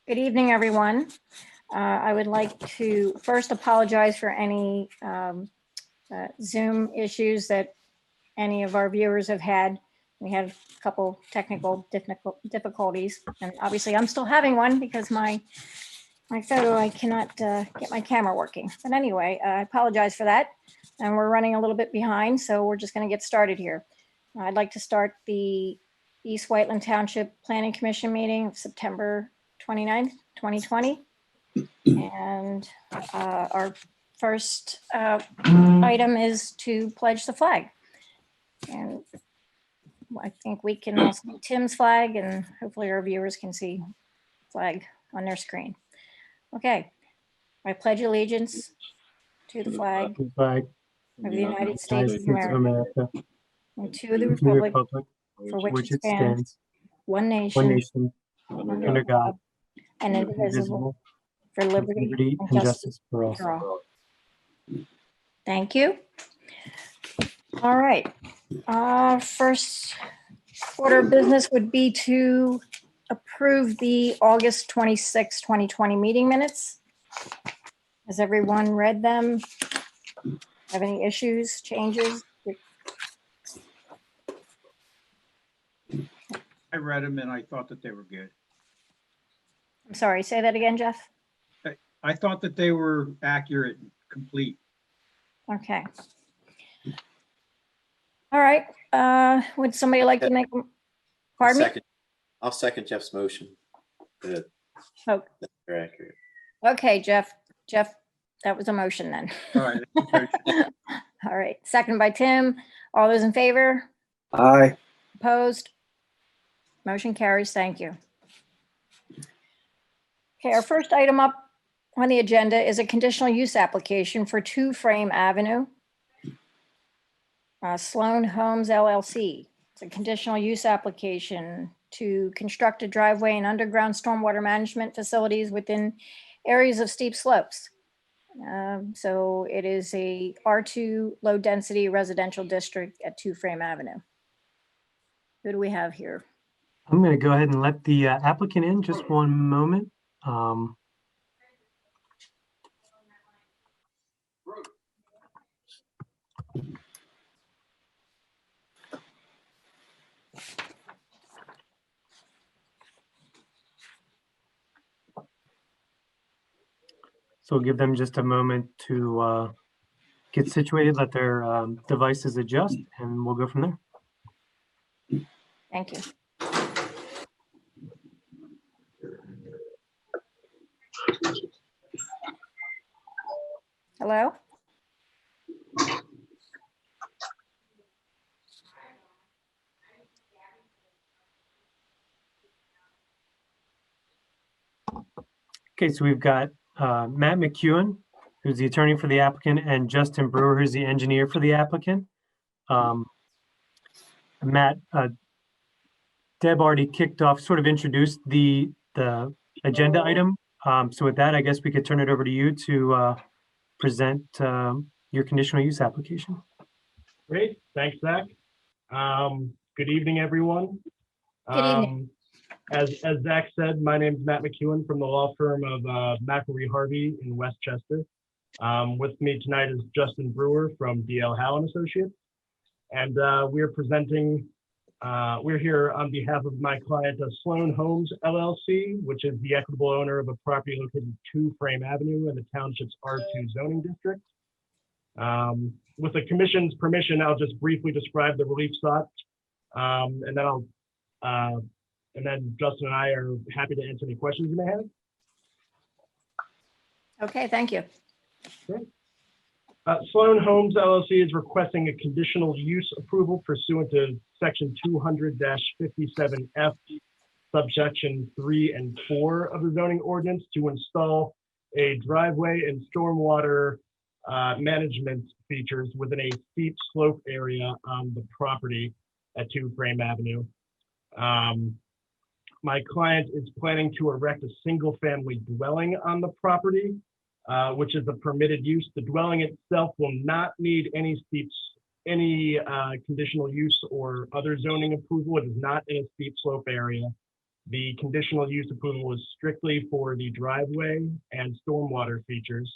Good evening, everyone. I would like to first apologize for any Zoom issues that any of our viewers have had. We had a couple technical difficulties, and obviously I'm still having one because my photo, I cannot get my camera working. But anyway, I apologize for that. And we're running a little bit behind, so we're just going to get started here. I'd like to start the East Whiteland Township Planning Commission meeting of September 29th, 2020. And our first item is to pledge the flag. And I think we can all see Tim's flag, and hopefully our viewers can see flag on their screen. Okay, I pledge allegiance to the flag of the United States of America and to the republic for which it stands, one nation, under God, and indivisible, for liberty and justice for all. Thank you. All right. First order of business would be to approve the August 26, 2020 meeting minutes. Has everyone read them? Have any issues, changes? I read them and I thought that they were good. I'm sorry, say that again, Jeff. I thought that they were accurate and complete. Okay. All right. Would somebody like to make, pardon me? I'll second Jeff's motion. Good. Oh. They're accurate. Okay, Jeff, that was a motion then. All right. All right. Second by Tim. All those in favor? Aye. Opposed? Motion carries. Thank you. Okay, our first item up on the agenda is a conditional use application for 2 Frame Avenue. Sloan Homes LLC. It's a conditional use application to construct a driveway and underground stormwater management facilities within areas of steep slopes. So it is a R2 low density residential district at 2 Frame Avenue. Who do we have here? I'm going to go ahead and let the applicant in just one moment. So we'll give them just a moment to get situated, let their devices adjust, and we'll go from there. Thank you. Hello? Okay, so we've got Matt McEwen, who's the attorney for the applicant, and Justin Brewer, who's the engineer for the applicant. Matt, Deb already kicked off, sort of introduced the agenda item. So with that, I guess we could turn it over to you to present your conditional use application. Great, thanks, Zach. Good evening, everyone. Good evening. As Zach said, my name is Matt McEwen from the law firm of McElroy Harvey in Westchester. With me tonight is Justin Brewer from DL Howe & Associates. And we're here on behalf of my client, Sloan Homes LLC, which is the equitable owner of a property located at 2 Frame Avenue in the township's R2 zoning district. With the commission's permission, I'll just briefly describe the relief sought, and then Justin and I are happy to answer any questions you may have. Okay, thank you. Okay. Sloan Homes LLC is requesting a conditional use approval pursuant to section 200-57F, subsection 3 and 4 of the zoning ordinance to install a driveway and stormwater management features within a steep slope area on the property at 2 Frame Avenue. My client is planning to erect a single-family dwelling on the property, which is a permitted use. The dwelling itself will not need any conditional use or other zoning approval. It is not in a steep slope area. The conditional use approval is strictly for the driveway and stormwater features.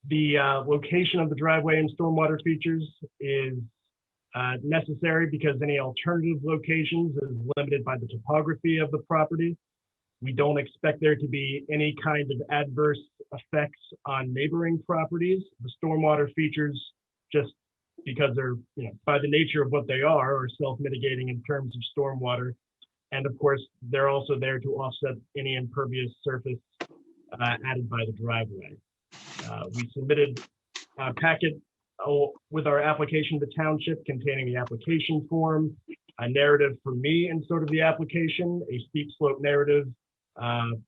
The location of the driveway and stormwater features is necessary because any alternative locations is limited by the topography of the property. We don't expect there to be any kind of adverse effects on neighboring properties. The stormwater features, just because they're, by the nature of what they are self-mitigating in terms of stormwater. And of course, they're also there to offset any impervious surface added by the driveway. We submitted a packet with our application to township containing the application form, a narrative for me in sort of the application, a steep slope narrative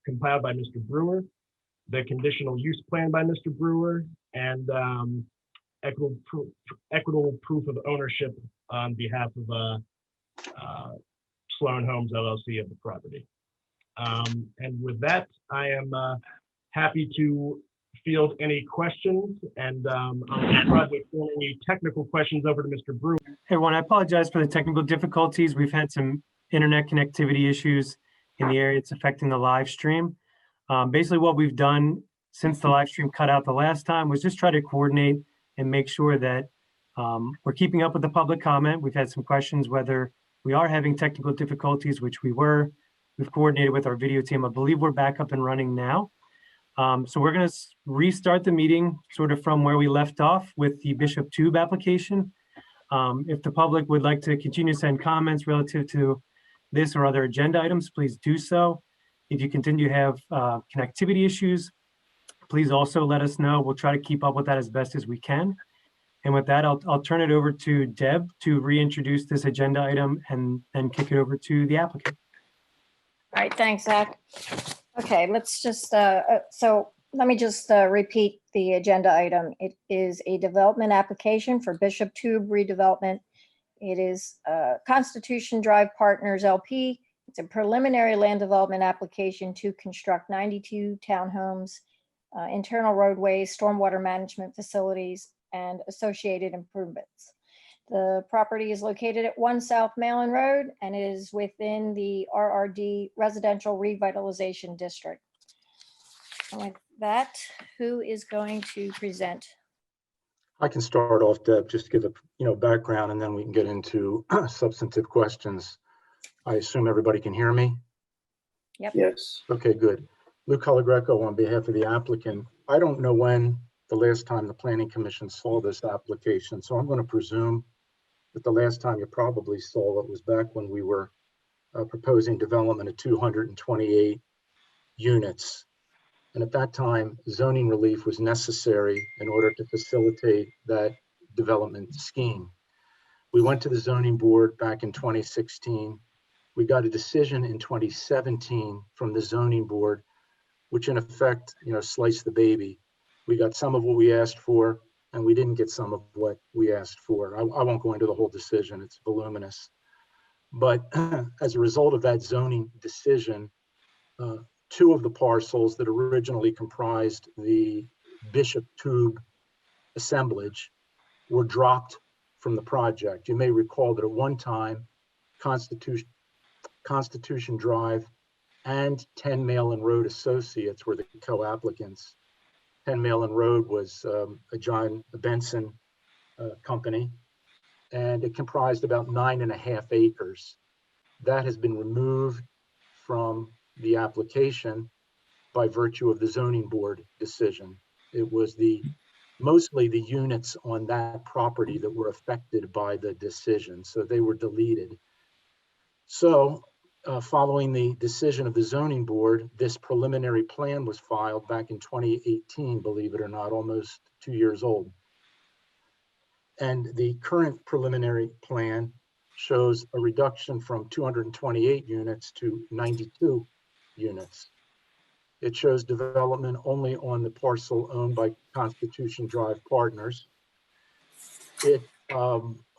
compiled by Mr. Brewer, the conditional use plan by Mr. Brewer, and equitable proof of ownership on behalf of Sloan Homes LLC of the property. And with that, I am happy to field any questions, and I'll probably throw any technical questions over to Mr. Brewer. Hey, everyone, I apologize for the technical difficulties. We've had some internet connectivity issues in the area. It's affecting the live stream. Basically, what we've done since the live stream cut out the last time was just try to coordinate and make sure that we're keeping up with the public comment. We've had some questions whether we are having technical difficulties, which we were. We've coordinated with our video team. I believe we're back up and running now. So we're going to restart the meeting sort of from where we left off with the Bishop Tube application. If the public would like to continue to send comments relative to this or other agenda items, please do so. If you continue to have connectivity issues, please also let us know. We'll try to keep up with that as best as we can. And with that, I'll turn it over to Deb to reintroduce this agenda item and then kick it over to the applicant. All right, thanks, Zach. Okay, let's just, so let me just repeat the agenda item. It is a development application for Bishop Tube redevelopment. It is Constitution Drive Partners LP. It's a preliminary land development application to construct 92 townhomes, internal roadways, stormwater management facilities, and associated improvements. The property is located at 1 South Malin Road and is within the RRD Residential Revitalization District. And with that, who is going to present? I can start off, Deb, just to give a background, and then we can get into substantive questions. I assume everybody can hear me? Yes. Okay, good. Lou Colagreco on behalf of the applicant. I don't know when the last time the Planning Commission saw this application, so I'm going to presume that the last time you probably saw it was back when we were proposing development of 228 units. And at that time, zoning relief was necessary in order to facilitate that development scheme. We went to the zoning board back in 2016. We got a decision in 2017 from the zoning board, which in effect, sliced the baby. We got some of what we asked for, and we didn't get some of what we asked for. I won't go into the whole decision, it's voluminous. But as a result of that zoning decision, 2 of the parcels that originally comprised the Bishop Tube assemblage were dropped from the project. You may recall that at one time, Constitution Drive and 10 Malin Road Associates were the co-applicants. 10 Malin Road was a John Benson company, and it comprised about 9.5 acres. That has been removed from the application by virtue of the zoning board decision. It was mostly the units on that property that were affected by the decision, so they were deleted. So following the decision of the zoning board, this preliminary plan was filed back in 2018, believe it or not, almost 2 years old. And the current preliminary plan shows a reduction from 228 units to 92 units. It shows development only on the parcel owned by Constitution Drive Partners. It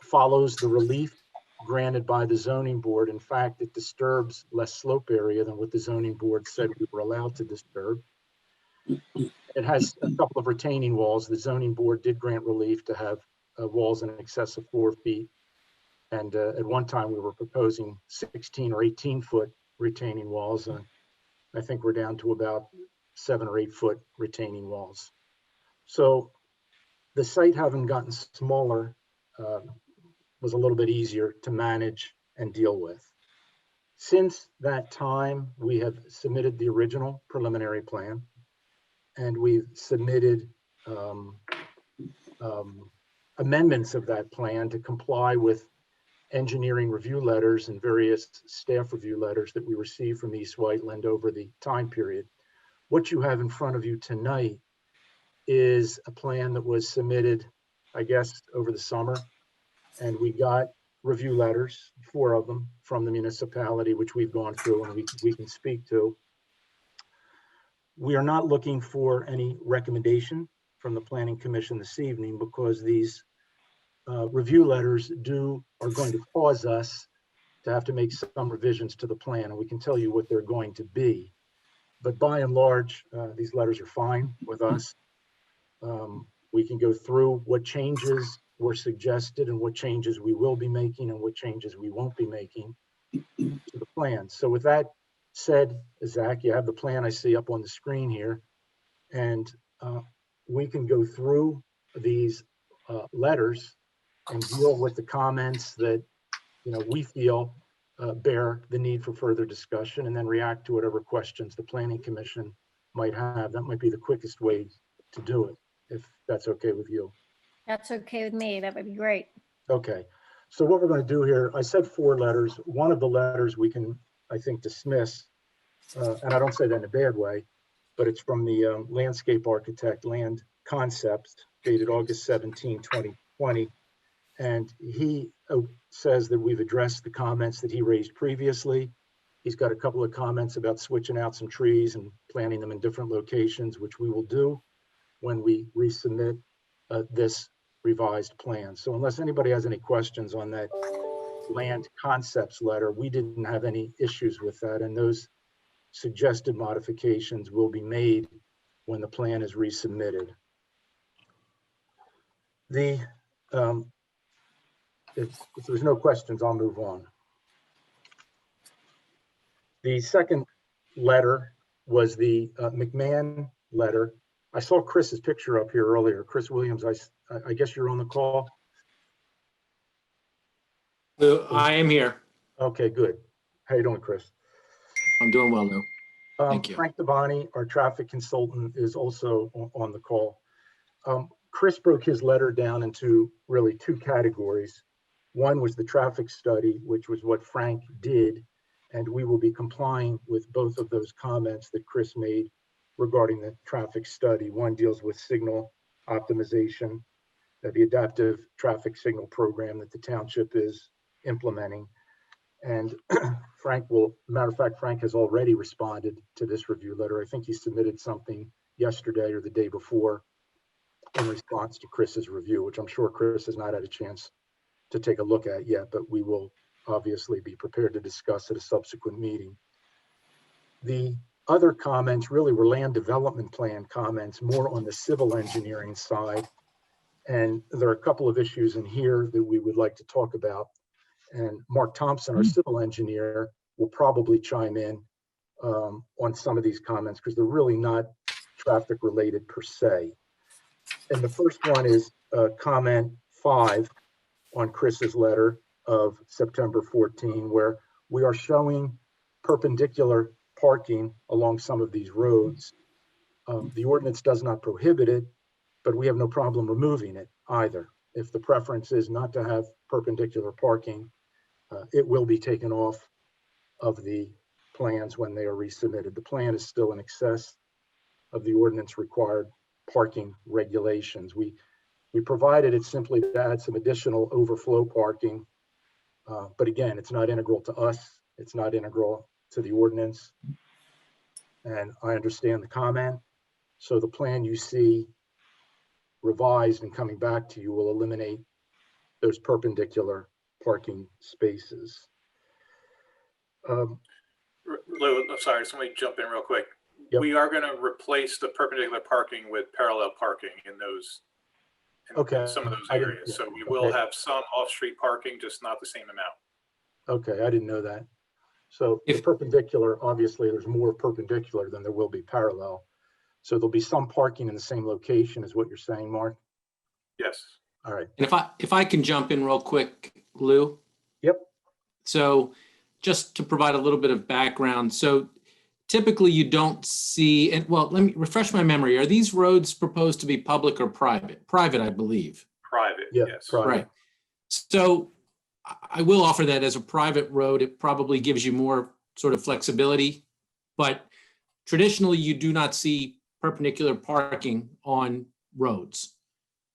follows the relief granted by the zoning board. In fact, it disturbs less slope area than what the zoning board said we were allowed to disturb. It has a couple of retaining walls. The zoning board did grant relief to have walls in excess of 4 feet. And at one time we were proposing 16 or 18-foot retaining walls. And I think we're down to about 7 or 8 foot retaining walls. So the site having gotten smaller was a little bit easier to manage and deal with. Since that time, we have submitted the original preliminary plan, and we've submitted amendments of that plan to comply with engineering review letters and various staff review letters that we received from East Whiteland over the time period. What you have in front of you tonight is a plan that was submitted, I guess, over the summer, and we got review letters, 4 of them, from the municipality, which we've gone through and we can speak to. We are not looking for any recommendation from the Planning Commission this evening because these review letters are going to cause us to have to make some revisions to the plan, and we can tell you what they're going to be. But by and large, these letters are fine with us. We can go through what changes were suggested and what changes we will be making and what changes we won't be making to the plan. So with that said, Zach, you have the plan I see up on the screen here, and we can go through these letters and deal with the comments that we feel bear the need for further discussion, and then react to whatever questions the Planning Commission might have. That might be the quickest way to do it, if that's okay with you. That's okay with me. That would be great. Okay, so what we're going to do here, I said 4 letters. One of the letters we can, I think, dismiss, and I don't say that in a bad way, but it's from the landscape architect, Land Concepts, dated August 17, 2020. And he says that we've addressed the comments that he raised previously. He's got a couple of comments about switching out some trees and planting them in different locations, which we will do when we resubmit this revised plan. So unless anybody has any questions on that Land Concepts letter, we didn't have any issues with that, and those suggested modifications will be made when the plan is resubmitted. If there's no questions, I'll move on. The second letter was the Mcmahon letter. I saw Chris's picture up here earlier. Chris Williams, I guess you're on the call? I am here. Okay, good. How you doing, Chris? I'm doing well now. Thank you. Frank Devani, our traffic consultant, is also on the call. Chris broke his letter down into really 2 categories. One was the traffic study, which was what Frank did, and we will be complying with both of those comments that Chris made regarding the traffic study. One deals with signal optimization, the adaptive traffic signal program that the township is implementing. And matter of fact, Frank has already responded to this review letter. I think he submitted something yesterday or the day before in response to Chris's review, which I'm sure Chris has not had a chance to take a look at yet, but we will obviously be prepared to discuss at a subsequent meeting. The other comments really were land development plan comments, more on the civil engineering side. And there are a couple of issues in here that we would like to talk about. And Mark Thompson, our civil engineer, will probably chime in on some of these comments because they're really not traffic related per se. And the first one is comment 5 on Chris's letter of September 14, where we are showing perpendicular parking along some of these roads. The ordinance does not prohibit it, but we have no problem removing it either. If the preference is not to have perpendicular parking, it will be taken off of the plans when they are resubmitted. The plan is still in excess of the ordinance required parking regulations. We provided it simply to add some additional overflow parking, but again, it's not integral to us. It's not integral to the ordinance. And I understand the comment. So the plan you see revised and coming back to you will eliminate those perpendicular parking spaces. Lou, I'm sorry, somebody jump in real quick. Yep. We are going to replace the perpendicular parking with parallel parking Okay. some of those I didn't- areas. yeah, So we will okay. have some off-street parking, just not the same amount. Okay, I didn't know that. So the If- perpendicular, obviously, there's more perpendicular than there will be parallel. So there'll be some parking in the same location is what you're saying, Mark? Yes. All right. And if I can jump in real quick, Lou. Yep. So just to provide a little bit of background. So typically you don't see, and well, let me refresh my memory. Are these roads proposed to be public or private? Private, I believe. Private, Yeah, yes. private. Right. So I will offer that as a private road, it probably gives you more sort of flexibility. But traditionally, you do not see perpendicular parking on roads.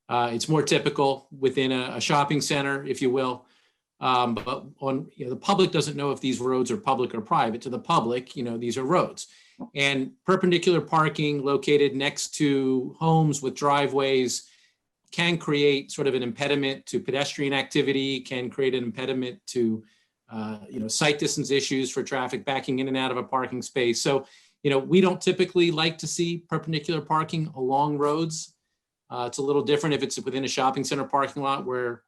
It's more typical within a shopping center, if you will. But on, the public doesn't know if these roads are public or private. To the public, these are roads. And perpendicular parking located next to homes with driveways can create sort of an impediment to pedestrian activity, can create an impediment to, sight distance issues for traffic backing in and out of a parking space. So, we don't typically like to see perpendicular parking along roads. It's a little different if it's within a shopping center parking lot where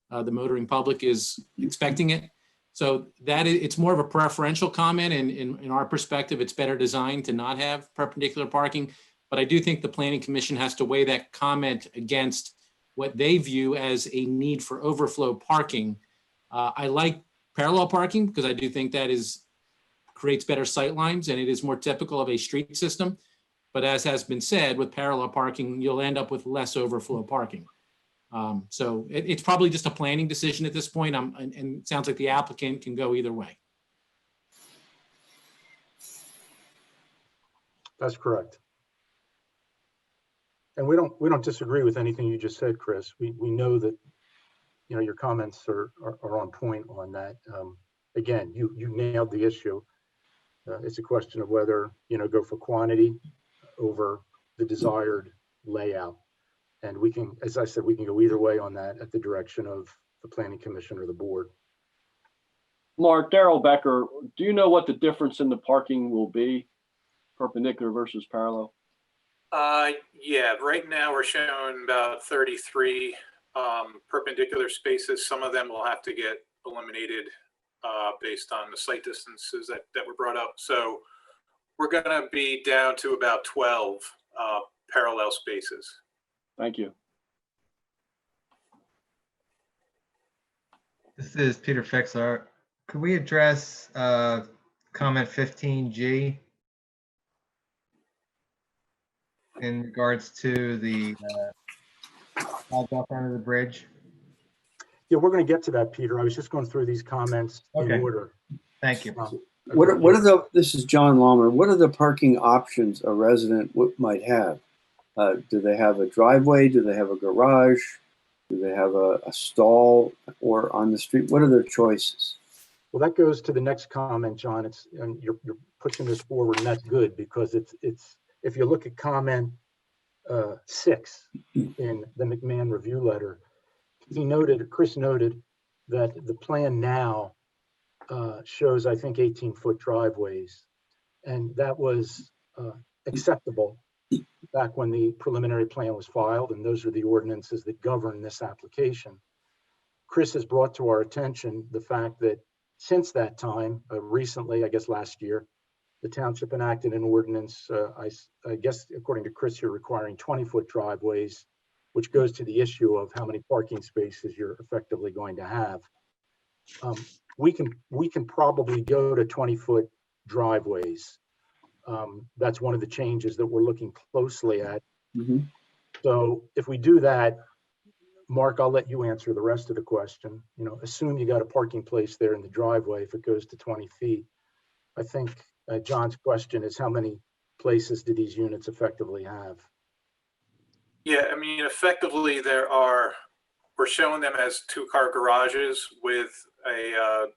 the motoring public is expecting it. So it's more of a preferential comment, and in our perspective, it's better designed to not have perpendicular parking. But I do think the Planning Commission has to weigh that comment against what they view as a need for overflow parking. I like parallel parking because I do think that creates better sight lines, and it is more typical of a street system. But as has been said, with parallel parking, you'll end up with less overflow parking. So it's probably just a planning decision at this point. And it sounds like the applicant can go either way. That's correct. And we don't disagree with anything you just said, Chris. We know that, your comments are on point on that. Again, you nailed the issue. It's a question of whether, go for quantity over the desired layout. And we can, as I said, we can go either way on that at the direction of the Planning Commission or the board. Mark, Darrell Becker, do you know what the difference in the parking will be, perpendicular versus parallel? Yeah, right now we're showing about 33 perpendicular spaces. Some of them will have to get eliminated based on the site distances that were brought up. So we're going to be down to about 12 parallel spaces. Thank you. This is Peter Fixler. Could we address comment 15G in regards to the up under the bridge? Yeah, we're going to get to that, Peter. I was just going through these comments in Okay. order. Thank you. What are the, this is John Lawmer, what are the parking options a resident might have? Do they have a driveway? Do they have a garage? Do they have a stall or on the street? What are their choices? Well, that goes to the next comment, John. And you're pushing this forward, and that's good because it's if you look at comment 6 in the Mcmahon review letter, Chris noted that the plan now shows, I think, 18-foot driveways, and that was acceptable back when the preliminary plan was filed, and those are the ordinances that govern this application. Chris has brought to our attention the fact that since that time, recently, I guess last year, the township enacted an ordinance, I guess, according to Chris, you're requiring 20-foot driveways, which goes to the issue of how many parking spaces you're effectively going to have. We can probably go to 20-foot driveways. That's one of the changes that we're looking closely at. Mm-hmm. So if we do that, Mark, I'll let you answer the rest of the question. Assume you got a parking place there in the driveway. If it goes to 20 feet, I think John's question is how many places do these units effectively have? Yeah, I mean, effectively we're showing them as 2-car garages with a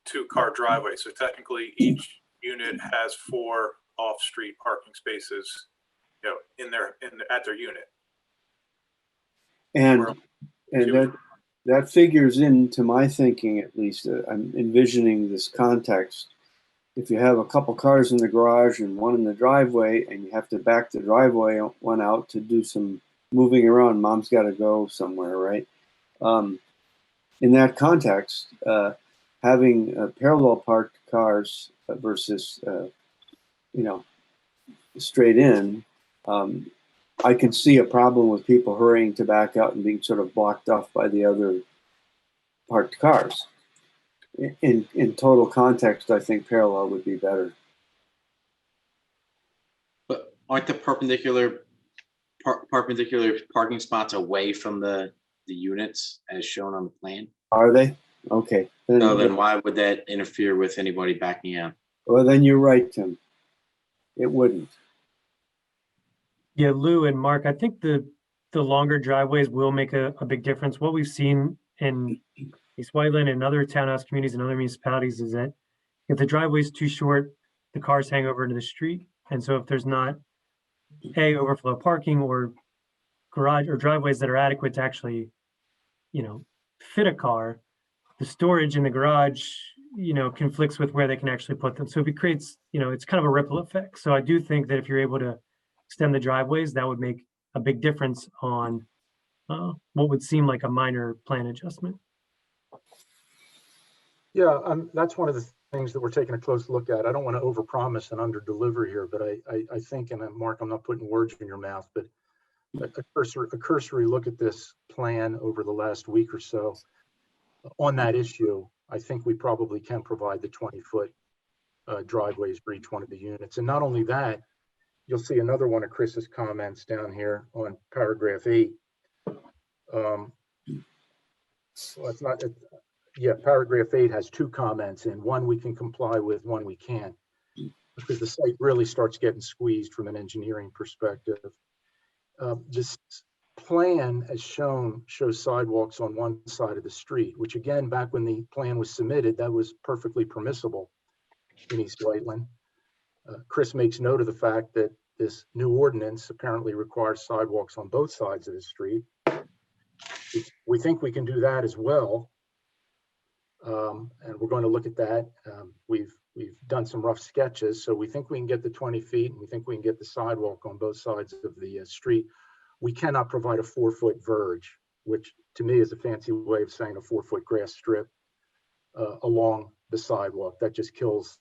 2-car driveway. So technically each unit has 4 off-street parking spaces, at their unit. And that figures into my thinking, at least. I'm envisioning this context. If you have a couple cars in the garage and one in the driveway, and you have to back the driveway one out to do some moving around. Mom's got to go somewhere, right? In that context, having parallel parked cars versus, straight in, I can see a problem with people hurrying to back out and being sort of blocked off by the other parked cars. In total context, I think parallel would be better. But aren't the perpendicular parking spots away from the units as shown on the plan? Are they? Okay. So then why would that interfere with anybody backing out? Well, then you're right, Tim. It wouldn't. Yeah, Lou and Mark, I think the longer driveways will make a big difference. What we've seen in East Whiteland and other townhouse communities and other municipalities is that if the driveway is too short, the cars hang over into the street. And so if there's not overflow parking or garage or driveways that are adequate to actually, fit a car, the storage in the garage, conflicts with where they can actually put them. So if it creates, it's kind of a ripple effect. So I do think that if you're able to extend the driveways, that would make a big difference on what would seem like a minor plan adjustment. Yeah, that's one of the things that we're taking a close look at. I don't want to overpromise and underdeliver here, but I think, and Mark, I'm not putting words in your mouth, but a cursory look at this plan over the last week or so on that issue, I think we probably can provide the 20-foot driveways for each one of the units. And not only that, you'll see another one of Chris's comments down here on paragraph 8. Well, it's not. Yeah, paragraph 8 has 2 comments, and one we can comply with, one we can't, because the site really starts getting squeezed from an engineering perspective. This plan, as shown, shows sidewalks on one side of the street, which again, back when the plan was submitted, that was perfectly permissible in East Whiteland. Chris makes note of the fact that this new ordinance apparently requires sidewalks on both sides of the street. We think we can do that as well. And we're going to look at that. We've done some rough sketches, so we think we can get the 20 feet, and we think we can get the sidewalk on both sides of the street. We cannot provide a 4-foot verge, which to me is a fancy way of saying a 4-foot grass strip along the sidewalk. That just kills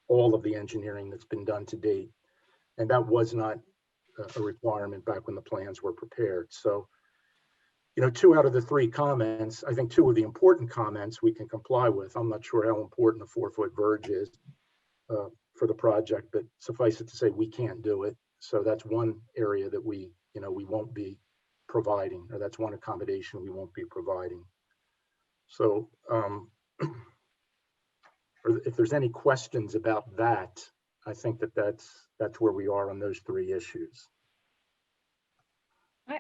all of the engineering that's been done to date. And that was not a requirement back when the plans were prepared. So, 2 out of the 3 comments, I think 2 of the important comments we can comply with. I'm not sure how important a 4-foot verge is for the project, but suffice it to say, we can't do it. So that's one area that we won't be providing, or that's one accommodation we won't be providing. So if there's any questions about that, I think that's where we are on those 3 issues.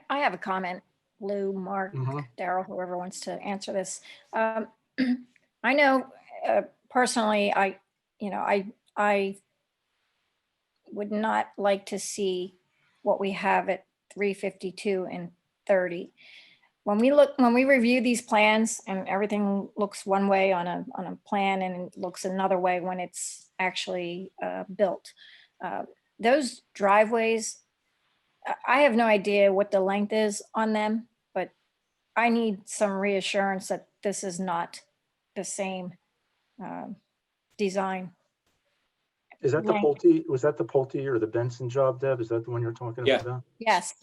I have a comment, Lou, Mark, Daryl, whoever wants to answer this. I know personally, I would not like to see what we have at 352 and 30. When we review these plans and everything looks one way on a plan and it looks another way when it's actually built. Those driveways, I have no idea what the length is on them, but I need some reassurance that this is not the same design. Is that the Pulte? Was that the Pulte or the Benson job, Deb? Is that the one you're talking about? Yes.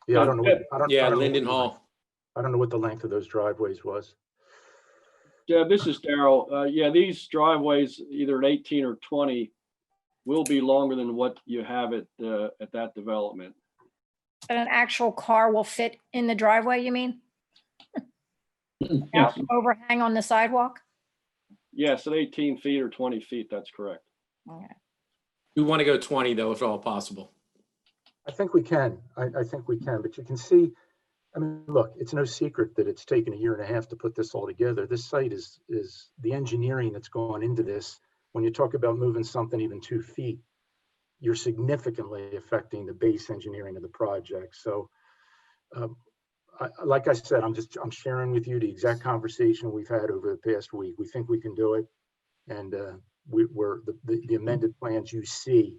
Yeah, I don't know. Linden Hall. I don't know what the length of those driveways was. Deb, this is Daryl. Yeah, these driveways, either at 18 or 20, will be longer than what you have at that development. And an actual car will fit in the driveway, you mean? Yes. Overhang on the sidewalk? Yes, at 18 feet or 20 feet, that's correct. Okay. We want to go 20 though, if at all possible. I think we can. I think we can, but you can see, I mean, look, it's no secret that it's taken 1.5 years to put this all together. This site is the engineering that's gone into this. When you talk about moving something even 2 feet, you're significantly affecting the base engineering of the project. So, like I said, I'm sharing with you the exact conversation we've had over the past week. We think we can do it, and the amended plans you see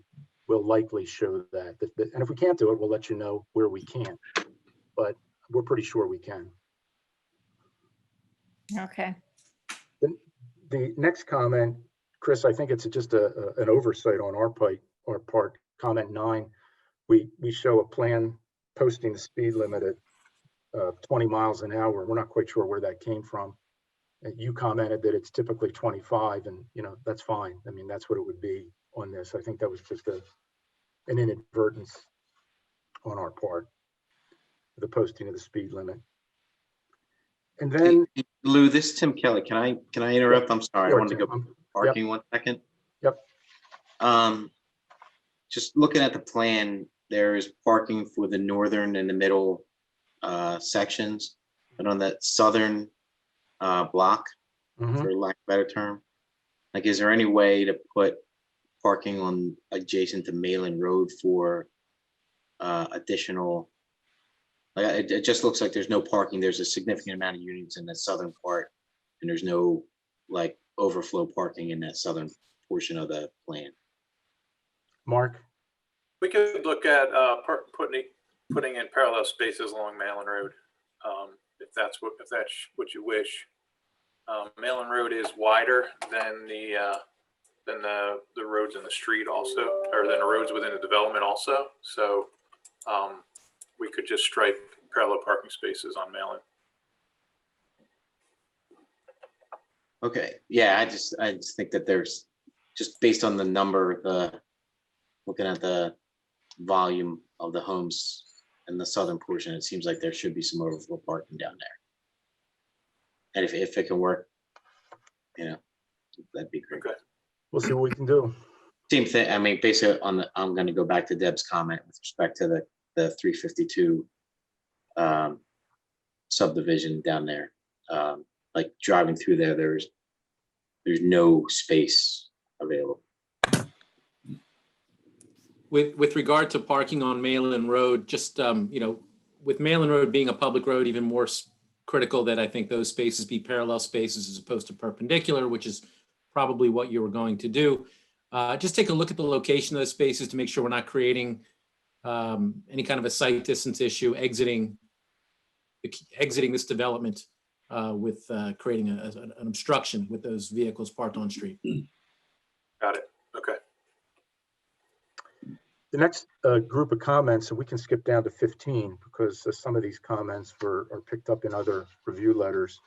we'll likely show that. And if we can't do it, we'll let you know where we can. But we're pretty sure we can. Okay. The next comment, Chris, I think it's just an oversight on our part. Comment 9, we show a plan posting the speed limit at 20 miles an hour. We're not quite sure where that came from. You commented that it's typically 25, and that's fine. I mean, that's what it would be on this. I think that was just an inadvertence on our part, the posting of the speed limit. And then Lou, this is Tim Kelly. Can I interrupt? I'm sorry. Sure, I wanted to Tim. go parking 1 second. Yep. Just looking at the plan, there is parking for the northern and the middle sections, but on that southern block, for lack of a better term, like, is there any way to put parking on adjacent to Malin Road for additional? Like, it just looks like there's no parking. There's a significant amount of units in the southern part, and there's no like overflow parking in that southern portion of the plan. Mark? We could look at putting in parallel spaces along Malin Road, if that's what you wish. Malin Road is wider than the roads in the street also, or than the roads within the development also. So we could just stripe parallel parking spaces on Malin. Okay, yeah, I just think that there's, just based on the number, looking at the volume of the homes in the southern portion, it seems like there should be some overflow parking down there. And if it can work, that'd be great. Okay. We'll see what we can do. Same thing. I mean, basically I'm going to go back to Deb's comment with respect to the 352 subdivision down there. Like, driving through there, there's no space available. With regard to parking on Malin Road, just, with Malin Road being a public road, even more critical that I think those spaces be parallel spaces as opposed to perpendicular, which is probably what you were going to do. Just take a look at the location of those spaces to make sure we're not creating any kind of a site distance issue, exiting this development with creating an obstruction with those vehicles parked on street. Got it. Okay. The next group of comments, and we can skip down to 15 because some of these comments are picked up in other review letters.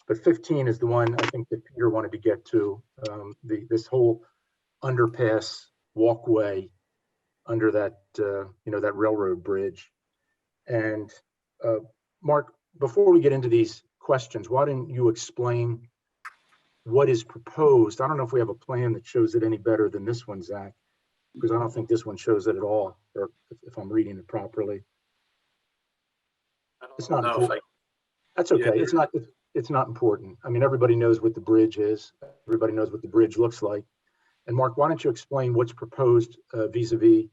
But 15 is the one I think that Peter wanted to get to, this whole underpass walkway under that, that railroad bridge. And Mark, before we get into these questions, why didn't you explain what is proposed? I don't know if we have a plan that shows it any better than this one, Zach, because I don't think this one shows it at all, or if I'm reading it properly. It's not important. That's okay. Yeah. It's not important. I mean, everybody knows what the bridge is. Everybody knows what the bridge looks like. And Mark, why don't you explain what's proposed vis-a-vis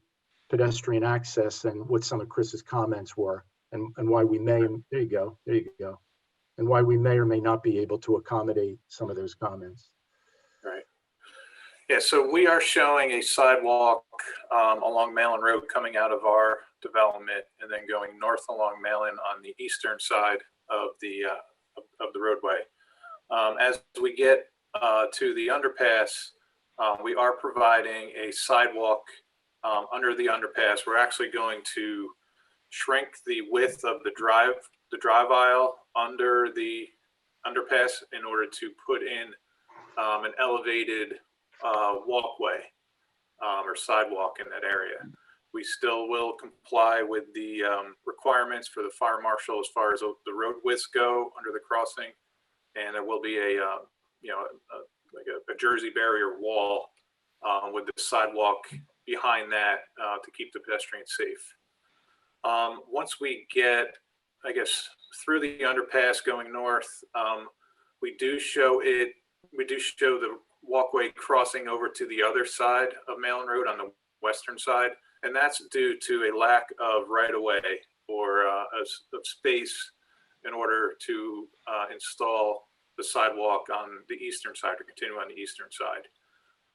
pedestrian access and what some of Chris's comments were, and why we may, there you go, and why we may or may not be able to accommodate some of those comments. Right. Yeah, so we are showing a sidewalk along Malin Road coming out of our development and then going north along Malin on the eastern side of the roadway. As we get to the underpass, we are providing a sidewalk under the underpass. We're actually going to shrink the width of the drive aisle under the underpass in order to put in an elevated walkway or sidewalk in that area. We still will comply with the requirements for the fire marshal as far as the road widths go under the crossing, and there will be like a Jersey barrier wall with the sidewalk behind that to keep the pedestrians safe. Once we get, I guess, through the underpass going north, we do show the walkway crossing over to the other side of Malin Road on the western side, and that's due to a lack of right-of-way or of space in order to install the sidewalk on the eastern side or continue on the eastern side.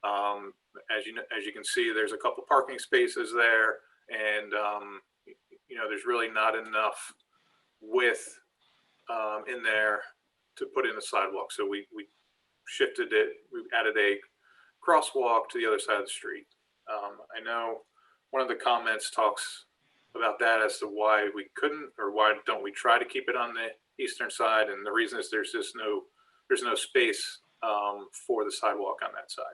As you can see, there's a couple parking spaces there, and there's really not enough width in there to put in a sidewalk. So we shifted it. We added a crosswalk to the other side of the street. I know one of the comments talks about that as to why we couldn't, or why don't we try to keep it on the eastern side, and the reason is there's no space for the sidewalk on that side.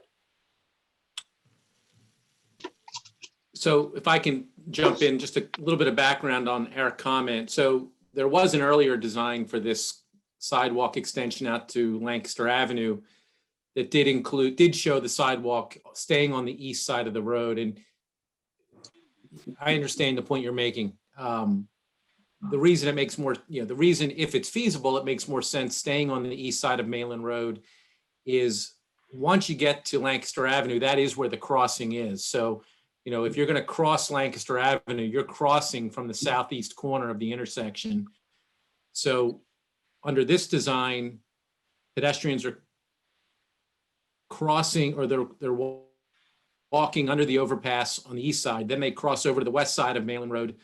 So if I can jump in, just a little bit of background on our comment. So there was an earlier design for this sidewalk extension out to Lancaster Avenue that did show the sidewalk staying on the east side of the road. And I understand the point you're making. The reason it makes more, the reason, if it's feasible, it makes more sense staying on the east side of Mainland Road is once you get to Lancaster Avenue, that is where the crossing is. So, if you're going to cross Lancaster Avenue, you're crossing from the southeast corner of the intersection. So under this design, pedestrians are crossing, or they're walking under the overpass on the east side. Then they cross over to the west side of Mainland Road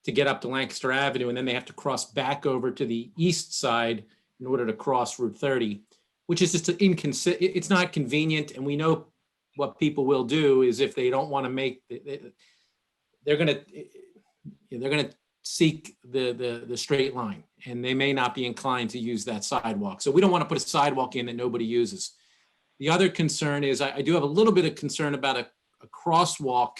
to get up to Lancaster Avenue, and then they have to cross back over to the east side in order to cross Route 30, which is just inconsistent. It's not convenient, and we know what people will do is if they don't want to make, they're going to seek the straight line, and they may not be inclined to use that sidewalk. So we don't want to put a sidewalk in that nobody uses. The other concern is I do have a little bit of concern about a crosswalk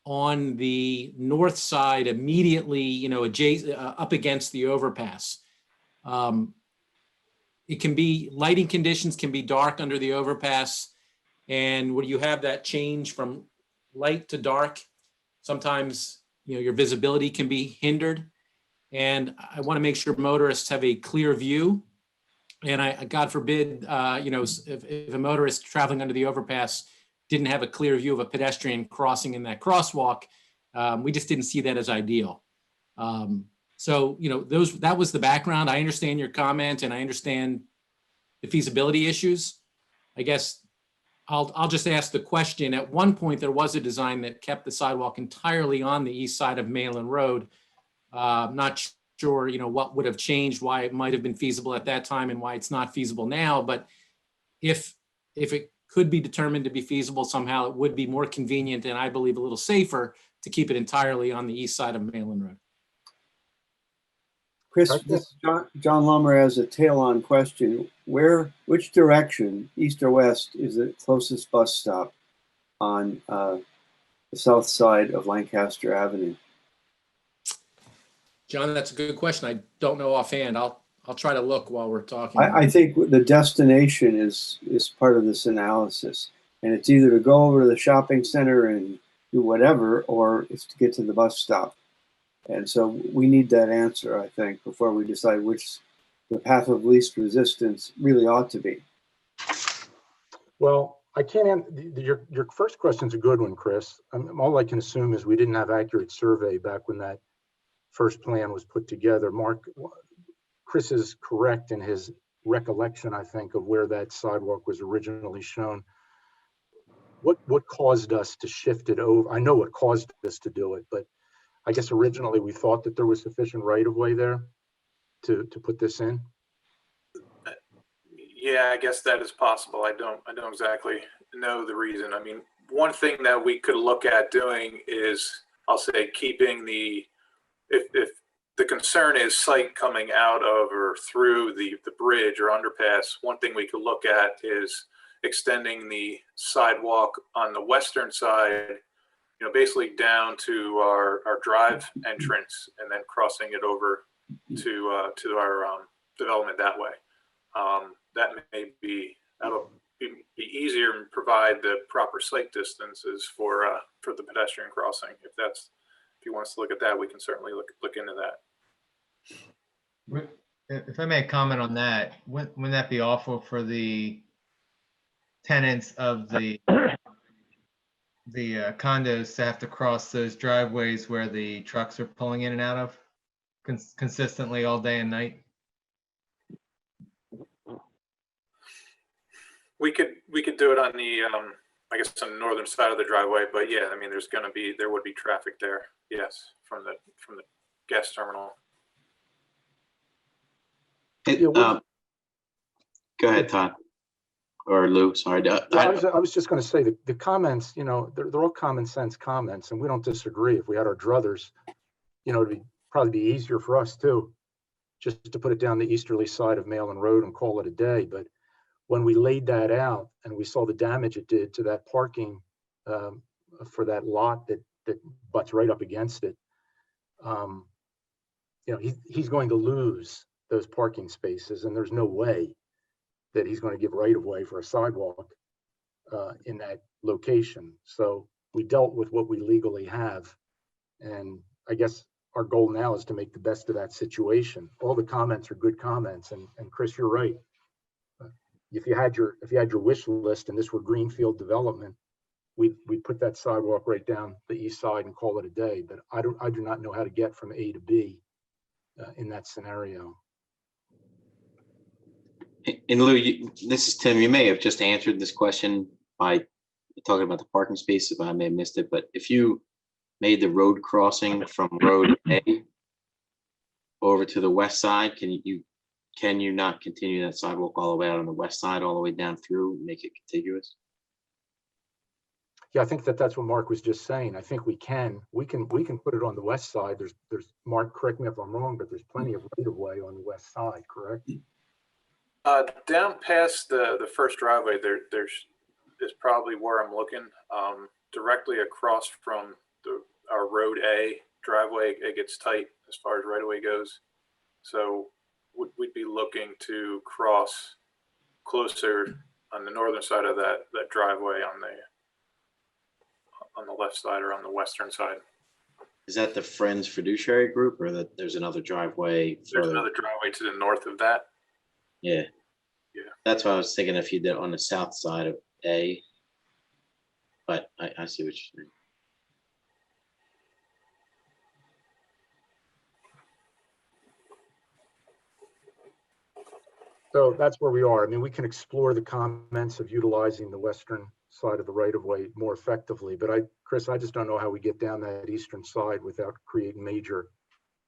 on the north side immediately, adjacent, up against the overpass. It can be, lighting conditions can be dark under the overpass. And when you have that change from light to dark, sometimes, your visibility can be hindered. And I want to make sure motorists have a clear view. And God forbid, if a motorist traveling under the overpass didn't have a clear view of a pedestrian crossing in that crosswalk, we just didn't see that as ideal. So, that was the background. I understand your comment, and I understand the feasibility issues. I guess I'll just ask the question. At one point, there was a design that kept the sidewalk entirely on the east side of Mainland Road. Not sure, what would have changed, why it might have been feasible at that time and why it's not feasible now. But if it could be determined to be feasible somehow, it would be more convenient and I believe a little safer to keep it entirely on the east side of Mainland Road. Chris, this is John Lummer has a tail-on question. Which direction, east or west, is the closest bus stop on the south side of Lancaster Avenue? John, that's a good question. I don't know offhand. I'll try to look while we're talking. I think the destination is part of this analysis, and it's either to go over to the shopping center and do whatever, or it's to get to the bus stop. And so we need that answer, I think, before we decide which the path of least resistance really ought to be. Well, I can't, your first question's a good one, Chris. All I can assume is we didn't have accurate survey back when that first plan was put together. Mark, Chris is correct in his recollection, I think, of where that sidewalk was originally shown. What caused us to shift it over? I know what caused us to do it, but I guess originally we thought that there was sufficient right of way there to put this in. Yeah, I guess that is possible. I don't exactly know the reason. I mean, one thing that we could look at doing is, I'll say, keeping if the concern is sight coming out of or through the bridge or underpass, one thing we could look at is extending the sidewalk on the western side, basically down to our drive entrance, and then crossing it over to our development that way. That'll be easier and provide the proper sight distances for the pedestrian crossing. If he wants to look at that, we can certainly look into that. If I may comment on that, wouldn't that be awful for the tenants of the condos to have to cross those driveways where the trucks are pulling in and out of consistently all day and night? We could do it on the, I guess on the northern side of the driveway, but yeah, I mean, there would be traffic there, yes, from the gas terminal. Go ahead, Todd. Or Lou, sorry. I was just going to say the comments, you know, they're all common sense comments, and we don't disagree. If we had our druthers, you know, it'd probably be easier for us too, just to put it down the easterly side of Malin Road and call it a day. But when we laid that out and we saw the damage it did to that parking for that lot that butts right up against it, you know, he's going to lose those parking spaces, and there's no way that he's going to give right of way for a sidewalk in that location. So we dealt with what we legally have. And I guess our goal now is to make the best of that situation. All the comments are good comments. And Chris, you're right. If you had your wish list and this were greenfield development, we'd put that sidewalk right down the east side and call it a day. But I do not know how to get from A to B in that scenario. And Lou, this is Tim. You may have just answered this question by talking about the parking spaces, but I may have missed it. But if you made the road crossing from Road A over to the west side, can you not continue that sidewalk all the way out on the west side, all the way down through, make it contiguous? Yeah, I think that's what Mark was just saying. I think we can put it on the west side. There's Mark, correct me if I'm wrong, but there's plenty of right of way on the west side, correct? Down past the first driveway, there's probably where I'm looking. Directly across from our Road A driveway, it gets tight as far as right of way goes. So we'd be looking to cross closer on the northern side of that driveway on the left side or on the western side. Is that the Friends Fiduciary Group, or that there's another driveway further? There's another driveway to the north of that. Yeah. Yeah. That's what I was thinking, if you did on the south side of A. But I see what you're saying. So that's where we are. I mean, we can explore the comments of utilizing the western side of the right of way more effectively, but Chris, I just don't know how we get down that eastern side without creating major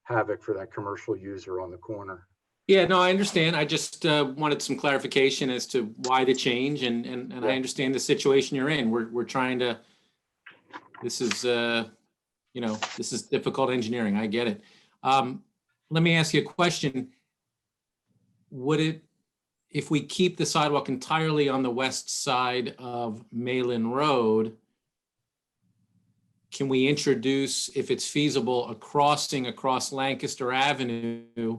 havoc for that commercial user on the corner. Yeah, no, I understand. I just wanted some clarification as to why the change, and I understand the situation you're in. We're trying to, this is, you know, this is difficult engineering. I get it. Let me ask you a question. Would it, if we keep the sidewalk entirely on the west side of Malin Road, can we introduce, if it's feasible, a crossing across Lancaster Avenue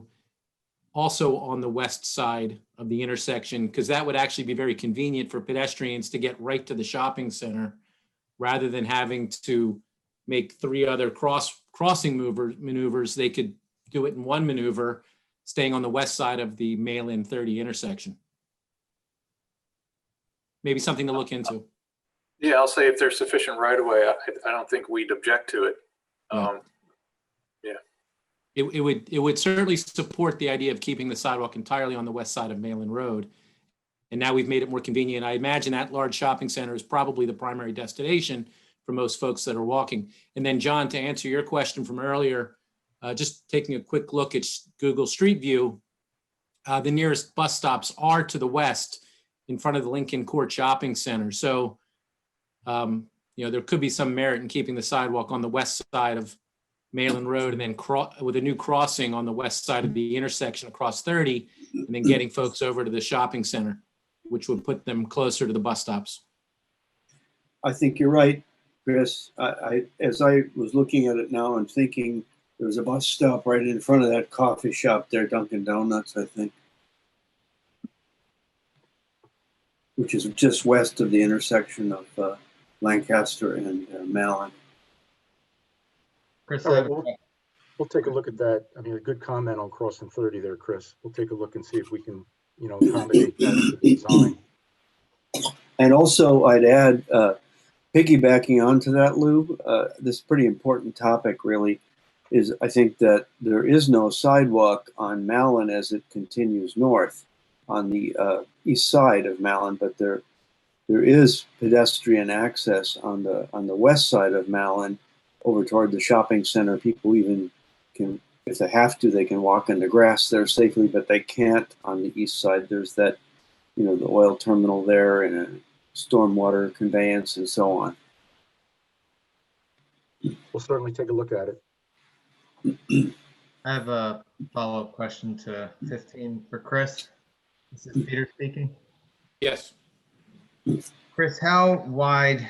also on the west side of the intersection? Because that would actually be very convenient for pedestrians to get right to the shopping center, rather than having to make 3 other crossing maneuvers. They could do it in one maneuver, staying on the west side of the Malin 30 intersection. Maybe something to look into. Yeah, I'll say if there's sufficient right of way, I don't think we'd object to it. It would certainly support the idea of keeping the sidewalk entirely on the west side of Malin Road. And now we've made it more convenient. I imagine that large shopping center is probably the primary destination for most folks that are walking. And then John, to answer your question from earlier, just taking a quick look at Google Street View, the nearest bus stops are to the west in front of the Lincoln Court Shopping Center. So, you know, there could be some merit in keeping the sidewalk on the west side of Malin Road, and then with a new crossing on the west side of the intersection across 30, and then getting folks over to the shopping center, which would put them closer to the bus stops. I think you're right, Chris. As I was looking at it now, I'm thinking there's a bus stop right in front of that coffee shop there, Dunkin' Donuts, I think, which is just west of the intersection of Lancaster and Malin. Chris, All right, we'll take a look at that. I mean, a good comment on crossing 30 there, Chris. We'll take a look and see if we can, you know, accommodate that in the design. And also, I'd add, piggybacking onto that, Lou, this pretty important topic really is, I think that there is no sidewalk on Malin as it continues north. on the east side of Malin, but there is pedestrian access on the west side of Malin over toward the shopping center. People even can, if they have to, they can walk in the grass there safely, but they can't on the east side. There's that, you know, the oil terminal there and a stormwater conveyance and so on. We'll certainly take a look at it. I have a follow-up question to 15 for Chris. This is Peter speaking. Yes. Chris, how wide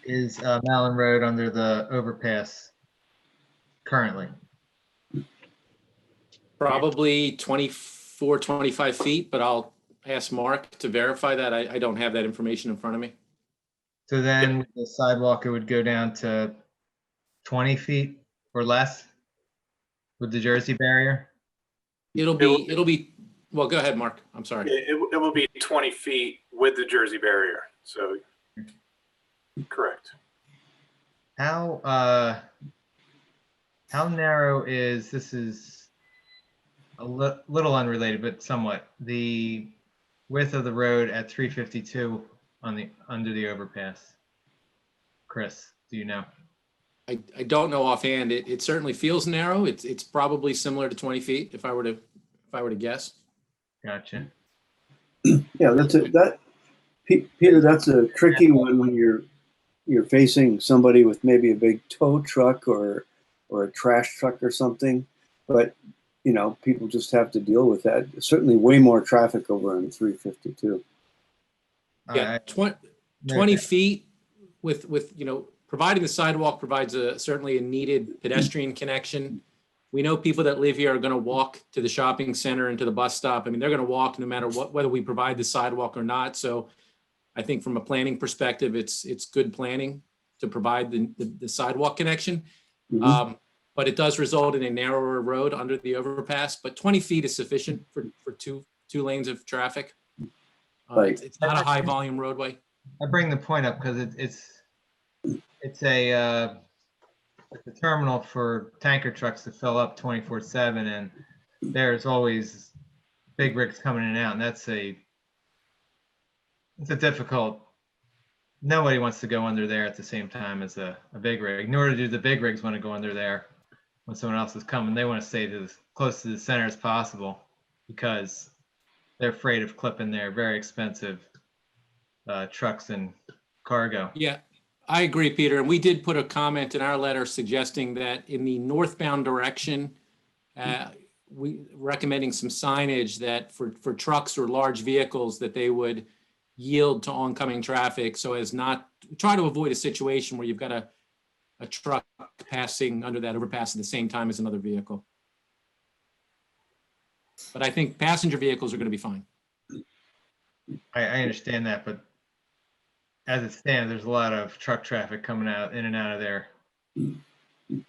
is Malin Road under the overpass currently? Probably 24, 25 feet, but I'll ask Mark to verify that. I don't have that information in front of me. So then with the sidewalk, it would go down to 20 feet or less with the Jersey barrier? It'll be, well, go ahead, Mark. I'm sorry. It will be 20 feet with the Jersey barrier. So, correct. How narrow is, this is a little unrelated, but somewhat, the width of the road at 352 on the, under the overpass? Chris, do you know? I don't know offhand. It certainly feels narrow. It's probably similar to 20 feet if I were to guess. Gotcha. Yeah, Peter, that's a tricky one when you're facing somebody with maybe a big tow truck or a trash truck or something. But, you know, people just have to deal with that. Certainly way more traffic over on 352. Yeah, 20 feet with, you know, providing the sidewalk provides certainly a needed pedestrian connection. We know people that live here are going to walk to the shopping center and to the bus stop. I mean, they're going to walk no matter what, whether we provide the sidewalk or not. So I think from a planning perspective, it's good planning to provide the sidewalk connection. Mm-hmm. But it does result in a narrower road under the overpass, but 20 feet is sufficient for two lanes of traffic. Right. It's not a high volume roadway. I bring the point up because it's a terminal for tanker trucks to fill up 24/7, and there's always big rigs coming in and out, and it's a difficult. Nobody wants to go under there at the same time as a big rig, nor do the big rigs want to go under there when someone else is coming. They want to stay to as close to the center as possible because they're afraid of clipping their very expensive trucks and cargo. Yeah, I agree, Peter. And we did put a comment in our letter suggesting that in the northbound direction, we recommending some signage that for trucks or large vehicles that they would yield to oncoming traffic so as not try to avoid a situation where you've got a truck passing under that overpass at the same time as another vehicle. But I think passenger vehicles are going to be fine. I understand that, but as it stands, there's a lot of truck traffic coming out in and out of there.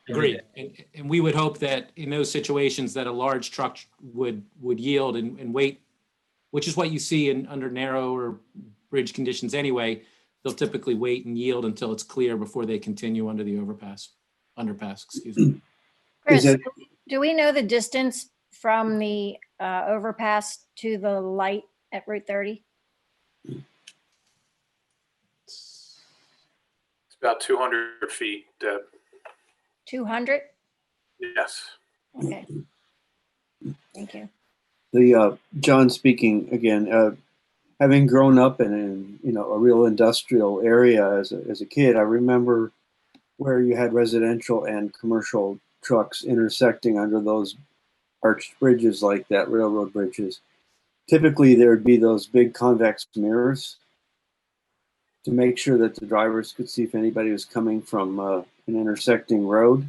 Agreed. And we would hope that in those situations that a large truck would yield and wait, which is what you see under narrow or bridge conditions anyway. They'll typically wait and yield until it's clear before they continue under the underpass, excuse me. Chris, do we know the distance from the overpass to the light at Route 30? It's about 200 feet, Deb. 200? Yes. Okay. Thank you. John speaking again. Having grown up in a real industrial area as a kid, I remember where you had residential and commercial trucks intersecting under those arched bridges like that, railroad bridges. Typically, there would be those big convex mirrors to make sure that the drivers could see if anybody was coming from an intersecting road.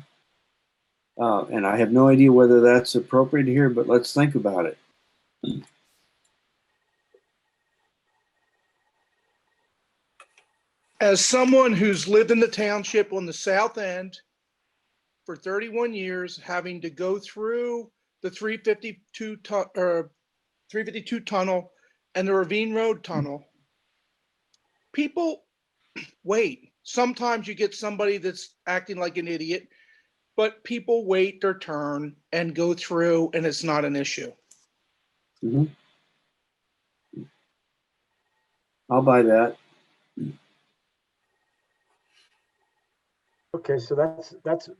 And I have no idea whether that's appropriate here, but let's think about it. As someone who's lived in the township on the south end for 31 years, having to go through the 352 tunnel and the Ravine Road tunnel, people wait. Sometimes you get somebody that's acting like an idiot, but people wait their turn and go through, and it's not an issue. Mm-hmm. I'll buy that. Okay, so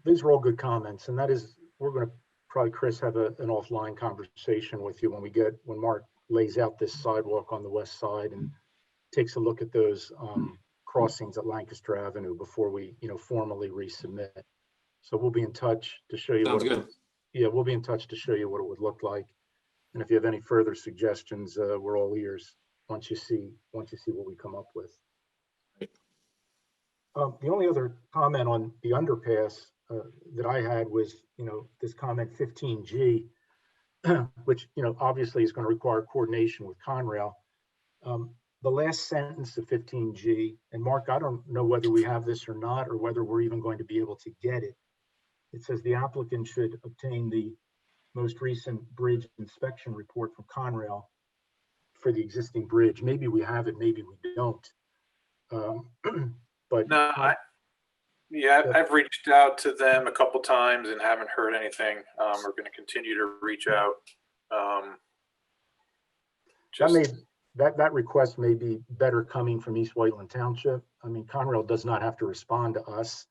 these are all good comments, and that is, we're gonna probably, Chris, have an offline conversation with you when Mark lays out this sidewalk on the west side and takes a look at those crossings at Lancaster Avenue before we, formally resubmit. So we'll be in touch to show you Sounds what. good. Yeah, we'll be in touch to show you what it would look like. And if you have any further suggestions, we're all ears once you see what we come up with. The only other comment on the underpass that I had was, this comment 15G, which, obviously is going to require coordination with Conrail. The last sentence of 15G, and Mark, I don't know whether we have this or not, or whether we're even going to be able to get it. It says the applicant should obtain the most recent bridge inspection report from Conrail for the existing bridge. Maybe we have it, maybe we don't. But No, I've reached out to them a couple times and haven't heard anything. We're going to continue to reach out. That request may be better coming from East Whiteland Township. I mean, Conrail does not have to respond to us,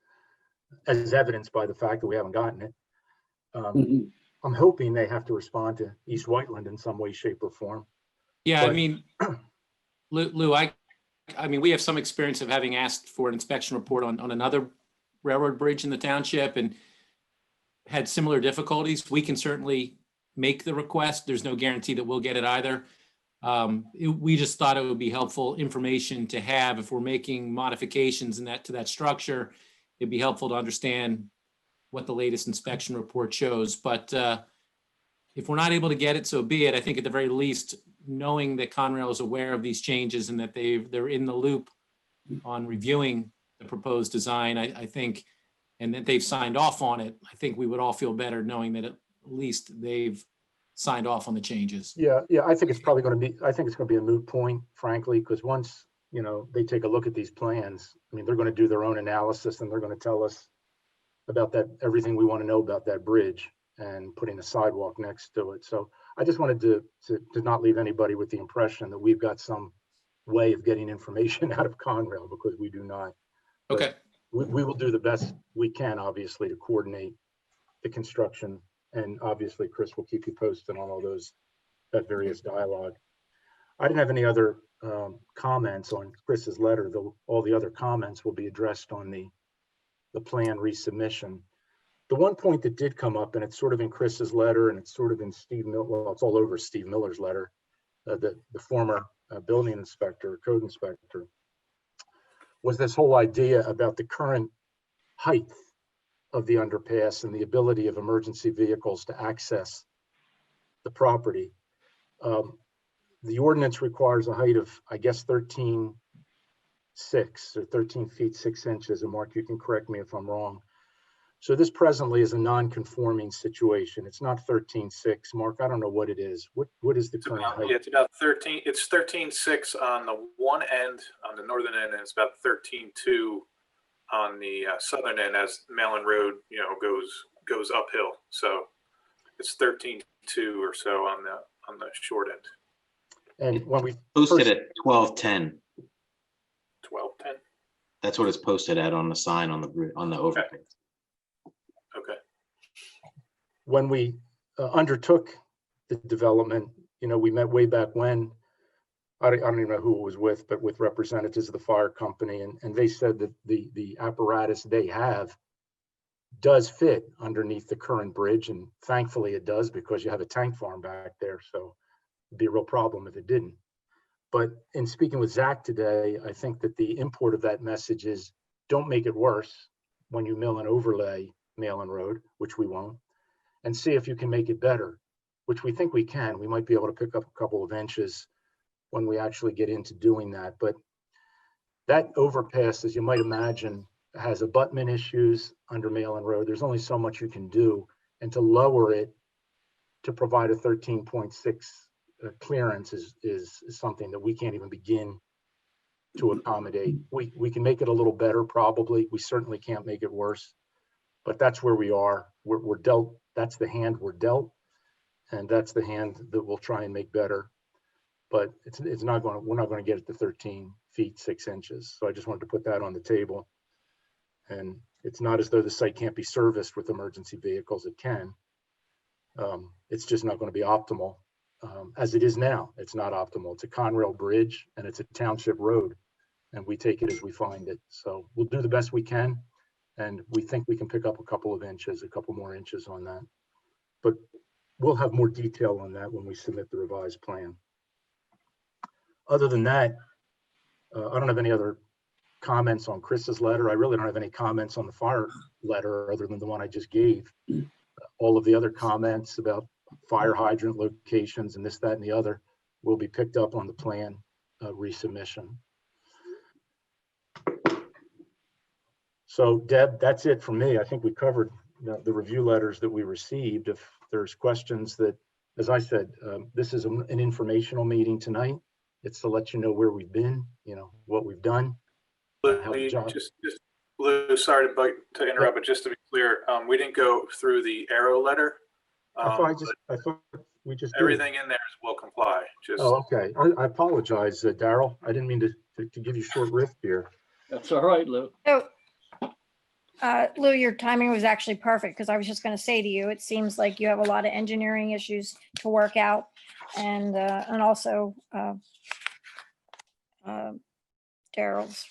as evidenced by the fact that we haven't gotten it. I'm hoping they have to respond to East Whiteland in some way, shape, or form. Yeah, But- I mean, Lou, I mean, we have some experience of having asked for an inspection report on another railroad bridge in the township and had similar difficulties. We can certainly make the request. There's no guarantee that we'll get it either. We just thought it would be helpful information to have if we're making modifications to that structure. It'd be helpful to understand what the latest inspection report shows. But if we're not able to get it, so be it. I think at the very least, knowing that Conrail is aware of these changes and that they're in the loop on reviewing the proposed design, I think, and that they've signed off on it, I think we would all feel better knowing that at least they've signed off on the changes. Yeah, I think it's probably going to be, a moot point, frankly, because once, they take a look at these plans, I mean, they're going to do their own analysis and they're going to tell us about everything we want to know about that bridge and putting a sidewalk next to it. So I just wanted to not leave anybody with the impression that we've got some way of getting information out of Conrail, because we do not. But Okay. we will do the best we can, obviously, to coordinate the construction. And obviously, Chris will keep you posted on all that various dialogue. I didn't have any other comments on Chris's letter, though all the other comments will be addressed on the plan resubmission. The one point that did come up, and it's sort of in Chris's letter, and it's sort of in it's all over Steve Miller's letter, the former building inspector, code inspector, was this whole idea about the current height of the underpass and the ability of emergency vehicles to access the property. The ordinance requires a height of, I guess, 13.6 or 13 feet 6 inches. And Mark, you can correct me if I'm wrong. So this presently is a non-conforming situation. It's not 13.6. Mark, I don't know what it is. What is the current height? Yeah, it's about 13. It's 13.6 on the one end, on the northern end, and it's about 13.2 on the southern end as Malin Road, goes uphill. So it's 13.2 or so on the short end. And when we Posted at 12:10. 12:10. That's what it's posted at on the sign on the overpass. Okay. When we undertook the development, we met way back when. I don't even know who it was with, but with representatives of the fire company, and they said that the apparatus they have does fit underneath the current bridge, and thankfully it does, because you have a tank farm back there, so it'd be a real problem if it didn't. But in speaking with Zach today, I think that the import of that message is, don't make it worse when you mill and overlay Malin Road, which we won't, and see if you can make it better, which we think we can. We might be able to pick up a couple of inches when we actually get into doing that. But that overpass, as you might imagine, has abutment issues under Malin Road. There's only so much you can do, and to lower it to provide a 13.6 clearance is something that we can't even begin to accommodate. We can make it a little better, probably. We certainly can't make it worse, but that's where we are. We're dealt. That's the hand we're dealt, and that's the hand that we'll try and make better. but it's not going to, we're not going to get it to 13 feet, 6 inches. So I just wanted to put that on the table. And it's not as though the site can't be serviced with emergency vehicles. It can. It's just not going to be optimal. As it is now, it's not optimal. It's a Conrail bridge and it's a township road, and we take it as we find it. So we'll do the best we can, and we think we can pick up a couple more inches on that. But we'll have more detail on that when we submit the revised plan. Other than that, I don't have any other comments on Chris's letter. I really don't have any comments on the fire letter other than the one I just gave. All of the other comments about fire hydrant locations and this, that, and the other will be picked up on the plan resubmission. So Deb, that's it for me. I think we covered the review letters that we received. If there's questions that, as I said, this is an informational meeting tonight. It's to let you know where we've been, what we've done. Lou, sorry to interrupt, but just to be clear, we didn't go through the arrow letter. I thought we just did. Everything in there is will comply. Oh, okay. I apologize, Daryl. I didn't mean to give you short rift here. That's all right, Lou. So, Lou, your timing was actually perfect, because I was just going to say to you, it seems like you have a lot of engineering issues to work out, and also Daryl's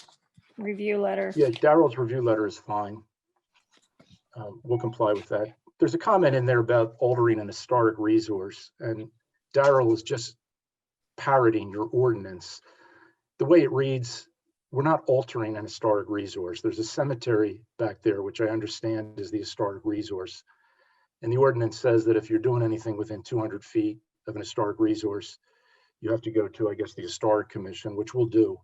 review letter. Yeah, Daryl's review letter is fine. We'll comply with that. There's a comment in there about altering an historic resource, and Daryl is just parroting your ordinance. The way it reads, we're not altering an historic resource. There's a cemetery back there, which I understand is the historic resource. And the ordinance says that if you're doing anything within 200 feet of an historic resource, you have to go to, I guess, the Historic Commission, which we'll do.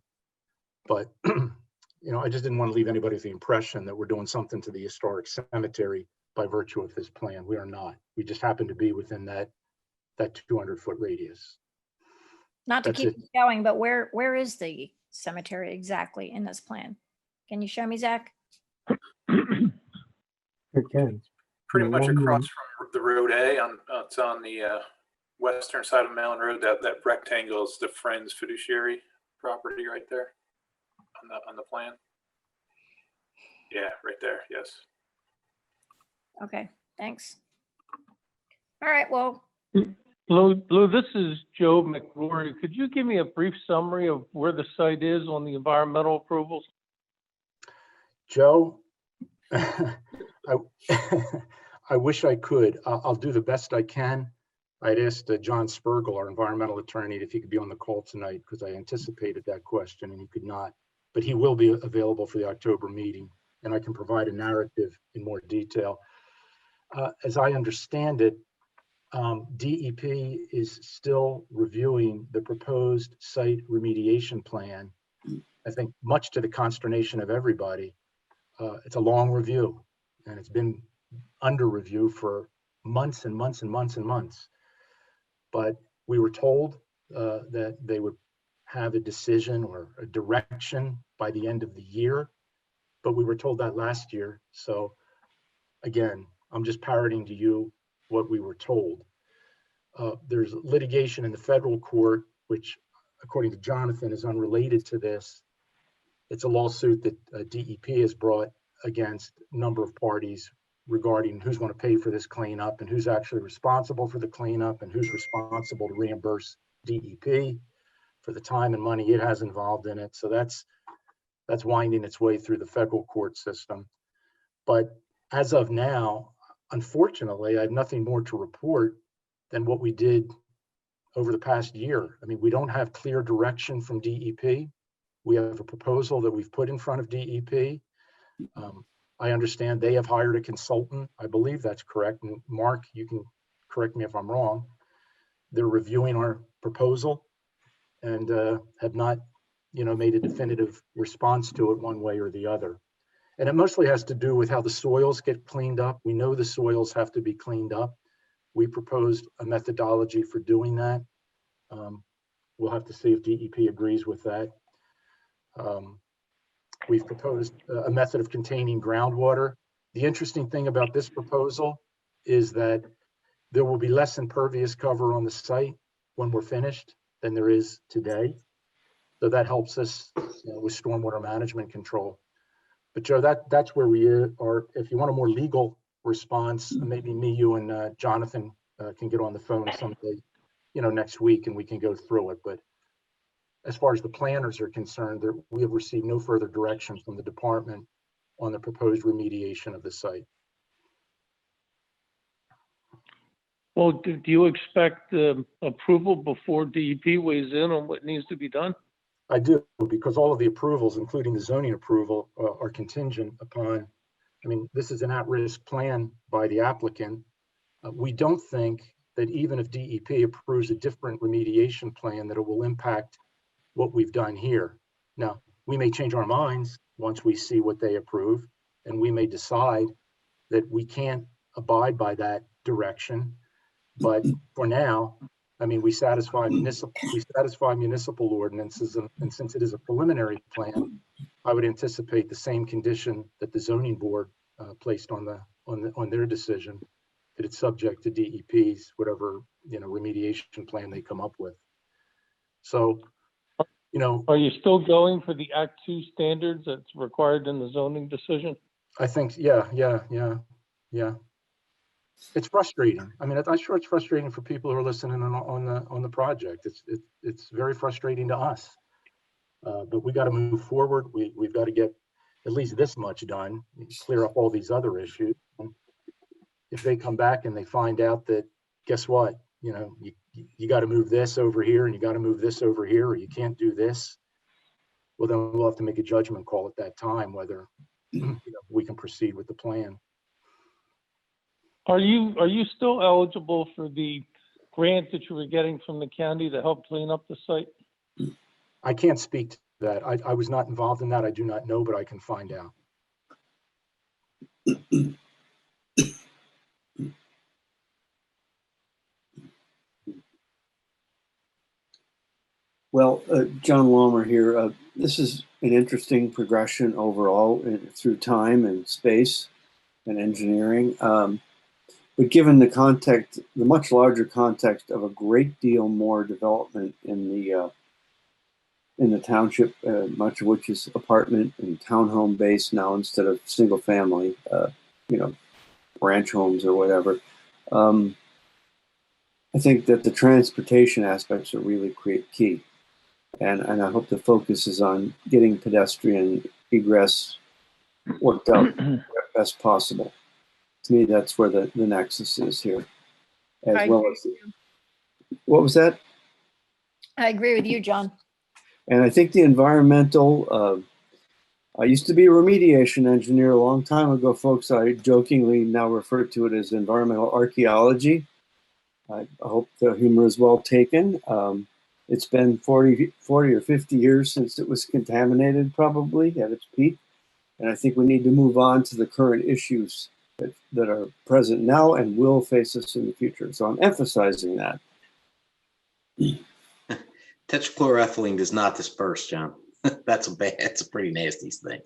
But, I just didn't want to leave anybody with the impression that we're doing something to the historic cemetery by virtue of this plan. We are not. We just happen to be within that 200-foot radius. Not to That's keep it. going, but where is the cemetery exactly in this plan? Can you show me, Zach? Okay. Pretty much across from the Road A. It's on the western side of Mellon Road. That rectangle is the Friends fiduciary property right there on the plan. Yeah, right there. Yes. Okay, thanks. All right, well, Lou, this is Joe McRory. Could you give me a brief summary of where the site is on the environmental approvals? Joe, I wish I could. I'll do the best I can. I'd asked John Spergel, our environmental attorney, if he could be on the call tonight, because I anticipated that question and he could not. But he will be available for the October meeting, and I can provide a narrative in more detail. As I understand it, DEP is still reviewing the proposed site remediation plan. I think much to the consternation of everybody. It's a long review, and it's been under review for months and months and months and months. But we were told that they would have a decision or a direction by the end of the year, but we were told that last year. So again, I'm just parroting to you what we were told. There's litigation in the federal court, which according to Jonathan is unrelated to this. It's a lawsuit that DEP has brought against a number of parties regarding who's going to pay for this cleanup and who's actually responsible for the cleanup and who's responsible to reimburse DEP for the time and money it has involved in it. So that's winding its way through the federal court system. But as of now, unfortunately, I have nothing more to report than what we did over the past year. I mean, we don't have clear direction from DEP. We have a proposal that we've put in front of DEP. I understand they have hired a consultant. I believe that's correct. And Mark, you can correct me if I'm wrong. They're reviewing our proposal and have not, made a definitive response to it one way or the other. And it mostly has to do with how the soils get cleaned up. We know the soils have to be cleaned up. We proposed a methodology for doing that. We'll have to see if DEP agrees with that. We've proposed a method of containing groundwater. The interesting thing about this proposal is that there will be less impervious cover on the site when we're finished. than there is today. So that helps us, with stormwater management control. But Joe, that's where we are. If you want a more legal response, maybe me, you, and Jonathan can get on the phone someday, next week, and we can go through it. But as far as the planners are concerned, we have received no further direction from the department on the proposed remediation of the site. Well, do you expect approval before DEP weighs in on what needs to be done? I do, because all of the approvals, including the zoning approval, are contingent upon, this is an at-risk plan by the applicant. We don't think that even if DEP approves a different remediation plan, that it will impact what we've done here. Now, we may change our minds once we see what they approve, and we may decide that we can't abide by that direction. But for now, we satisfy municipal ordinances, and since it is a preliminary plan, I would anticipate the same condition that the zoning board placed on their decision, that it's subject to DEP's whatever remediation plan they come up with. So, are you still going for the Act 2 standards that's required in the zoning decision? I think, yeah. It's frustrating. I'm sure it's frustrating for people who are listening on the project. It's very frustrating to us. But we got to move forward. We've got to get at least this much done, clear up all these other issues. And if they come back and they find out that, guess what, you got to move this over here and you got to move this over here, or you can't do this, well, then we'll have to make a judgment call at that time whether we can proceed with the plan. Are you still eligible for the grant that you were getting from the county to help clean up the site? I can't speak to that. I was not involved in that. I do not know, but I can find out. Well, John Lomer here. This is an interesting progression overall through time and space and engineering. But given the context, the much larger context of a great deal more development in the township, much of which is apartment and townhome based now instead of single family, ranch homes or whatever. I think that the transportation aspects are really key. And I hope the focus is on getting pedestrian egress worked out as best possible. To me, that's where the nexus is here. As well as, what was that? I agree with you, John. And I think the environmental, I used to be a remediation engineer a long time ago, folks. I jokingly now refer to it as environmental archaeology. I hope the humor is well taken. It's been 40 or 50 years since it was contaminated, probably at its peak. And I think we need to move on to the current issues that are present now and will face us in the future. So I'm emphasizing that. Tetrachloroethylene does not disperse, John. That's a pretty nasty thing.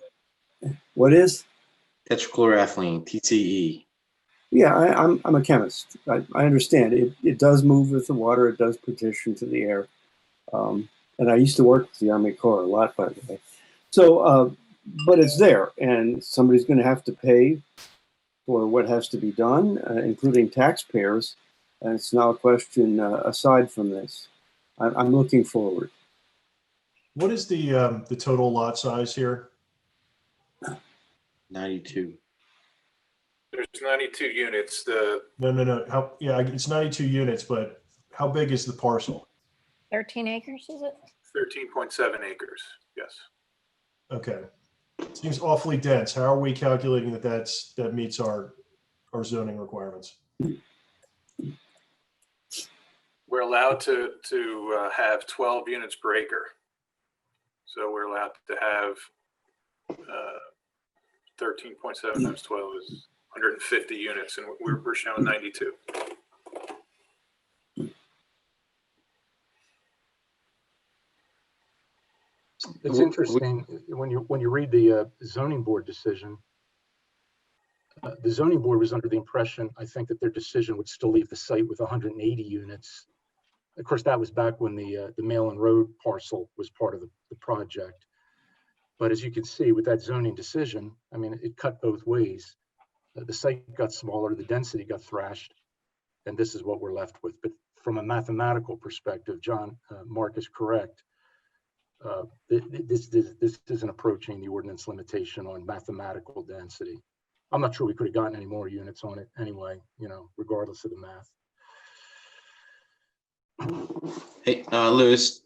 What is? Tetrachloroethylene, TCE. Yeah, I'm a chemist. I understand. It does move with the water. It does petition to the air. And I used to work with the Army Corps a lot, by the way. So, but it's there, and somebody's going to have to pay for what has to be done, including taxpayers. And it's now a question aside from this. I'm looking forward. What is the total lot size here? 92. There's 92 units. No. It's 92 units, but how big is the parcel? 13 acres, is it? 13.7 acres, yes. Okay. Seems awfully dense. How are we calculating that meets our zoning requirements? We're allowed to have 12 units per acre. So we're allowed to have 13.7 times 12 is 150 units, and we're showing 92. It's interesting when you read the zoning board decision. The zoning board was under the impression, I think, that their decision would still leave the site with 180 units. Of course, that was back when the Malin Road parcel was part of the project. But as you can see with that zoning decision, I mean, it cut both ways. The site got smaller, the density got thrashed, and this is what we're left with. But from a mathematical perspective, Mark is correct. This isn't approaching the ordinance limitation on mathematical density. I'm not sure we could have gotten any more units on it anyway, you know, regardless of the math. Hey, Louis,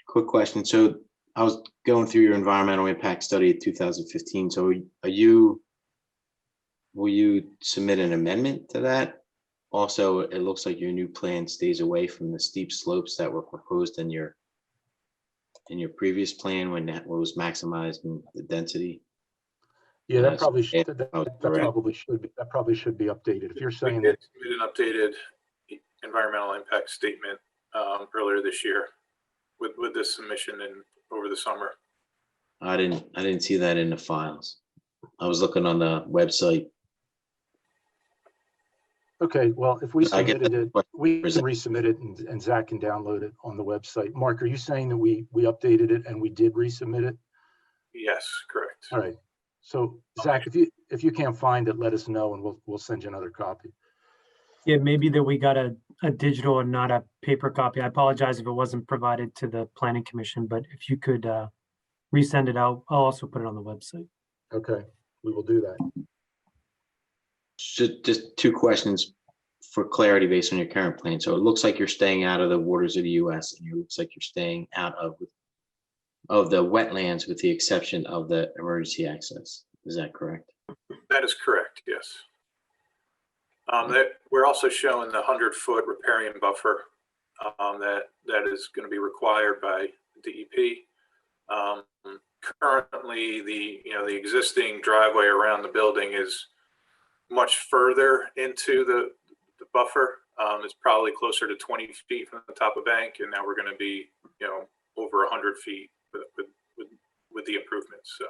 quick question. So I was going through your environmental impact study of 2015. So will you submit an amendment to that? Also, it looks like your new plan stays away from the steep slopes that were proposed in your previous plan when that was maximizing the density. Yeah, that probably should be updated. If you're saying that. We did an updated environmental impact statement earlier this year with this submission and over the summer. I didn't see that in the files. I was looking on the website. Okay, well, if we submitted it, we can resubmit it and Zach can download it on the website. Mark, are you saying that we updated it and we did resubmit it? Yes, correct. All right. So Zach, if you can't find it, let us know and we'll send you another copy. Yeah, maybe that we got a digital and not a paper copy. I apologize if it wasn't provided to the planning commission, but if you could resend it out, I'll also put it on the website. Okay, we will do that. Just two questions for clarity based on your current plan. So it looks like you're staying out of the waters of the US and it looks like you're staying out of the wetlands with the exception of the emergency access. Is that correct? That is correct, yes. We're also showing the 100-foot riparian buffer that is going to be required by DEP. Currently, the existing driveway around the building is much further into the buffer. It's probably closer to 20 feet from the top of bank, and now we're going to be, over 100 feet with the improvements. So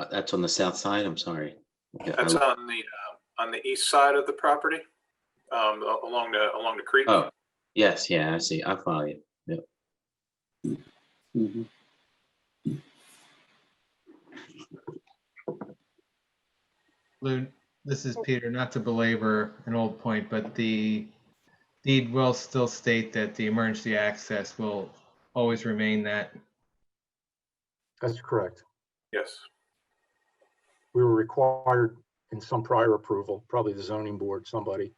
that's on the south side. I'm sorry. that's on the east side of the property, along the creek. Oh, yes, yeah, I see. I follow you. Yep. Mhm. Lou, this is Peter, not to belabor an old point, but the deed will still state that the emergency access will always remain that. That's correct. Yes. We were required in some prior approval, probably the zoning board, somebody,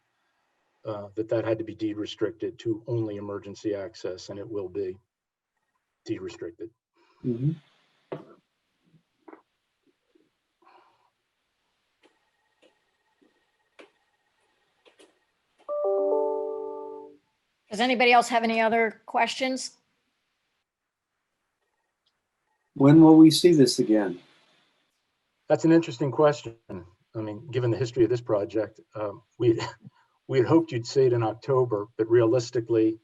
that had to be deed restricted to only emergency access, and it will be deed restricted. Mhm. Does anybody else have any other questions? When will we see this again? That's an interesting question. I mean, given the history of this project, we had hoped you'd see it in October, but realistically,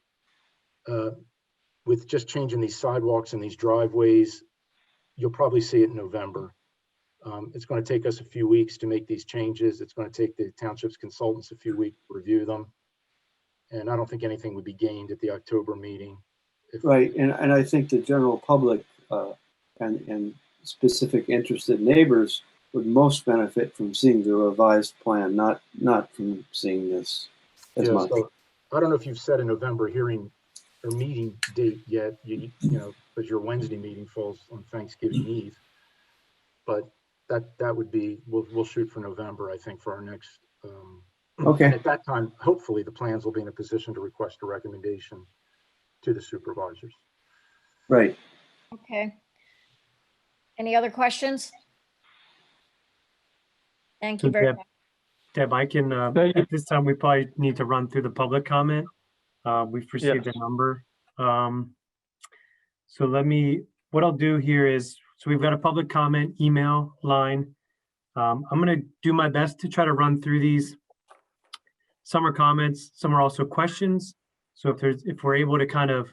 with just changing these sidewalks and these driveways, you'll probably see it in November. It's going to take us a few weeks to make these changes. It's going to take the township's consultants a few weeks to review them. And I don't think anything would be gained at the October meeting. Right, and I think the general public and specific interested neighbors would most benefit from seeing the revised plan, not from seeing this as much. So I don't know if you've set a November hearing or meeting date yet, you know, because your Wednesday meeting falls on Thanksgiving Eve. But that would be, we'll shoot for November, I think, for our next. Okay. At that time, hopefully the plans will be in a position to request a recommendation to the supervisors. Right. Okay. Any other questions? Thank you very much. Deb, I can, at this time, we probably need to run through the public comment. We've received a number. So what I'll do here is, so we've got a public comment email line. I'm going to do my best to try to run through these. Some are comments, some are also questions. So if we're able to kind of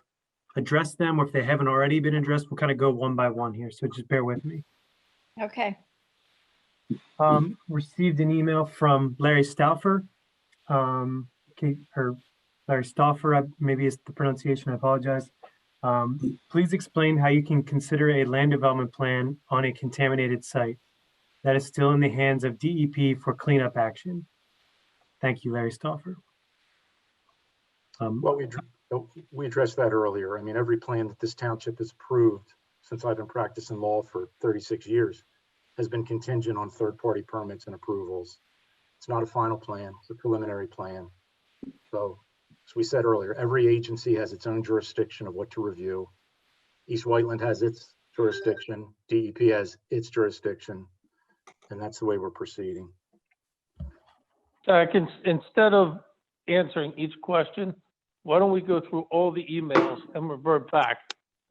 address them, or if they haven't already been addressed, we'll kind of go one by one here. So just bear with me. Okay. Received an email from Larry Stauffer. Larry Stauffer, maybe it's the pronunciation, I apologize. Please explain how you can consider a land development plan on a contaminated site that is still in the hands of DEP for cleanup action. Thank you, Larry Stauffer. Well, we addressed that earlier. I mean, every plan that this township has approved since I've been practicing law for 36 years has been contingent on third-party permits and approvals. It's not a final plan, it's a preliminary plan. So, as we said earlier, every agency has its own jurisdiction of what to review. East Whiteland has its jurisdiction, DEP has its jurisdiction, and that's the way we're proceeding. Instead of answering each question, why don't we go through all the emails and revert back?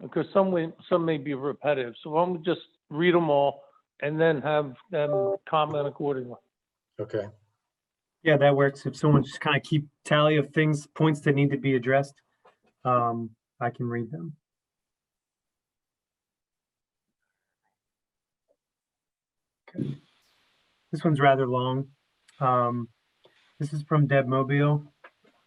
Because some may be repetitive. So why don't we just read them all and then have them comment accordingly? Okay. Yeah, that works. If someone just kind of keep tally of points that need to be addressed, I can read them. Okay. This one's rather long. This is from Deb Mobile.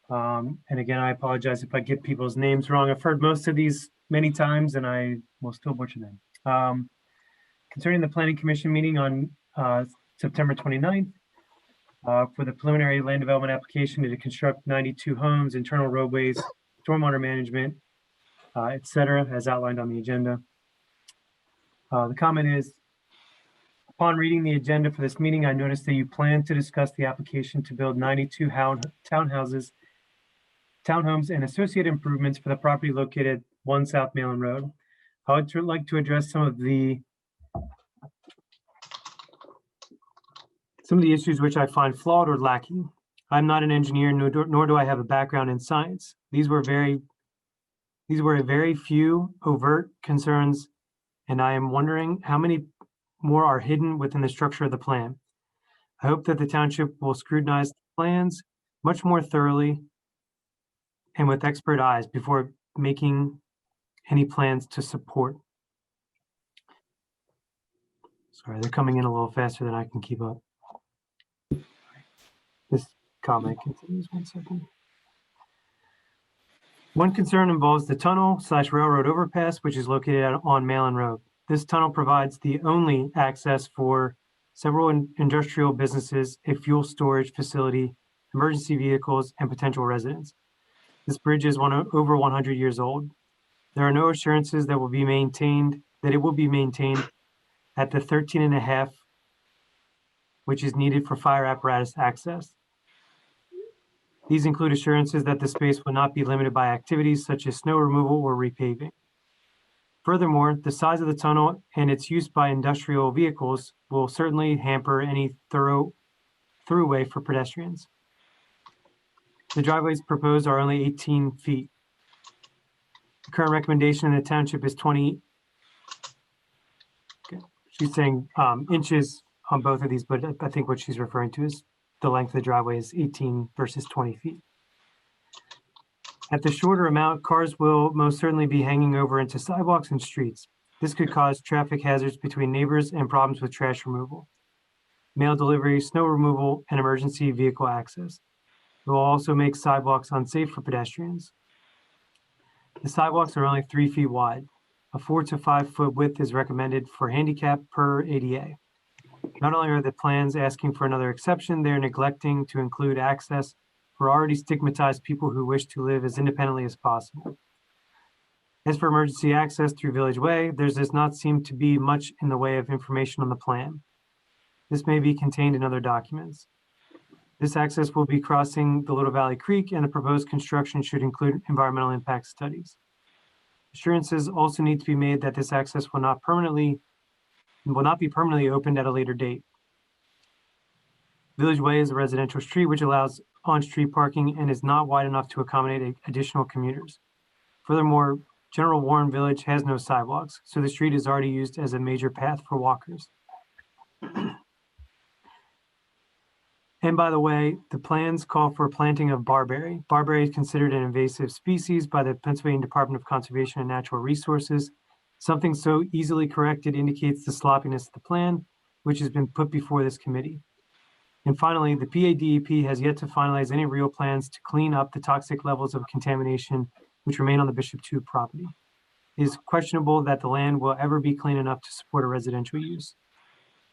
And again, I apologize if I get people's names wrong. I've heard most of these many times and I will still butcher them. Concerning the Planning Commission meeting on September 29th, for the preliminary land development application to construct 92 homes, internal roadways, stormwater management, et cetera, as outlined on the agenda. The comment is, upon reading the agenda for this meeting, I noticed that you plan to discuss the application to build 92 townhomes and associated improvements for the property located 1 South Malin Road. I would like to address some of the issues which I find flawed or lacking. I'm not an engineer, nor do I have a background in science. These were a very few overt concerns, and I am wondering how many more are hidden within the structure of the plan. I hope that the township will scrutinize the plans much more thoroughly and with expert eyes before making any plans to support. Sorry, they're coming in a little faster than I can keep up. This comment continues, 1 second. One concern involves the tunnel/railroad overpass, which is located on Malin Road. This tunnel provides the only access for several industrial businesses, a fuel storage facility, emergency vehicles, and potential residents. This bridge is over 100 years old. There are no assurances that it will be maintained at the 13.5, which is needed for fire apparatus access. These include assurances that the space will not be limited by activities such as snow removal or repaving. Furthermore, the size of the tunnel and its use by industrial vehicles will certainly hamper any throughway for pedestrians. The driveways proposed are only 18 feet. The current recommendation in the township is 20. Okay. She's saying inches on both of these, but I think what she's referring to is the length of the driveway is 18 versus 20 feet. At the shorter amount, cars will most certainly be hanging over into sidewalks and streets. This could cause traffic hazards between neighbors and problems with trash removal, mail delivery, snow removal, and emergency vehicle access. It will also make sidewalks unsafe for pedestrians. The sidewalks are only 3 feet wide. A 4 to 5 foot width is recommended for handicap per ADA. Not only are the plans asking for another exception, they're neglecting to include access for already stigmatized people who wish to live as independently as possible. As for emergency access through Village Way, there does not seem to be much in the way of information on the plan. This may be contained in other documents. This access will be crossing the Little Valley Creek, and the proposed construction should include environmental impact studies. Assurances also need to be made that this access will not be permanently opened at a later date. Village Way is a residential street which allows on-street parking and is not wide enough to accommodate additional commuters. Furthermore, General Warren Village has no sidewalks, so the street is already used as a major path for walkers. And by the way, the plans call for planting of barberry. Barberry is considered an invasive species by the Pennsylvania Department of Conservation and Natural Resources. Something so easily corrected indicates the sloppiness of the plan, which has been put before this committee. And finally, the PADEP has yet to finalize any real plans to clean up the toxic levels of contamination which remain on the Bishop 2 property. It is questionable that the land will ever be clean enough to support a residential use.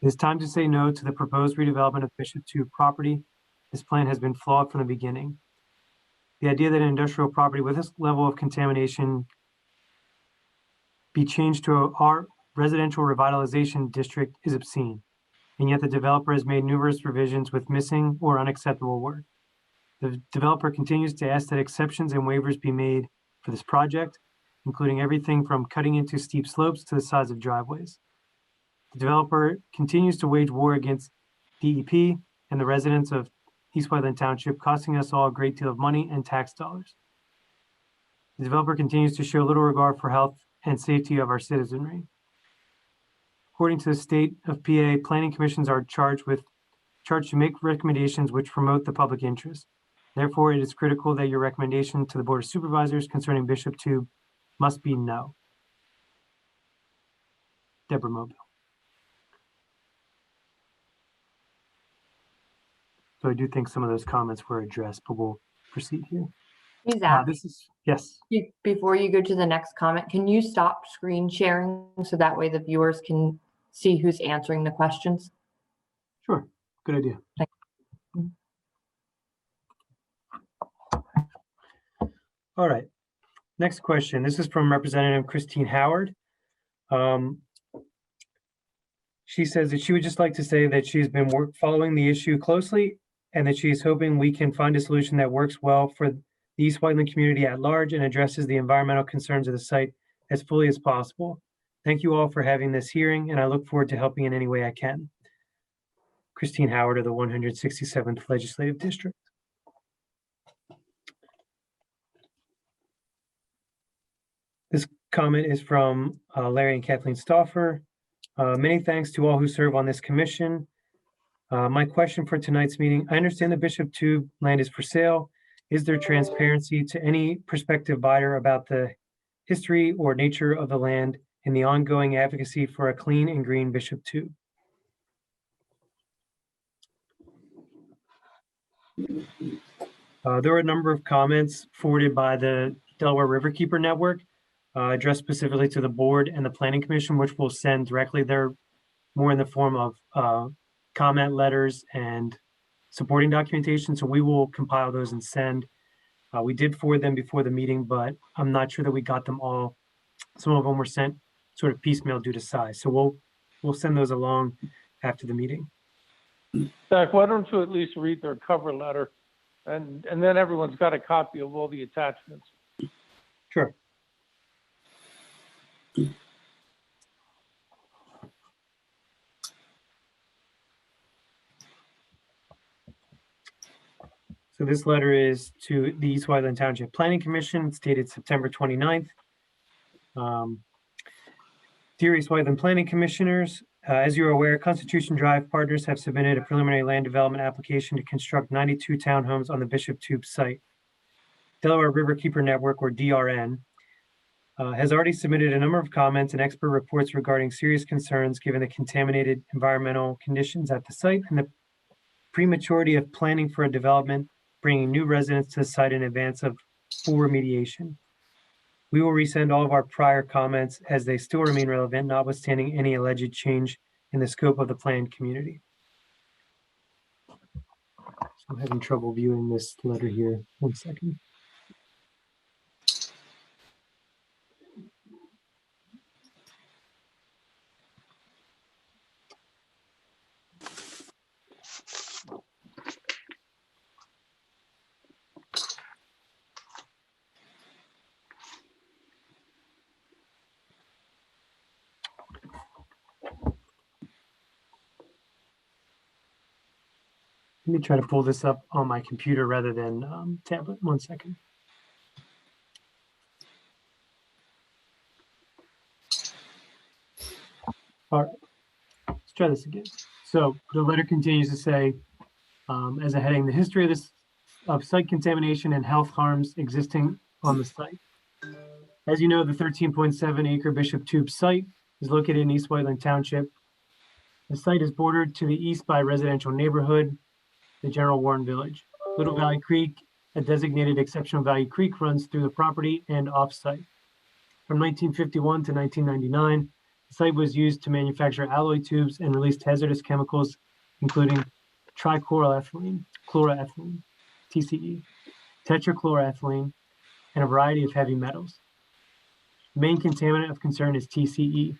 It is time to say no to the proposed redevelopment of Bishop 2 property. This plan has been flawed from the beginning. The idea that an industrial property with this level of contamination be changed to our residential revitalization district is obscene, and yet the developer has made numerous revisions with missing or unacceptable work. The developer continues to ask that exceptions and waivers be made for this project, including everything from cutting into steep slopes to the size of driveways. The developer continues to wage war against DEP and the residents of East Whiteland Township, costing us all a great deal of money and tax dollars. The developer continues to show little regard for health and safety of our citizenry. According to the state of PA, planning commissions are charged to make recommendations which promote the public interest. Therefore, it is critical that your recommendation to the Board of Supervisors concerning Bishop 2 must be no. Deborah Mobile. So I do think some of those comments were addressed, but we'll proceed here. Hey, Zach, Yes. before you go to the next comment, can you stop screen sharing so that way the viewers can see who's answering the questions? Sure, good idea. Thank you. All right, next question. This is from Representative Christine Howard. She says that she would just like to say that she's been following the issue closely and that she is hoping we can find a solution that works well for the East Whiteland community at large and addresses the environmental concerns of the site as fully as possible. Thank you all for having this hearing, and I look forward to helping in any way I can. Christine Howard of the 167th Legislative District. This comment is from Larry and Kathleen Stauffer. Many thanks to all who serve on this commission. My question for tonight's meeting, I understand the Bishop 2 land is for sale. Is there transparency to any prospective buyer about the history or nature of the land and the ongoing advocacy for a clean and green Bishop 2? There were a number of comments forwarded by the Delaware Riverkeeper Network addressed specifically to the board and the Planning Commission, which we'll send directly. They're more in the form of comment letters and supporting documentation. So we will compile those and send. We did forward them before the meeting, but I'm not sure that we got them all. Some of them were sent sort of piecemeal due to size. So we'll send those along after the meeting. Zach, why don't you at least read their cover letter, and then everyone's got a copy of all the attachments. Sure. So this letter is to the East Whiteland Township Planning Commission. It's dated September 29th. Dear East Whiteland Planning Commissioners, as you are aware, Constitution Drive partners have submitted a preliminary land development application to construct 92 townhomes on the Bishop 2 site. Delaware Riverkeeper Network, or DRN, has already submitted a number of comments and expert reports regarding serious concerns given the contaminated environmental conditions at the site and the prematurity of planning for a development, bringing new residents to the site in advance of full remediation. We will resend all of our prior comments as they still remain relevant, notwithstanding any alleged change in the scope of the planned community. So I'm having trouble viewing this letter here. 1 second. Let me try to pull this up on my computer rather than tablet. 1 second. All right, let's try this again. So the letter continues to say, as a heading, the history of site contamination and health harms existing on the site. As you know, the 13.7 acre Bishop Tube site is located in East Whiteland Township. The site is bordered to the east by a residential neighborhood the general Warren Village. Little Valley Creek, a designated exceptional value creek, runs through the property and off-site. From 1951 to 1999, the site was used to manufacture alloy tubes and released hazardous chemicals, including trichloroethylene, chloroethylene, TCE, tetrachloroethylene, and a variety of heavy metals. The main contaminant of concern is TCE.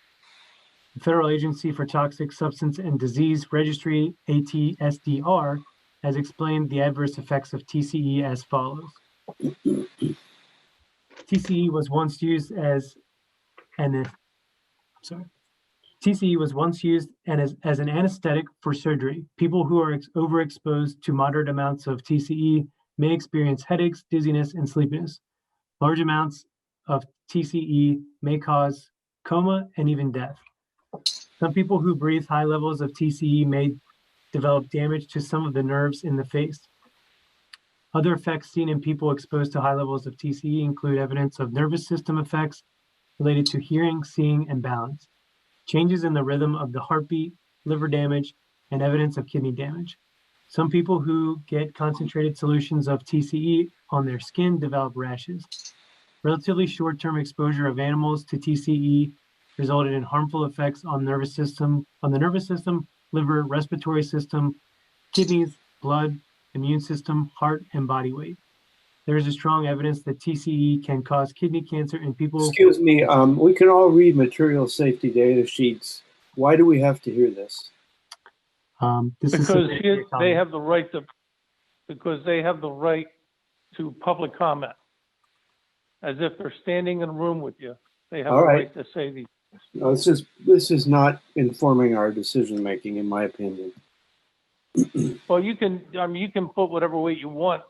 The Federal Agency for Toxic Substance and Disease Registry, ATSDR, has explained the adverse effects of TCE as follows. TCE was once used as an anesthetic for surgery. People who are overexposed to moderate amounts of TCE may experience headaches, dizziness, and sleepiness. Large amounts of TCE may cause coma and even death. Some people who breathe high levels of TCE may develop damage to some of the nerves in the face. Other effects seen in people exposed to high levels of TCE include evidence of nervous system effects related to hearing, seeing, and balance, changes in the rhythm of the heartbeat, liver damage, and evidence of kidney damage. Some people who get concentrated solutions of TCE on their skin develop rashes. Relatively short-term exposure of animals to TCE resulted in harmful effects on the nervous system, liver, respiratory system, kidneys, blood, immune system, heart, and body weight. There is a strong evidence that TCE can cause kidney cancer in people. Excuse me, we can all read material safety data sheets. Why do we have to hear this? Because they have the right to, because they have the right to public comment. As if they're standing in a room with you. They have All the right. right to say these. No, this is not informing our decision making, in my opinion. Well, you can put whatever weight you want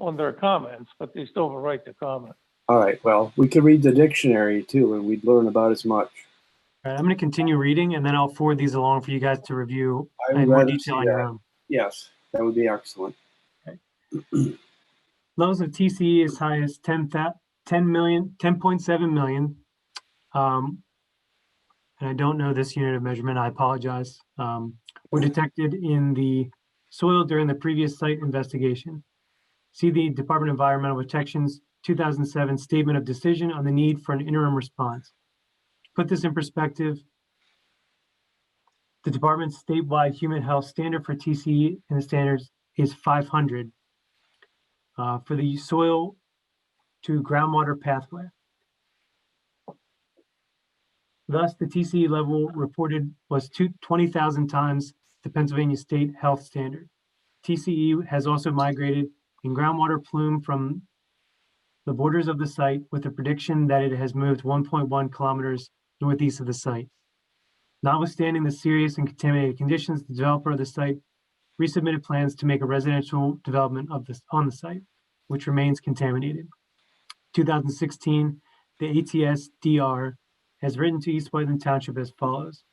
on their comments, but they still have a right to comment. All right. Well, we could read the dictionary too, and we'd learn about as much. All right, I'm going to continue reading, and then I'll forward these along for you guys to review I would in more rather detail see on your that. own. Yes, that would be excellent. Levels of TCE as high as 10.7 million. And I don't know this unit of measurement, I apologize, were detected in the soil during the previous site investigation. See the Department of Environmental Protection's 2007 Statement of Decision on the need for an interim response. To put this in perspective, the department's statewide human health standard for TCE and the standards is 500 for the soil to groundwater pathway. Thus, the TCE level reported was 20,000 times the Pennsylvania State Health Standard. TCE has also migrated in groundwater plume from the borders of the site with a prediction that it has moved 1.1 kilometers northeast of the site. Notwithstanding the serious and contaminated conditions, the developer of the site resubmitted plans to make a residential development of this on the site, which remains contaminated. 2016, the ATSDR has written to East Whiteland Township as follows.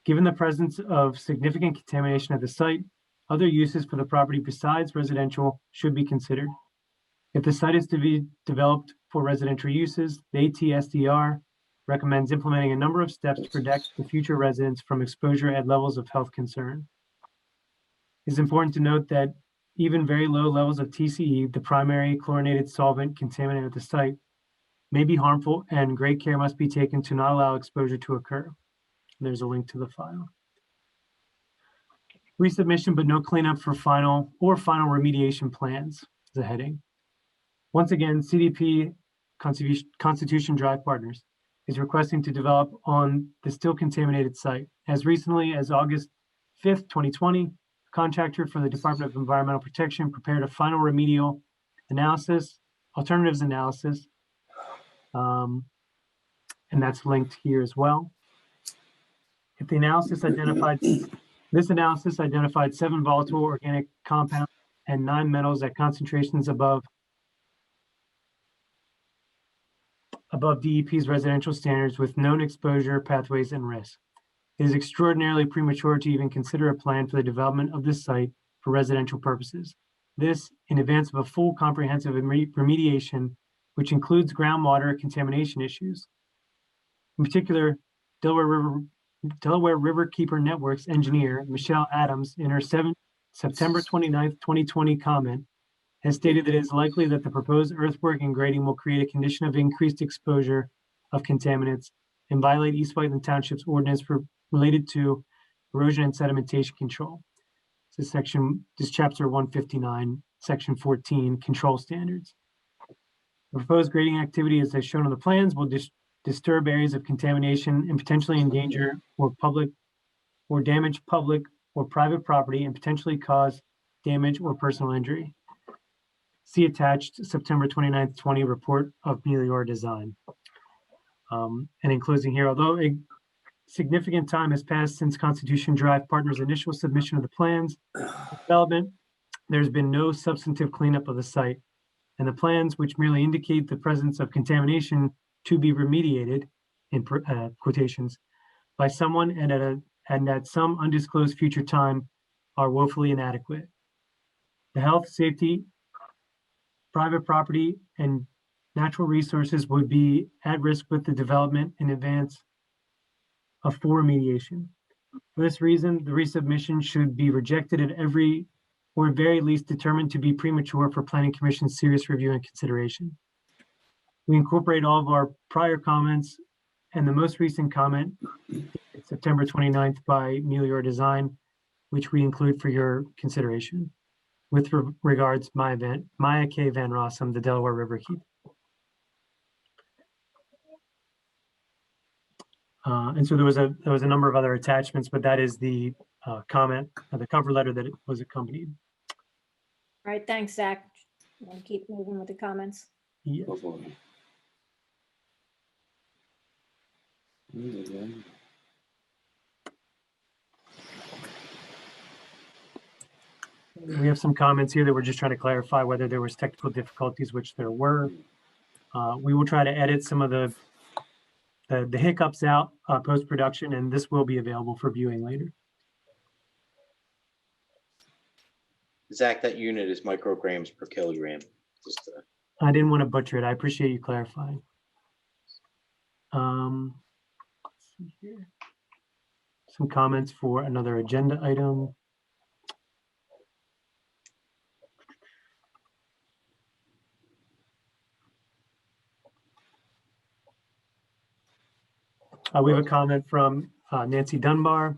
Given the presence of significant contamination at the site, other uses for the property besides residential should be considered. If the site is to be developed for residential uses, the ATSDR recommends implementing a number of steps to protect the future residents from exposure at levels of health concern. It's important to note that even very low levels of TCE, the primary chlorinated solvent contaminant at the site, may be harmful, and great care must be taken to not allow exposure to occur. There's a link to the file. Resubmission, but no cleanup for final remediation plans is a heading. Once again, CDP, Constitution Drive Partners, is requesting to develop on the still contaminated site. As recently as August 5th, 2020, a contractor for the Department of Environmental Protection prepared a final remedial analysis, alternatives analysis, and that's linked here as well. If the analysis identified, this analysis identified 7 volatile organic compounds and 9 metals at concentrations above DEP's residential standards with known exposure pathways and risks. It is extraordinarily premature to even consider a plan for the development of this site for residential purposes. This in advance of a full comprehensive remediation, which includes groundwater contamination issues. In particular, Delaware River Keeper Networks engineer Michelle Adams, in her September 29th, 2020 comment has stated that it is likely that the proposed earthwork and grading will create a condition of increased exposure of contaminants and violate East Whiteland Township's ordinance related to erosion and sedimentation control. This is chapter 159, section 14, control standards. The proposed grading activity, as shown on the plans, will disturb areas of contamination and potentially endanger or damage public or private property and potentially cause damage or personal injury. See attached September 29th, 20 report of Melior Design. And in closing here, although a significant time has passed since Constitution Drive Partners' initial submission of the plans development, there's been no substantive cleanup of the site, and the plans, which merely indicate the presence of contamination to be remediated, in quotations, by someone and at some undisclosed future time, are woefully inadequate. The health, safety, private property, and natural resources would be at risk with the development in advance of full remediation. For this reason, the resubmission should be rejected at every, or at very least determined to be premature for Planning Commission's serious review and consideration. We incorporate all of our prior comments and the most recent comment, September 29th by Melior Design, which we include for your consideration. With regards, Maya K. Van Rossum, the Delaware River Keep. And so there was a number of other attachments, but that is the comment, the cover letter that it was accompanied. All right, thanks, Zach. We'll keep moving with the comments. Yes. We have some comments here that we're just trying to clarify whether there was technical difficulties, which there were. We will try to edit some of the hiccups out post-production, and this will be available for viewing later. Zach, that unit is micrograms per kilogram. Just I didn't want to butcher it. I appreciate you clarifying. Let's see here. Some comments for another agenda item. We have a comment from Nancy Dunbar.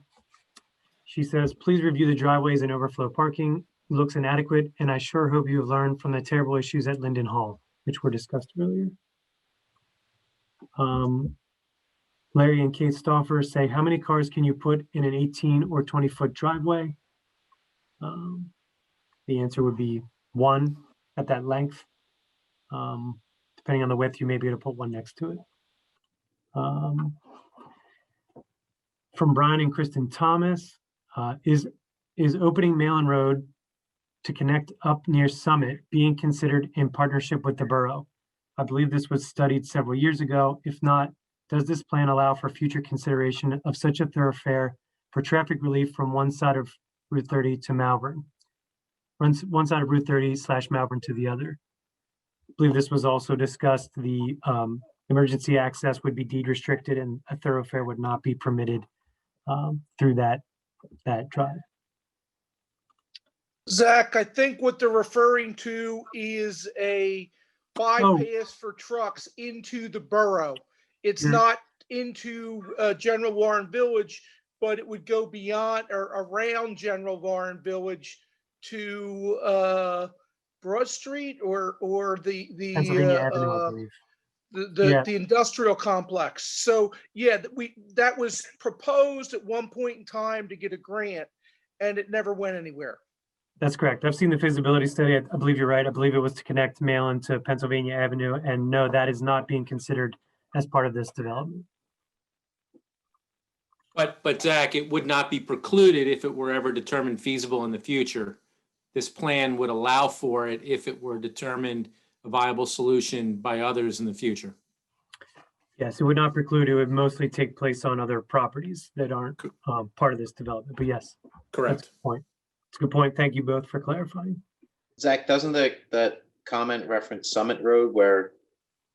She says, please review the driveways and overflow parking. Looks inadequate, and I sure hope you have learned from the terrible issues at Linden Hall, which were discussed earlier. Larry and Kate Stauffer say, how many cars can you put in an 18 or 20-foot driveway? The answer would be one at that length. Depending on the width, you may be able to put one next to it. From Brian and Kristen Thomas, is opening Malin Road to connect up near Summit being considered in partnership with the borough? I believe this was studied several years ago. If not, does this plan allow for future consideration of such a thoroughfare for traffic relief from one side of Route 30 to Malvern? One side of Route 30 / Malvern to the other. I believe this was also discussed. The emergency access would be deed restricted and a thoroughfare would not be permitted through that drive. Zach, I think what they're referring to is a bypass for trucks into the borough. It's not into General Warren Village, but it would go beyond or around General Warren Village to Broad Street or the Pennsylvania Avenue, I believe. The industrial complex. So yeah, that was proposed at one point in time to get a grant, and it never went anywhere. That's correct. I've seen the feasibility study. I believe you're right. I believe it was to connect Malin to Pennsylvania Avenue, and no, that is not being considered as part of this development. But Zach, it would not be precluded if it were ever determined feasible in the future. This plan would allow for it if it were determined a viable solution by others in the future. Yes, it would not preclude. It would mostly take place on other properties that aren't part of this development. But yes, correct. That's a good point. It's a good point. Thank you both for clarifying. Zach, doesn't that comment reference Summit Road where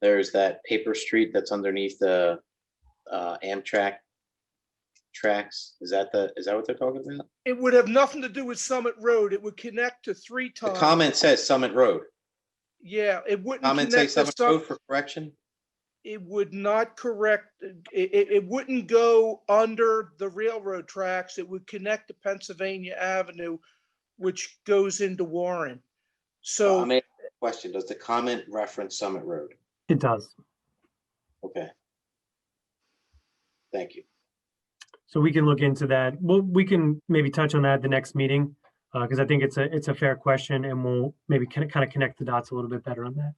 there's that paper street that's underneath the Amtrak tracks? Is that what they're talking about? It would have nothing to do with Summit Road. It would connect to three The times. comment says Summit Road. Yeah, it wouldn't Comment say connect to Summit Road for correction? It would not correct, it wouldn't go under the railroad tracks. It would connect to Pennsylvania Avenue, which goes into Warren. So I mean, question, does the comment reference Summit Road? It does. Okay. Thank you. So we can look into that. We can maybe touch on that at the next meeting, because I think it's a fair question, and we'll maybe kind of connect the dots a little bit better on that.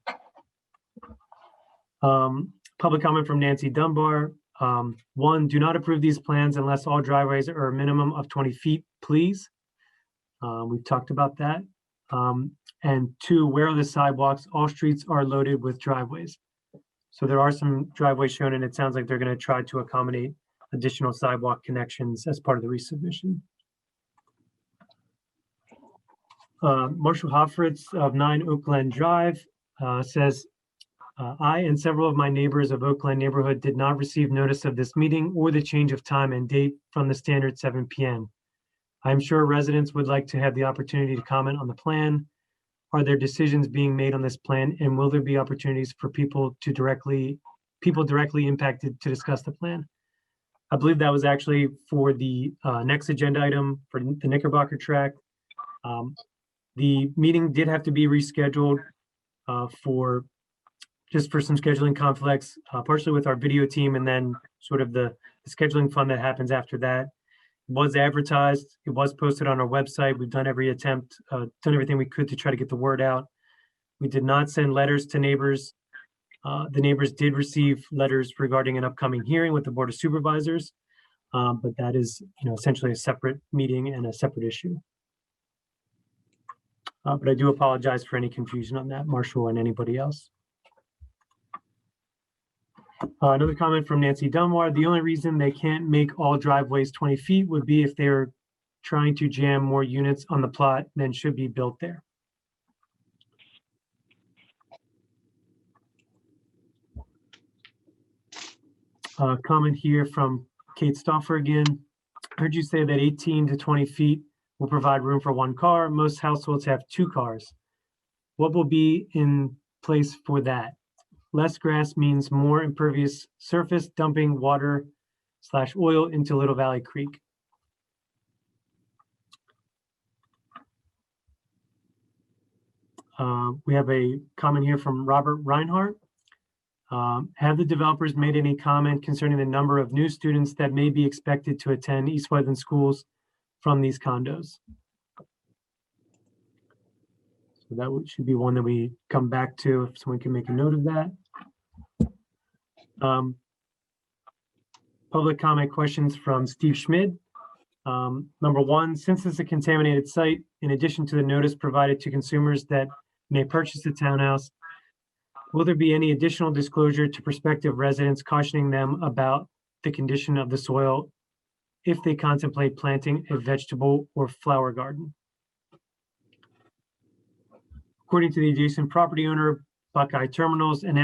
Public comment from Nancy Dunbar. 1, do not approve these plans unless all driveways are a minimum of 20 feet, please. We've talked about that. And 2, where are the sidewalks? All streets are loaded with driveways. So there are some driveways shown, and it sounds like they're going to try to accommodate additional sidewalk connections as part of the resubmission. Marshall Hoffritz of 9 Oakland Drive says, I and several of my neighbors of Oakland neighborhood did not receive notice of this meeting or the change of time and date from the standard 7 p.m. I'm sure residents would like to have the opportunity to comment on the plan. Are there decisions being made on this plan, and will there be opportunities for people directly impacted to discuss the plan? I believe that was actually for the next agenda item for the Knickerbocker tract. The meeting did have to be rescheduled for some scheduling conflicts, partially with our video team, and then sort of the scheduling fund that happens after that. It was advertised. It was posted on our website. We've done every attempt, done everything we could to try to get the word out. We did not send letters to neighbors. The neighbors did receive letters regarding an upcoming hearing with the Board of Supervisors, but that is, essentially a separate meeting and a separate issue. But I do apologize for any confusion on that, Marshall, and anybody else. Another comment from Nancy Dunbar. The only reason they can't make all driveways 20 feet would be if they're trying to jam more units on the plot than should be built there. Comment here from Kate Stauffer again. I heard you say that 18 to 20 feet will provide room for 1 car. Most households have 2 cars. What will be in place for that? Less grass means more impervious surface, dumping water/oil into Little Valley Creek. We have a comment here from Robert Reinhardt. Have the developers made any comment concerning the number of new students that may be expected to attend East Whiteland schools from these condos? So that should be one that we come back to if someone can make a note of that. Public comment questions from Steve Schmid. Number 1, since it's a contaminated site, in addition to the notice provided to consumers that may purchase the townhouse, will there be any additional disclosure to prospective residents cautioning them about the condition of the soil if they contemplate planting a vegetable or flower garden? According to the adjacent property owner, Buckeye Terminals, an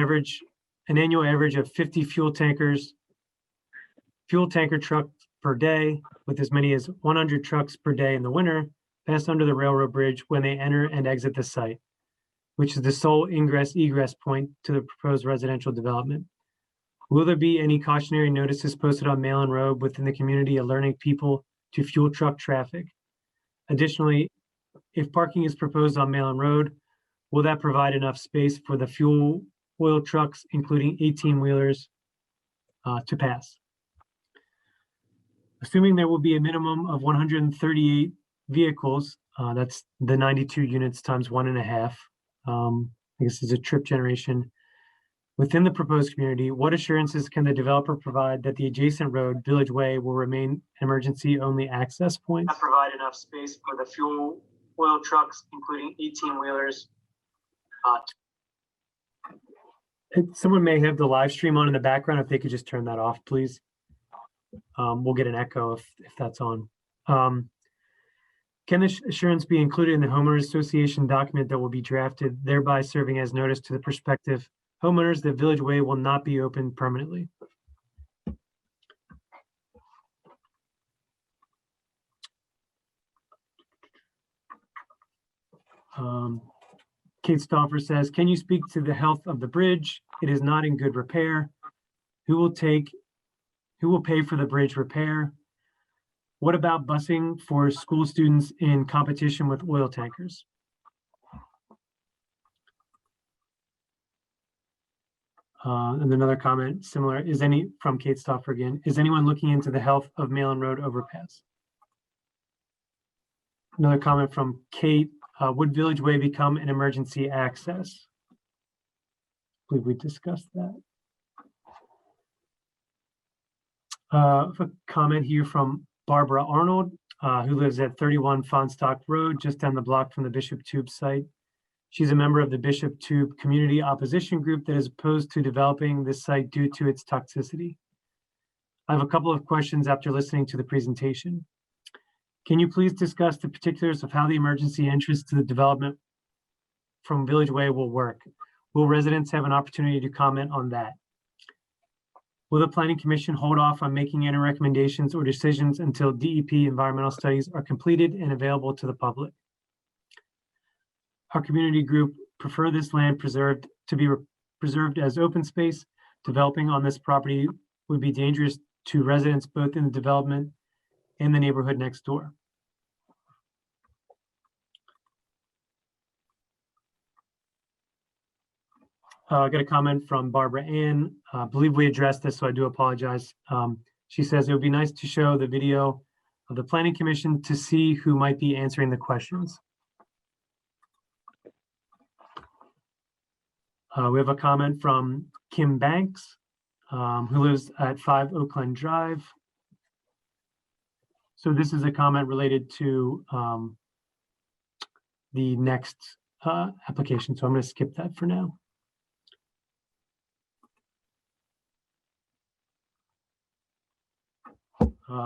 annual average of 50 fuel tanker trucks per day, with as many as 100 trucks per day in the winter, pass under the railroad bridge when they enter and exit the site, which is the sole ingress-egress point to the proposed residential development. Will there be any cautionary notices posted on Malin Road within the community alerting people to fuel truck traffic? Additionally, if parking is proposed on Malin Road, will that provide enough space for the fuel oil trucks, including 18-wheelers, to pass? Assuming there will be a minimum of 138 vehicles, that's the 92 units times 1.5. I guess is a trip generation within the proposed community. What assurances can the developer provide that the adjacent road, Village Way, will remain an emergency-only access point? That provide enough space for the fuel oil trucks, including 18-wheelers. Someone may have the live stream on in the background. If they could just turn that off, please. We'll get an echo if that's on. Can this assurance be included in the homeowners association document that will be drafted, thereby serving as notice to the prospective homeowners that Village Way will not be open permanently? Kate Stauffer says, can you speak to the health of the bridge? It is not in good repair. Who will pay for the bridge repair? What about busing for school students in competition with oil tankers? And another comment similar from Kate Stauffer again, is anyone looking into the health of Malin Road overpass? Another comment from Kate, would Village Way become an emergency access? I believe we discussed that. A comment here from Barbara Arnold, who lives at 31 Fonstock Road, just down the block from the Bishop Tube site. She's a member of the Bishop Tube Community Opposition Group that is opposed to developing this site due to its toxicity. I have a couple of questions after listening to the presentation. Can you please discuss the particulars of how the emergency entrance to the development from Village Way will work? Will residents have an opportunity to comment on that? Will the Planning Commission hold off on making any recommendations or decisions until DEP environmental studies are completed and available to the public? Our community group prefer this land preserved as open space. Developing on this property would be dangerous to residents both in the development and the neighborhood next door. I got a comment from Barbara Ann. I believe we addressed this, so I do apologize. She says it would be nice to show the video of the Planning Commission to see who might be answering the questions. We have a comment from Kim Banks, who lives at 5 Oakland Drive. So this is a comment related to the next application. So I'm going to skip that for now.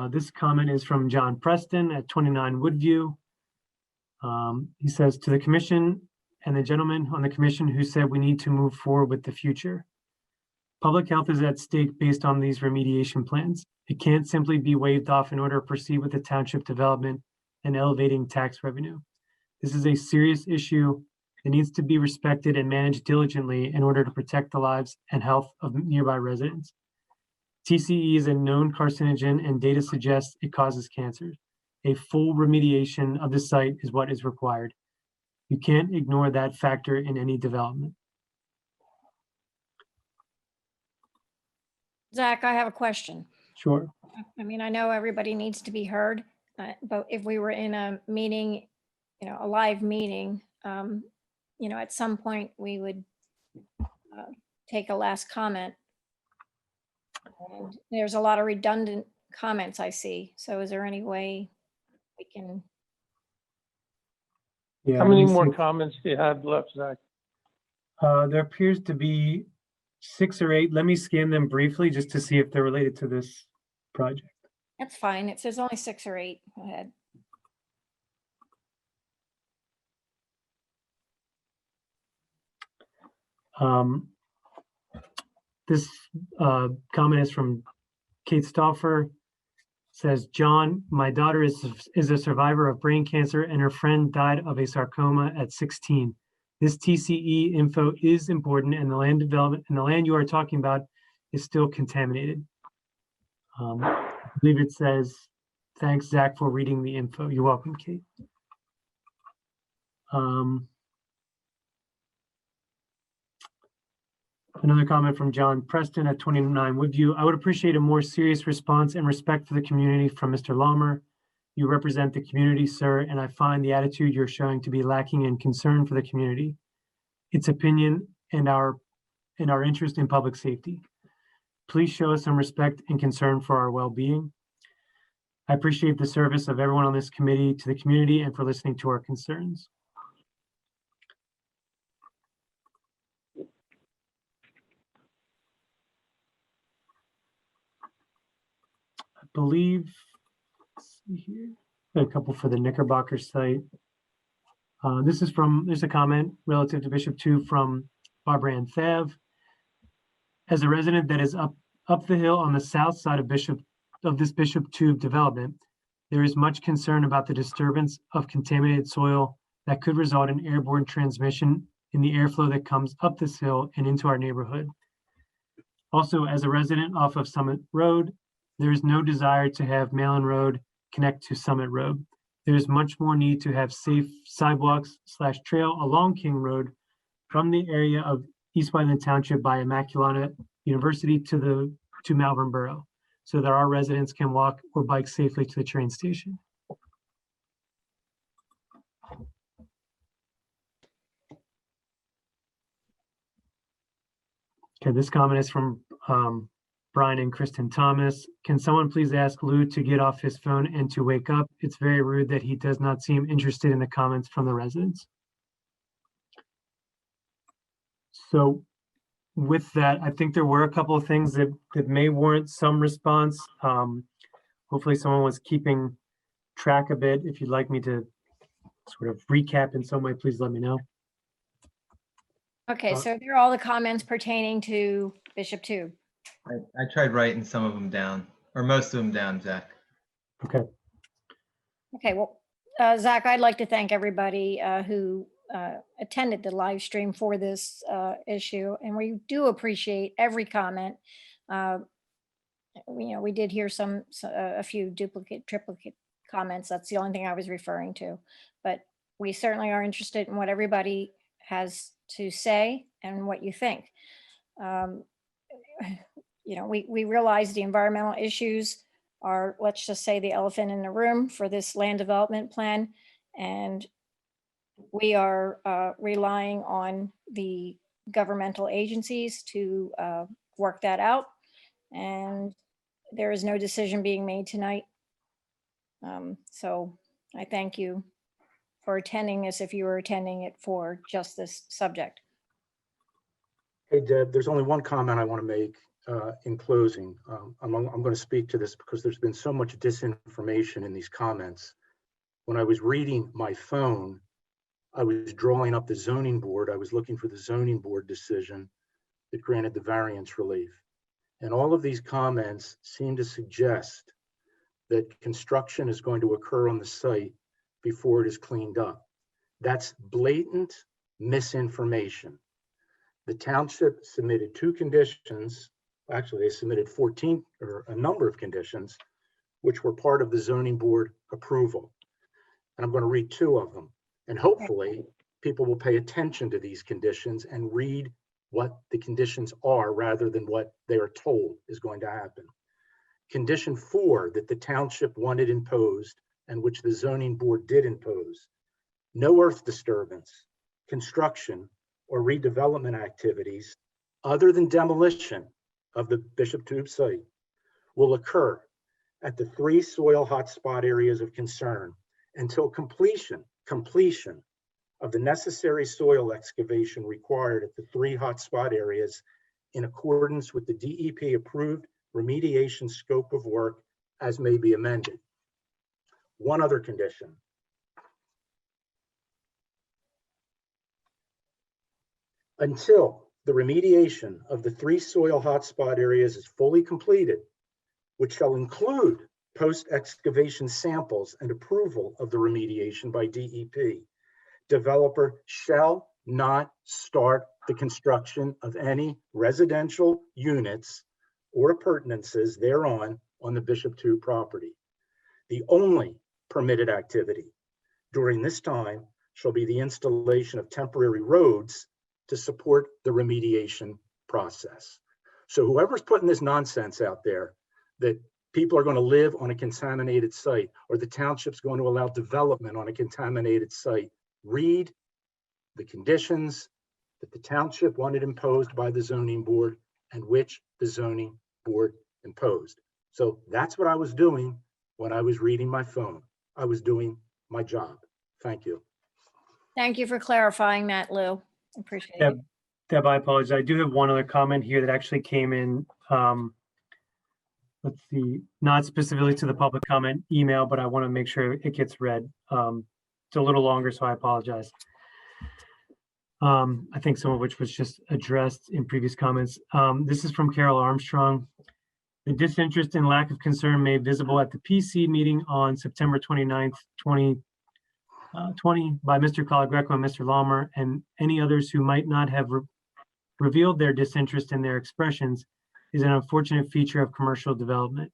This comment is from John Preston at 29 Woodview. He says, to the commission and the gentleman on the commission who said we need to move forward with the future. Public health is at stake based on these remediation plans. It can't simply be waived off in order to proceed with the township development and elevating tax revenue. This is a serious issue that needs to be respected and managed diligently in order to protect the lives and health of nearby residents. TCE is a known carcinogen and data suggests it causes cancer. A full remediation of the site is what is required. You can't ignore that factor in any development. Zach, I have a question. Sure. I mean, I know everybody needs to be heard, but if we were in a meeting, a live meeting, at some point we would take a last comment. And there's a lot of redundant comments I see. So is there any way we can? Yeah, How many more comments do you have left, Zach? There appears to be 6 or 8. Let me scan them briefly just to see if they're related to this project. That's fine. It says only 6 or 8. Go ahead. This comment is from Kate Stauffer. Says, John, my daughter is a survivor of brain cancer and her friend died of a sarcoma at 16. This TCE info is important and the land development and the land you are talking about is still contaminated. I believe it says, thanks, Zach, for reading the info. You're welcome, Kate. Another comment from John Preston at 29 Woodview. I would appreciate a more serious response and respect for the community from Mr. Lammer. You represent the community, sir, and I find the attitude you're showing to be lacking in concern for the community, its opinion, and our interest in public safety. Please show us some respect and concern for our well-being. I appreciate the service of everyone on this committee to the community and for listening to our concerns. I believe, let's see here, a couple for the Knickerbocker site. There's a comment relative to Bishop 2 from Barbara Ann Thav. As a resident that is up the hill on the south side of this Bishop Tube development, there is much concern about the disturbance of contaminated soil that could result in airborne transmission in the airflow that comes up this hill and into our neighborhood. Also, as a resident off of Summit Road, there is no desire to have Malin Road connect to Summit Road. There is much more need to have safe sidewalks / trail along King Road from the area of East Whiteland Township by Immaculata University to Malvern Borough, so that our residents can walk or bike safely to the train station. Okay, this comment is from Brian and Kristen Thomas. Can someone please ask Lou to get off his phone and to wake up? It's very rude that he does not seem interested in the comments from the residents. So with that, I think there were a couple of things that may warrant some response. Hopefully someone was keeping track of it. If you'd like me to sort of recap in some way, please let me know. Okay, so they're all the comments pertaining to Bishop Tube. I tried writing some of them down, or most of them down, Zach. Okay. Okay, well, Zach, I'd like to thank everybody who attended the live stream for this issue, and we do appreciate every comment. We did hear a few triplicate comments. That's the only thing I was referring to, but we certainly are interested in what everybody has to say and what you think. We realize the environmental issues are, let's just say, the elephant in the room for this land development plan. And we are relying on the governmental agencies to work that out. And there is no decision being made tonight. So I thank you for attending this, if you were attending it for just this subject. Hey, Deb, there's only one comment I want to make in closing. I'm going to speak to this because there's been so much disinformation in these comments. When I was reading my phone, I was drawing up the zoning board. I was looking for the zoning board decision that granted the variance relief. And all of these comments seem to suggest that construction is going to occur on the site before it is cleaned up. That's blatant misinformation. The township submitted 2 conditions. Actually, they submitted 14 or a number of conditions, which were part of the zoning board approval. And I'm going to read 2 of them. And hopefully people will pay attention to these conditions and read what the conditions are rather than what they are told is going to happen. Condition 4 that the township wanted imposed and which the zoning board did impose: no earth disturbance, construction, or redevelopment activities other than demolition of the Bishop Tube site will occur at the 3 soil hotspot areas of concern until completion of the necessary soil excavation required at the 3 hotspot areas in accordance with the DEP approved remediation scope of work as may be amended. One other condition. Until the remediation of the 3 soil hotspot areas is fully completed, which shall include post-excavation samples and approval of the remediation by DEP, developer shall not start the construction of any residential units or appurtenances thereon on the Bishop Tube property. The only permitted activity during this time shall be the installation of temporary roads to support the remediation process. So whoever's putting this nonsense out there that people are going to live on a contaminated site or the township's going to allow development on a contaminated site, read the conditions that the township wanted imposed by the zoning board and which the zoning board imposed. So that's what I was doing when I was reading my phone. I was doing my job. Thank you. Thank you for clarifying that, Lou. Appreciate it. Deb, I apologize. I do have one other comment here that actually came in. Let's see, not specifically to the public comment email, but I want to make sure it gets read. It's a little longer, so I apologize. I think some of which was just addressed in previous comments. This is from Carol Armstrong. The disinterest and lack of concern made visible at the PC meeting on September 29th, 20 by Mr. Colagreco and Mr. Lawmer, and any others who might not have revealed their disinterest in their expressions, is an unfortunate feature of commercial development.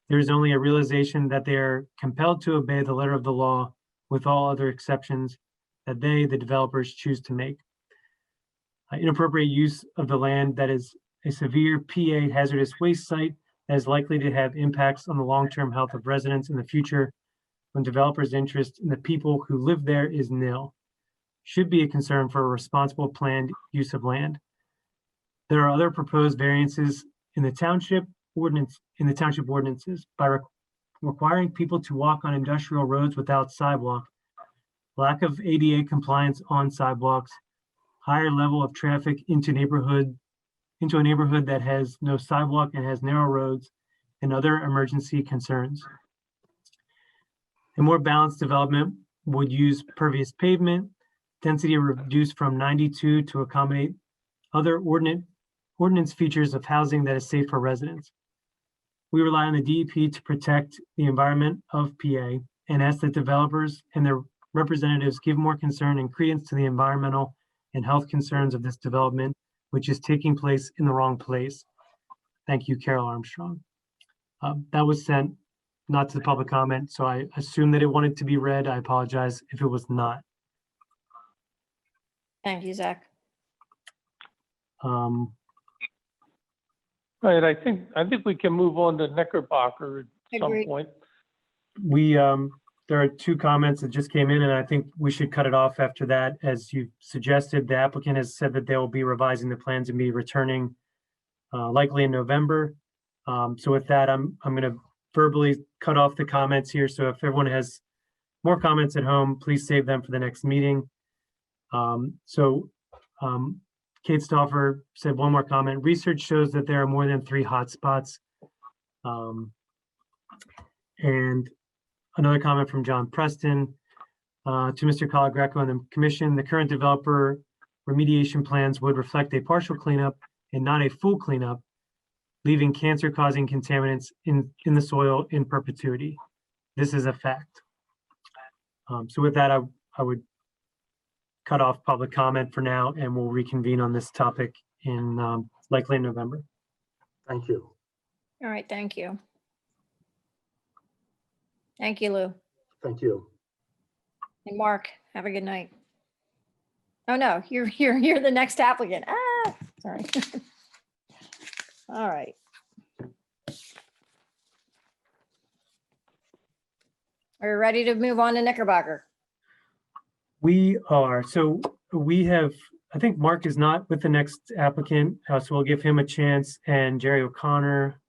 There is only a realization that they are compelled to obey the letter of the law with all other exceptions that they, the developers, choose to make. Inappropriate use of the land that is a severe PA hazardous waste site that is likely to have impacts on the long-term health of residents in the future when developers' interest in the people who live there is nil, should be a concern for a responsible planned use of land. There are other proposed variances in the township ordinances by requiring people to walk on industrial roads without sidewalk, lack of ADA compliance on sidewalks, higher level of traffic into a neighborhood that has no sidewalk and has narrow roads, and other emergency concerns. A more balanced development would use pervious pavement, density reduced from 92 to accommodate other ordinance features of housing that is safe for residents. We rely on the DEP to protect the environment of PA and ask that developers and their representatives give more concern and credence to the environmental and health concerns of this development, which is taking place in the wrong place. Thank you, Carol Armstrong. That was sent not to the public comment, so I assume that it wanted to be read. I apologize if it was not. Thank you, Zach. Right, I think we can move on to Knickerbocker at some Agreed. point. There are two comments that just came in, and I think we should cut it off after that. As you suggested, the applicant has said that they will be revising the plans and be returning likely in November. So with that, I'm going to verbally cut off the comments here. So if everyone has more comments at home, please save them for the next meeting. Kate Stauffer said one more comment. Research shows that there are more than 3 hotspots. And another comment from John Preston to Mr. Colagreco and the commission. The current developer remediation plans would reflect a partial cleanup and not a full cleanup, leaving cancer-causing contaminants in the soil in perpetuity. This is a fact. So with that, I would cut off public comment for now, and we'll reconvene on this topic in likely in November. Thank you. All right, thank you. Thank you, Lou. Thank you. And Mark, have a good night. Oh, no, you're the next applicant. Sorry. All right. Are you ready to move on to Knickerbocker? We are. So we have, I think Mark is not with the next applicant, so we'll give him a chance, and Jerry O'Connor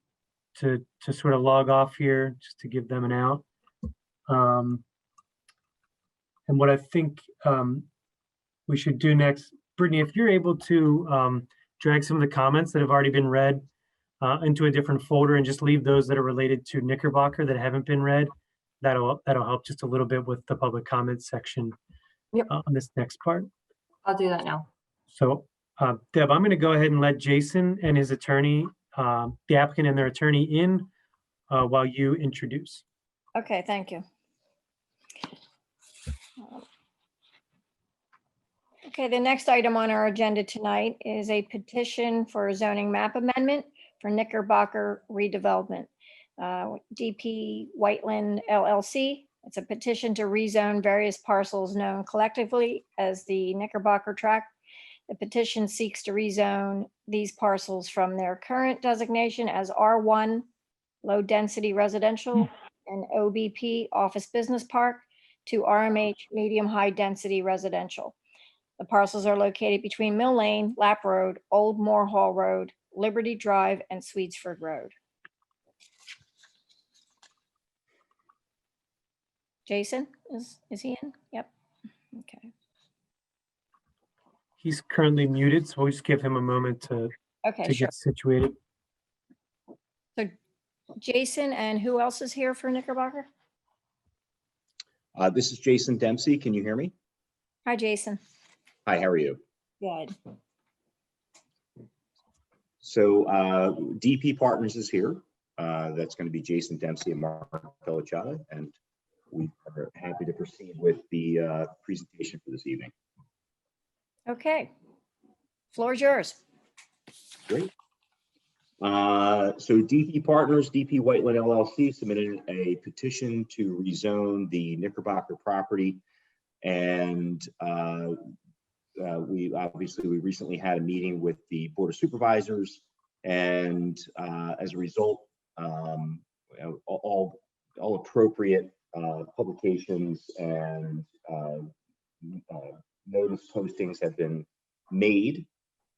to sort of log off here just to give them an out. And what I think we should do next, Brittany, if you're able to drag some of the comments that have already been read into a different folder and just leave those that are related to Knickerbocker that haven't been read, that'll help just a little bit with the public comments section. Yep. On this next part. I'll do that now. So Deb, I'm going to go ahead and let Jason and his attorney, the applicant and their attorney in while you introduce. Okay, thank you. Okay, the next item on our agenda tonight is a petition for a zoning map amendment for Knickerbocker redevelopment. DP Whiteland LLC. It's a petition to rezone various parcels known collectively as the Knickerbocker Tract. The petition seeks to rezone these parcels from their current designation as R1, low density residential, and OBP, office business park, to RMH, medium high density residential. The parcels are located between Mill Lane, Lap Road, Old Moore Hall Road, Liberty Drive, and Swedesford Road. Jason, is he in? Yep. Okay. He's currently muted, so we'll just give him a moment to Okay, sure. get situated. So Jason, and who else is here for Knickerbocker? This is Jason Dempsey. Can you hear me? Hi, Jason. Hi, how are you? Good. So DP Partners is here. That's going to be Jason Dempsey and Mark Pellicciata. And we are happy to proceed with the presentation for this evening. Okay. Floor is yours. Great. So DP Partners, DP Whiteland LLC submitted a petition to rezone the Knickerbocker property. And we recently had a meeting with the Board of Supervisors. And as a result, all appropriate publications and notice postings have been made.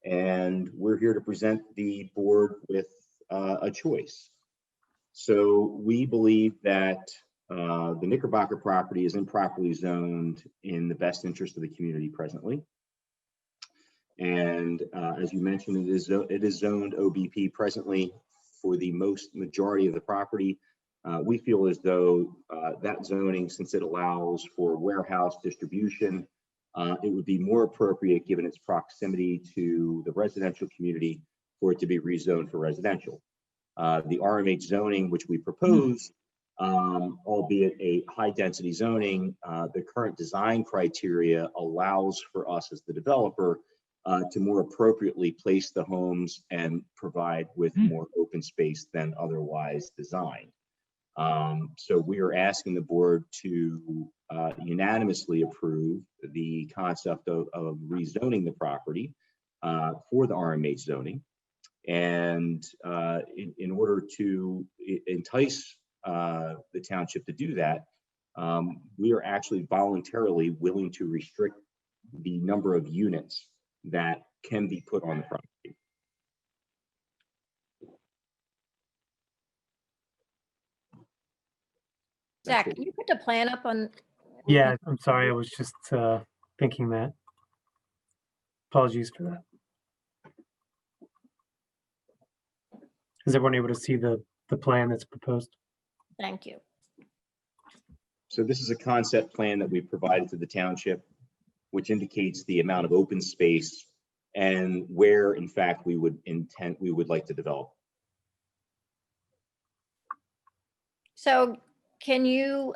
And we're here to present the board with a choice. So we believe that the Knickerbocker property is improperly zoned in the best interest of the community presently. And as you mentioned, it is zoned OBP presently for the majority of the property. We feel as though that zoning, since it allows for warehouse distribution, it would be more appropriate, given its proximity to the residential community, for it to be rezoned for residential. The RMH zoning, which we propose, albeit a high density zoning, the current design criteria allows for us as the developer to more appropriately place the homes and provide with more open space than otherwise designed. So we are asking the board to unanimously approve the concept of rezoning the property for the RMH zoning. And in order to entice the township to do that, we are actually voluntarily willing to restrict the number of units that can be put on the property. Zach, can you put the plan up on? Yeah, I'm sorry. I was just thinking that. Apologies for that. Is everyone able to see the plan that's proposed? Thank you. So this is a concept plan that we provided to the township, which indicates the amount of open space and where, in fact, we would like to develop. So can you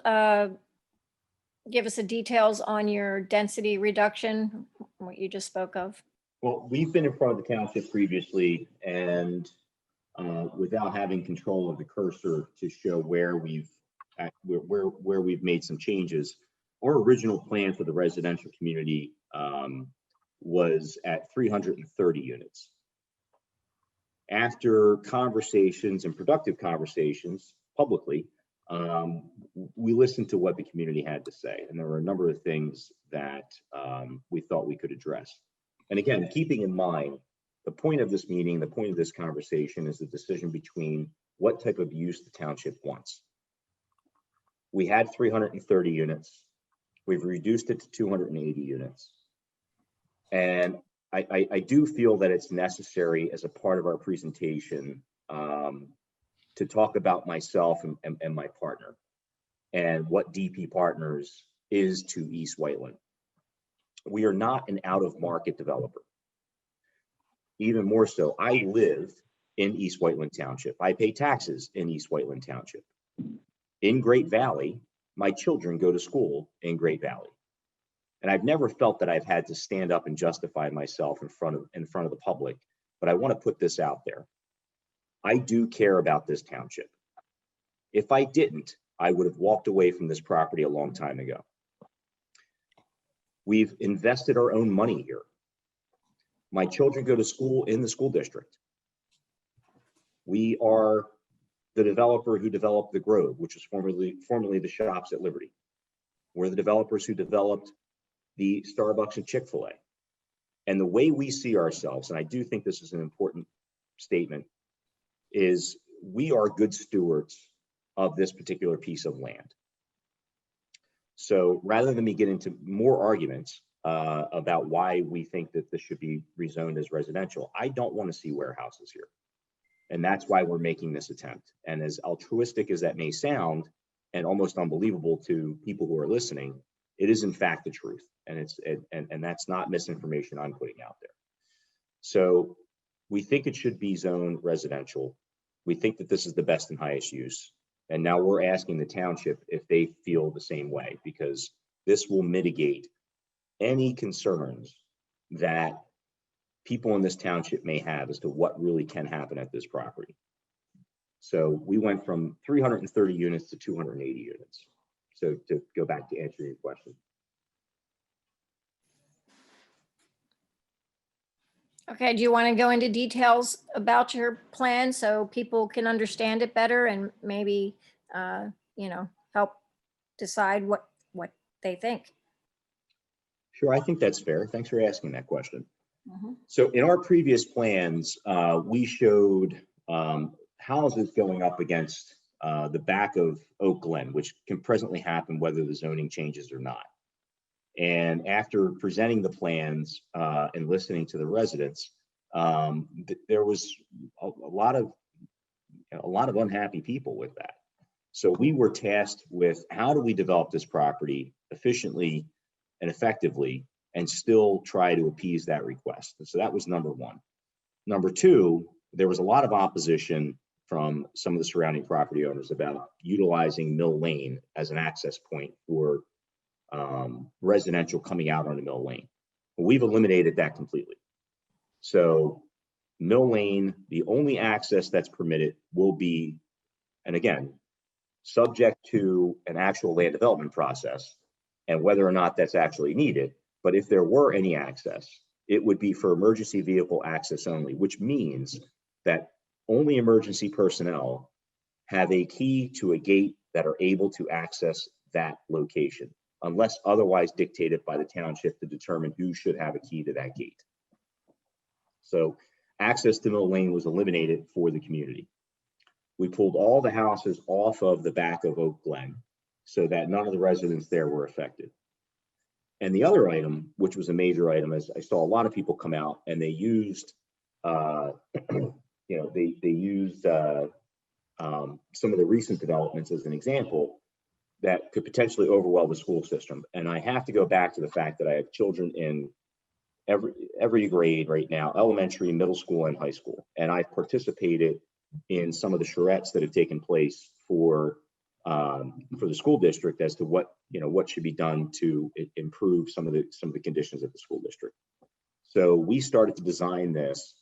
give us the details on your density reduction, what you just spoke of? Well, we've been in front of the township previously, and without having control of the cursor to show where we've made some changes, our original plan for the residential community was at 330 units. After conversations and productive conversations publicly, we listened to what the community had to say, and there were a number of things that we thought we could address. And again, keeping in mind, the point of this meeting, the point of this conversation is the decision between what type of use the township wants. We had 330 units. We've reduced it to 280 units. And I do feel that it's necessary as a part of our presentation to talk about myself and my partner and what DP Partners is to East Whiteland. We are not an out-of-market developer. Even more so, I live in East Whiteland Township. I pay taxes in East Whiteland Township. In Great Valley, my children go to school in Great Valley. And I've never felt that I've had to stand up and justify myself in front of the public, but I want to put this out there. I do care about this township. If I didn't, I would have walked away from this property a long time ago. We've invested our own money here. My children go to school in the school district. We are the developer who developed the Grove, which was formerly the Shops at Liberty. We're the developers who developed the Starbucks and Chick-fil-A. And the way we see ourselves, and I do think this is an important statement, is we are good stewards of this particular piece of land. So rather than me get into more arguments about why we think that this should be rezoned as residential, I don't want to see warehouses here. And that's why we're making this attempt. And as altruistic as that may sound, and almost unbelievable to people who are listening, it is in fact the truth. And that's not misinformation I'm putting out there. So we think it should be zoned residential. We think that this is the best and highest use. And now we're asking the township if they feel the same way, because this will mitigate any concerns that people in this township may have as to what really can happen at this property. So we went from 330 units to 280 units. So to go back to answer your question. Okay, do you want to go into details about your plan so people can understand it better and maybe, help decide what they think? Sure, I think that's fair. Thanks for asking that question. Mhm. So in our previous plans, we showed houses going up against the back of Oak Glen, which can presently happen whether the zoning changes or not. And after presenting the plans and listening to the residents, there was a lot of unhappy people with that. So we were tasked with how do we develop this property efficiently and effectively and still try to appease that request. So that was number one. Number two, there was a lot of opposition from some of the surrounding property owners about utilizing Mill Lane as an access point for residential coming out onto Mill Lane. We've eliminated that completely. So Mill Lane, the only access that's permitted will be, and again, subject to an actual land development process and whether or not that's actually needed. But if there were any access, it would be for emergency vehicle access only, which means that only emergency personnel have a key to a gate that are able to access that location, unless otherwise dictated by the township to determine who should have a key to that gate. So access to Mill Lane was eliminated for the community. We pulled all the houses off of the back of Oak Glen so that none of the residents there were affected. And the other item, which was a major item, is I saw a lot of people come out and they used, they used some of the recent developments as an example that could potentially overwhelm the school system. And I have to go back to the fact that I have children in every grade right now, elementary, middle school, and high school. And I've participated in some of the charrettes that have taken place for the school district as to what should be done to improve some of the conditions of the school district. So we started to design this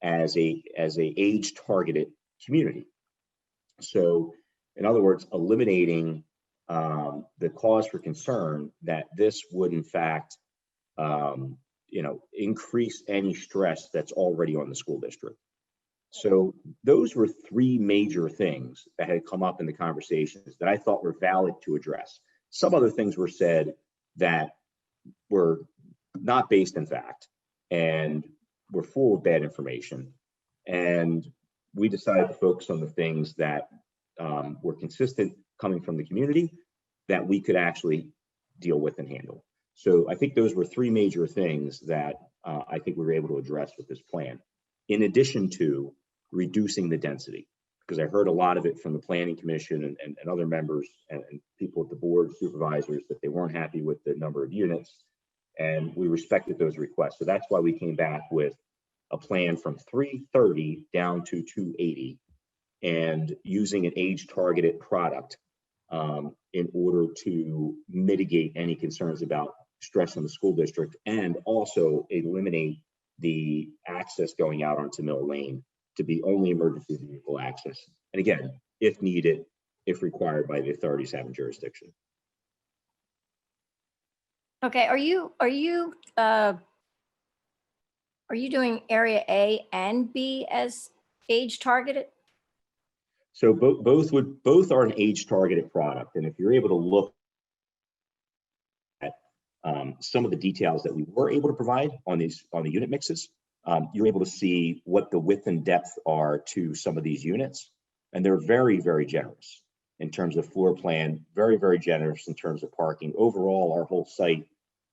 as a age targeted community. So in other words, eliminating the cause for concern that this would in fact increase any stress that's already on the school district. So those were three major things that had come up in the conversations that I thought were valid to address. Some other things were said that were not based in fact and were full of bad information. And we decided to focus on the things that were consistent coming from the community that we could actually deal with and handle. So I think those were three major things that I think we were able to address with this plan, in addition to reducing the density, because I heard a lot of it from the planning commission and other members and people at the board, supervisors, that they weren't happy with the number of units, and we respected those requests. So that's why we came back with a plan from 330 down to 280 and using an age targeted product in order to mitigate any concerns about stress on the school district and also eliminate the access going out onto Mill Lane to be only emergency vehicle access. And again, if needed, if required by the authorities having jurisdiction. Okay, are you doing area A and B as age targeted? So both are an age targeted product. And if you're able to look at some of the details that we were able to provide on the unit mixes, you're able to see what the width and depth are to some of these units. And they're very, very generous in terms of floor plan, very, very generous in terms of parking. Overall, our whole site,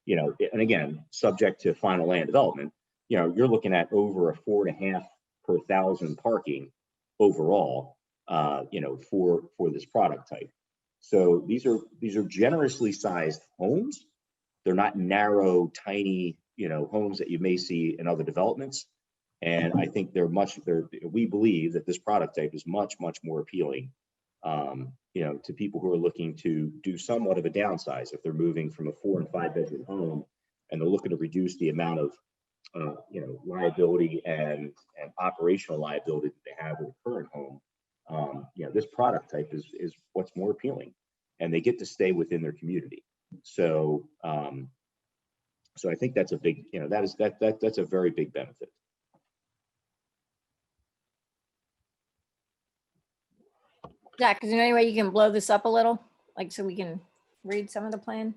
and again, subject to final land development, you're looking at over a 4.5 per 1,000 parking overall, for this product type. So these are generously sized homes. They're not narrow, tiny, homes that you may see in other developments. And I think we believe that this product type is much, much more appealing you know, to people who are looking to do somewhat of a downsize. If they're moving from a 4 and 5 bedroom home and they're looking to reduce the amount of, you know, liability and operational liability that they have with the current home, you know, this product type is what's more appealing, and they get to stay within their community. So, so I think that's a big, you know, that's a very big benefit. Zach, is there any way you can blow this up a little, like so we can read some of the plan?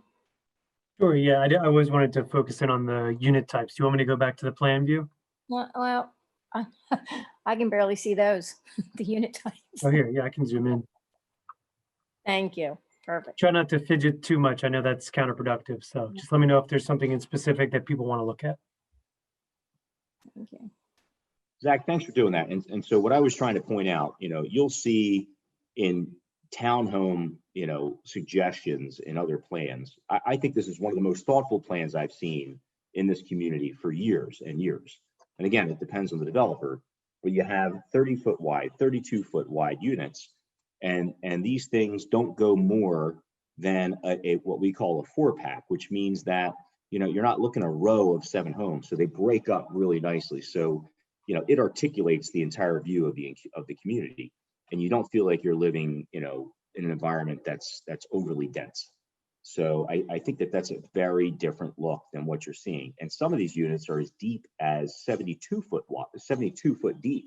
Sure, yeah, I always wanted to focus in on the unit types. Do you want me to go back to the plan view? Well, I can barely see those, the unit types. Oh, here, yeah, I can zoom in. Thank you. Perfect. Try not to fidget too much. I know that's counterproductive, so just let me know if there's something in specific that people want to look at. Thank you. Zach, thanks for doing that. And so what I was trying to point out, you know, you'll see in townhome, you know, suggestions in other plans. I think this is one of the most thoughtful plans I've seen in this community for years and years. And again, it depends on the developer, but you have 30-foot wide, 32-foot wide units. And these things don't go more than what we call a 4-pack, which means that, you know, you're not looking a row of 7 homes. So they break up really nicely. So, you know, it articulates the entire view of the community, and you don't feel like you're living, you know, in an environment that's overly dense. So I think that's a very different look than what you're seeing. And some of these units are as deep as 72 foot deep.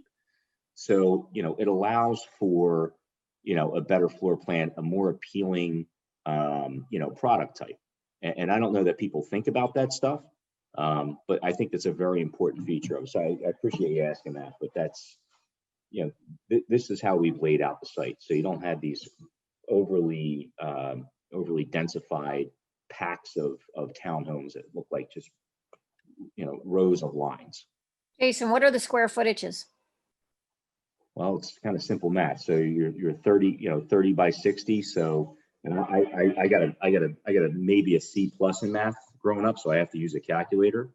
So, you know, it allows for, you know, a better floor plan, a more appealing, you know, product type. And I don't know that people think about that stuff, but I think that's a very important feature. So I appreciate you asking that, but that's, you know, this is how we've laid out the site. So you don't have these overly densified packs of townhomes that look like just, you know, rows of lines. Jason, what are the square footages? Well, it's kind of simple math. So you're 30, you know, 30 by 60. So, and I got a maybe a C+ in math growing up, so I have to use a calculator.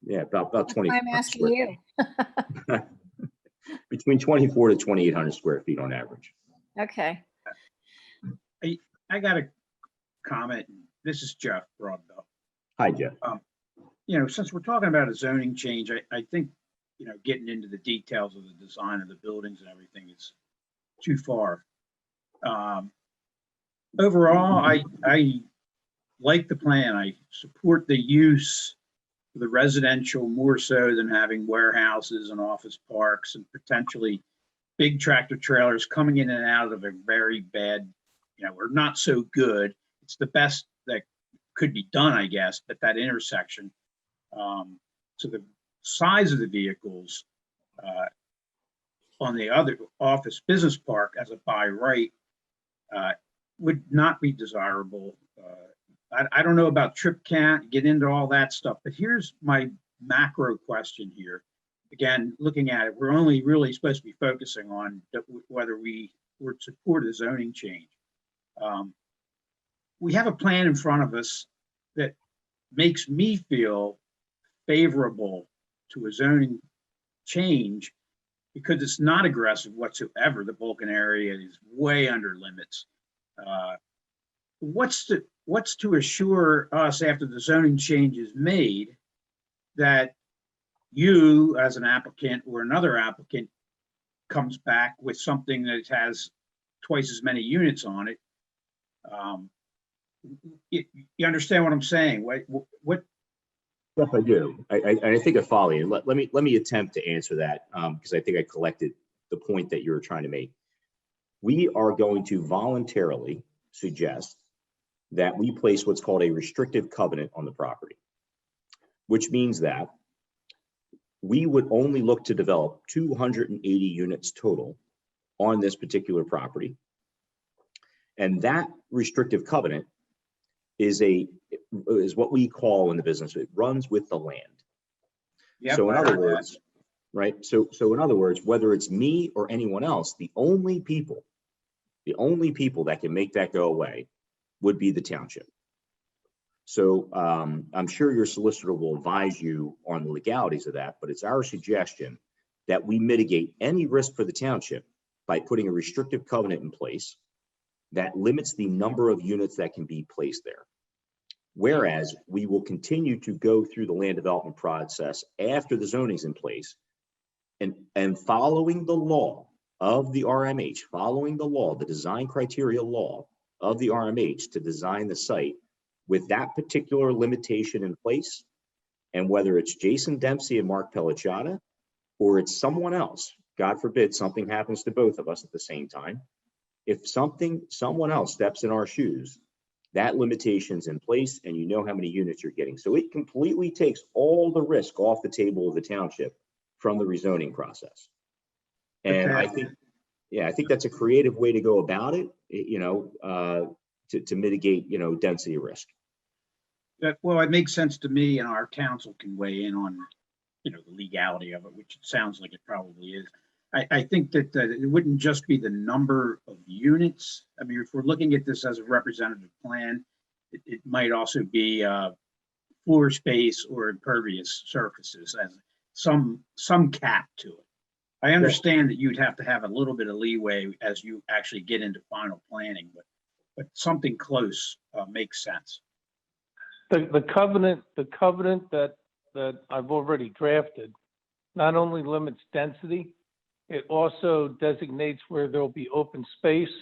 Yeah, about 20. I'm asking you. Between 24 to 2,800 square feet on average. Okay. I got a comment. This is Jeff Broadbell. Hi, Jeff. You know, since we're talking about a zoning change, I think, you know, getting into the details of the design of the buildings and everything is too far. Overall, I like the plan. I support the use of the residential more so than having warehouses and office parks and potentially big tractor trailers coming in and out of a very bad, you know, or not so good. It's the best that could be done, I guess, at that intersection. So the size of the vehicles on the other office business park as a by right would not be desirable. I don't know about trip count, get into all that stuff, but here's my macro question here. Again, looking at it, we're only really supposed to be focusing on whether we would support a zoning change. We have a plan in front of us that makes me feel favorable to a zoning change because it's not aggressive whatsoever. The Vulcan area is way under limits. What's to assure us after the zoning change is made that you as an applicant or another applicant comes back with something that has twice as many units on it? You understand what I'm saying? What? Yes, I do. I think I follow you. Let me attempt to answer that because I think I collected the point that you were trying to make. We are going to voluntarily suggest that we place what's called a restrictive covenant on the property, which means that we would only look to develop 280 units total on this particular property. And that restrictive covenant is what we call in the business, it runs with the land. Yep, so in other words, right? So in other words, whether it's me or anyone else, the only people that can make that go away would be the township. So I'm sure your solicitor will advise you on the legalities of that, but it's our suggestion that we mitigate any risk for the township by putting a restrictive covenant in place that limits the number of units that can be placed there. Whereas we will continue to go through the land development process after the zoning's in place and following the law of the RMH, following the law, the design criteria law of the RMH to design the site with that particular limitation in place. And whether it's Jason Dempsey and Mark Pellicciata, or it's someone else, God forbid something happens to both of us at the same time. If someone else steps in our shoes, that limitation's in place and you know how many units you're getting. So it completely takes all the risk off the table of the township from the rezoning process. And I think, yeah, I think that's a creative way to go about it, to mitigate, density risk. Well, it makes sense to me, and our council can weigh in on, the legality of it, which it sounds like it probably is. I think that it wouldn't just be the number of units. I mean, if we're looking at this as a representative plan, it might also be floor space or impervious surfaces as some cap to it. I understand that you'd have to have a little bit of leeway as you actually get into final planning, but something close makes sense. The covenant that I've already drafted not only limits density, it also designates where there'll be open space.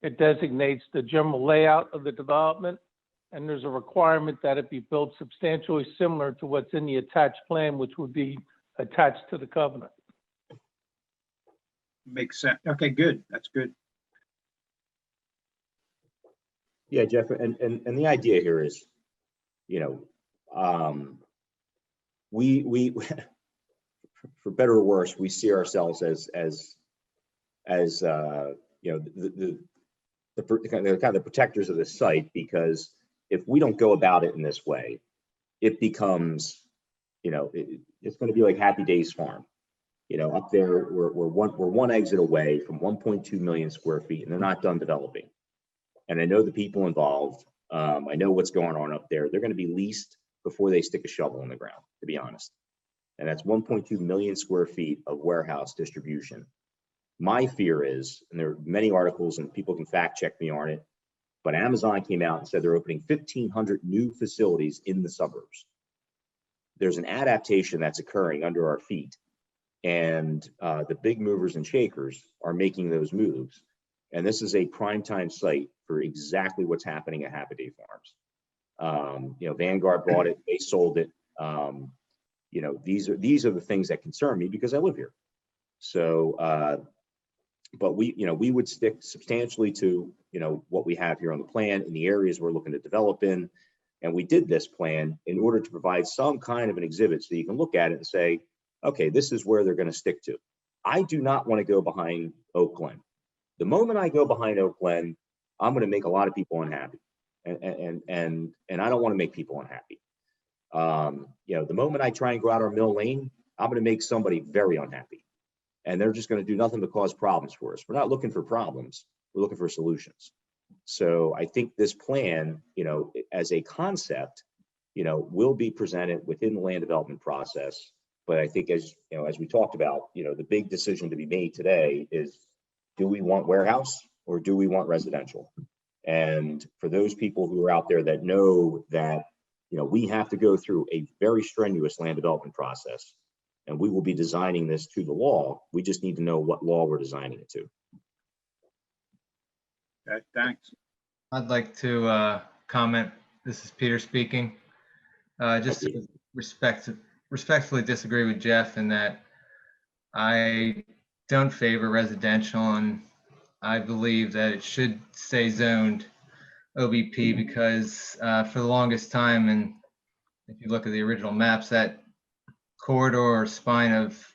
It designates the general layout of the development, and there's a requirement that it be built substantially similar to what's in the attached plan, which would be attached to the covenant. Makes sense. Okay, good. That's good. Yeah, Jeff, and the idea here is, we for better or worse, we see ourselves as the kind of the protectors of this site, because if we don't go about it in this way, it becomes, it's going to be like Happy Days Farm. Up there, we're one exit away from 1.2 million square feet, and they're not done developing. And I know the people involved. I know what's going on up there. They're going to be leased before they stick a shovel in the ground, to be honest. And that's 1.2 million square feet of warehouse distribution. My fear is, and there are many articles and people can fact check me on it, but Amazon came out and said they're opening 1,500 new facilities in the suburbs. There's an adaptation that's occurring under our feet, and the big movers and shakers are making those moves. And this is a primetime site for exactly what's happening at Happy Day Farms. Vanguard bought it, they sold it. These are the things that concern me because I live here. So, but we would stick substantially to, what we have here on the plan in the areas we're looking to develop in. And we did this plan in order to provide some kind of an exhibit so you can look at it and say, okay, this is where they're going to stick to. I do not want to go behind Oak Glen. The moment I go behind Oak Glen, I'm going to make a lot of people unhappy. And I don't want to make people unhappy. The moment I try and go out our Mill Lane, I'm going to make somebody very unhappy, and they're just going to do nothing but cause problems for us. We're not looking for problems. We're looking for solutions. So I think this plan, as a concept, will be presented within the land development process. But I think as we talked about, the big decision to be made today is, do we want warehouse or do we want residential? And for those people who are out there that know that, we have to go through a very strenuous land development process, and we will be designing this to the law. We just need to know what law we're designing it to. Okay, thanks. I'd like to comment. This is Peter speaking. Just to respectfully disagree with Jeff in that I don't favor residential, and I believe that it should stay zoned OBP because for the longest time, and if you look at the original maps, that corridor or spine of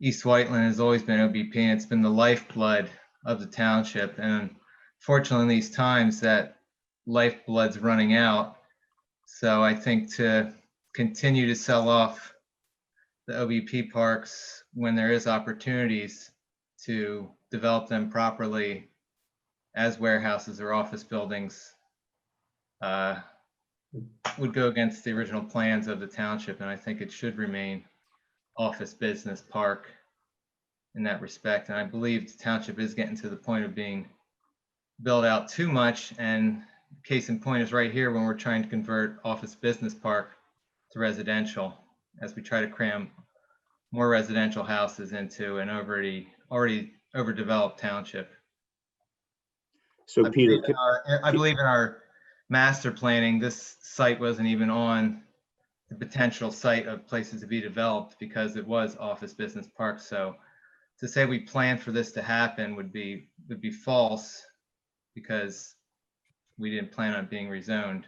East Whiteland has always been OBP, and it's been the lifeblood of the township. And fortunately, in these times, that lifeblood's running out. So I think to continue to sell off the OBP parks when there is opportunities to develop them properly as warehouses or office buildings would go against the original plans of the township. And I think it should remain office business park. in that respect. And I believe the township is getting to the point of being built out too much. And case in point is right here when we're trying to convert office business park to residential, as we try to cram more residential houses into an already overdeveloped township. So Peter, I believe in our master planning, this site wasn't even on the potential site of places to be developed because it was office business park. So to say we planned for this to happen would be false, because we didn't plan on being rezoned.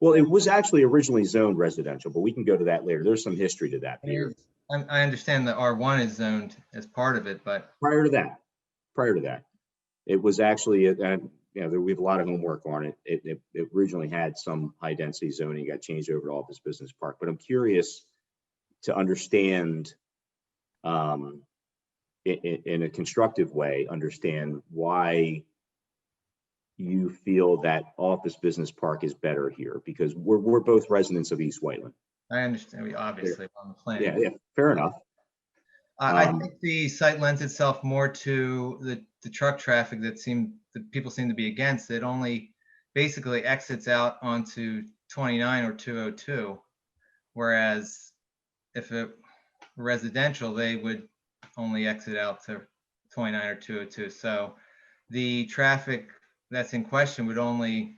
well, it was actually originally zoned residential, but we can go to that later. There's some history to that, Peter. I understand that R1 is zoned as part of it, but Prior to that, it was actually, you know, we have a lot of homework on it. It originally had some high density zoning, got changed over to office business park. But I'm curious to understand, in a constructive way, understand why you feel that office business park is better here, because we're both residents of East Whiteland. I understand we obviously on the plan. Yeah, fair enough. I think the site lends itself more to the truck traffic that people seem to be against. It only basically exits out onto 29 or 202, whereas if it were residential, they would only exit out to 29 or 202. So the traffic that's in question would only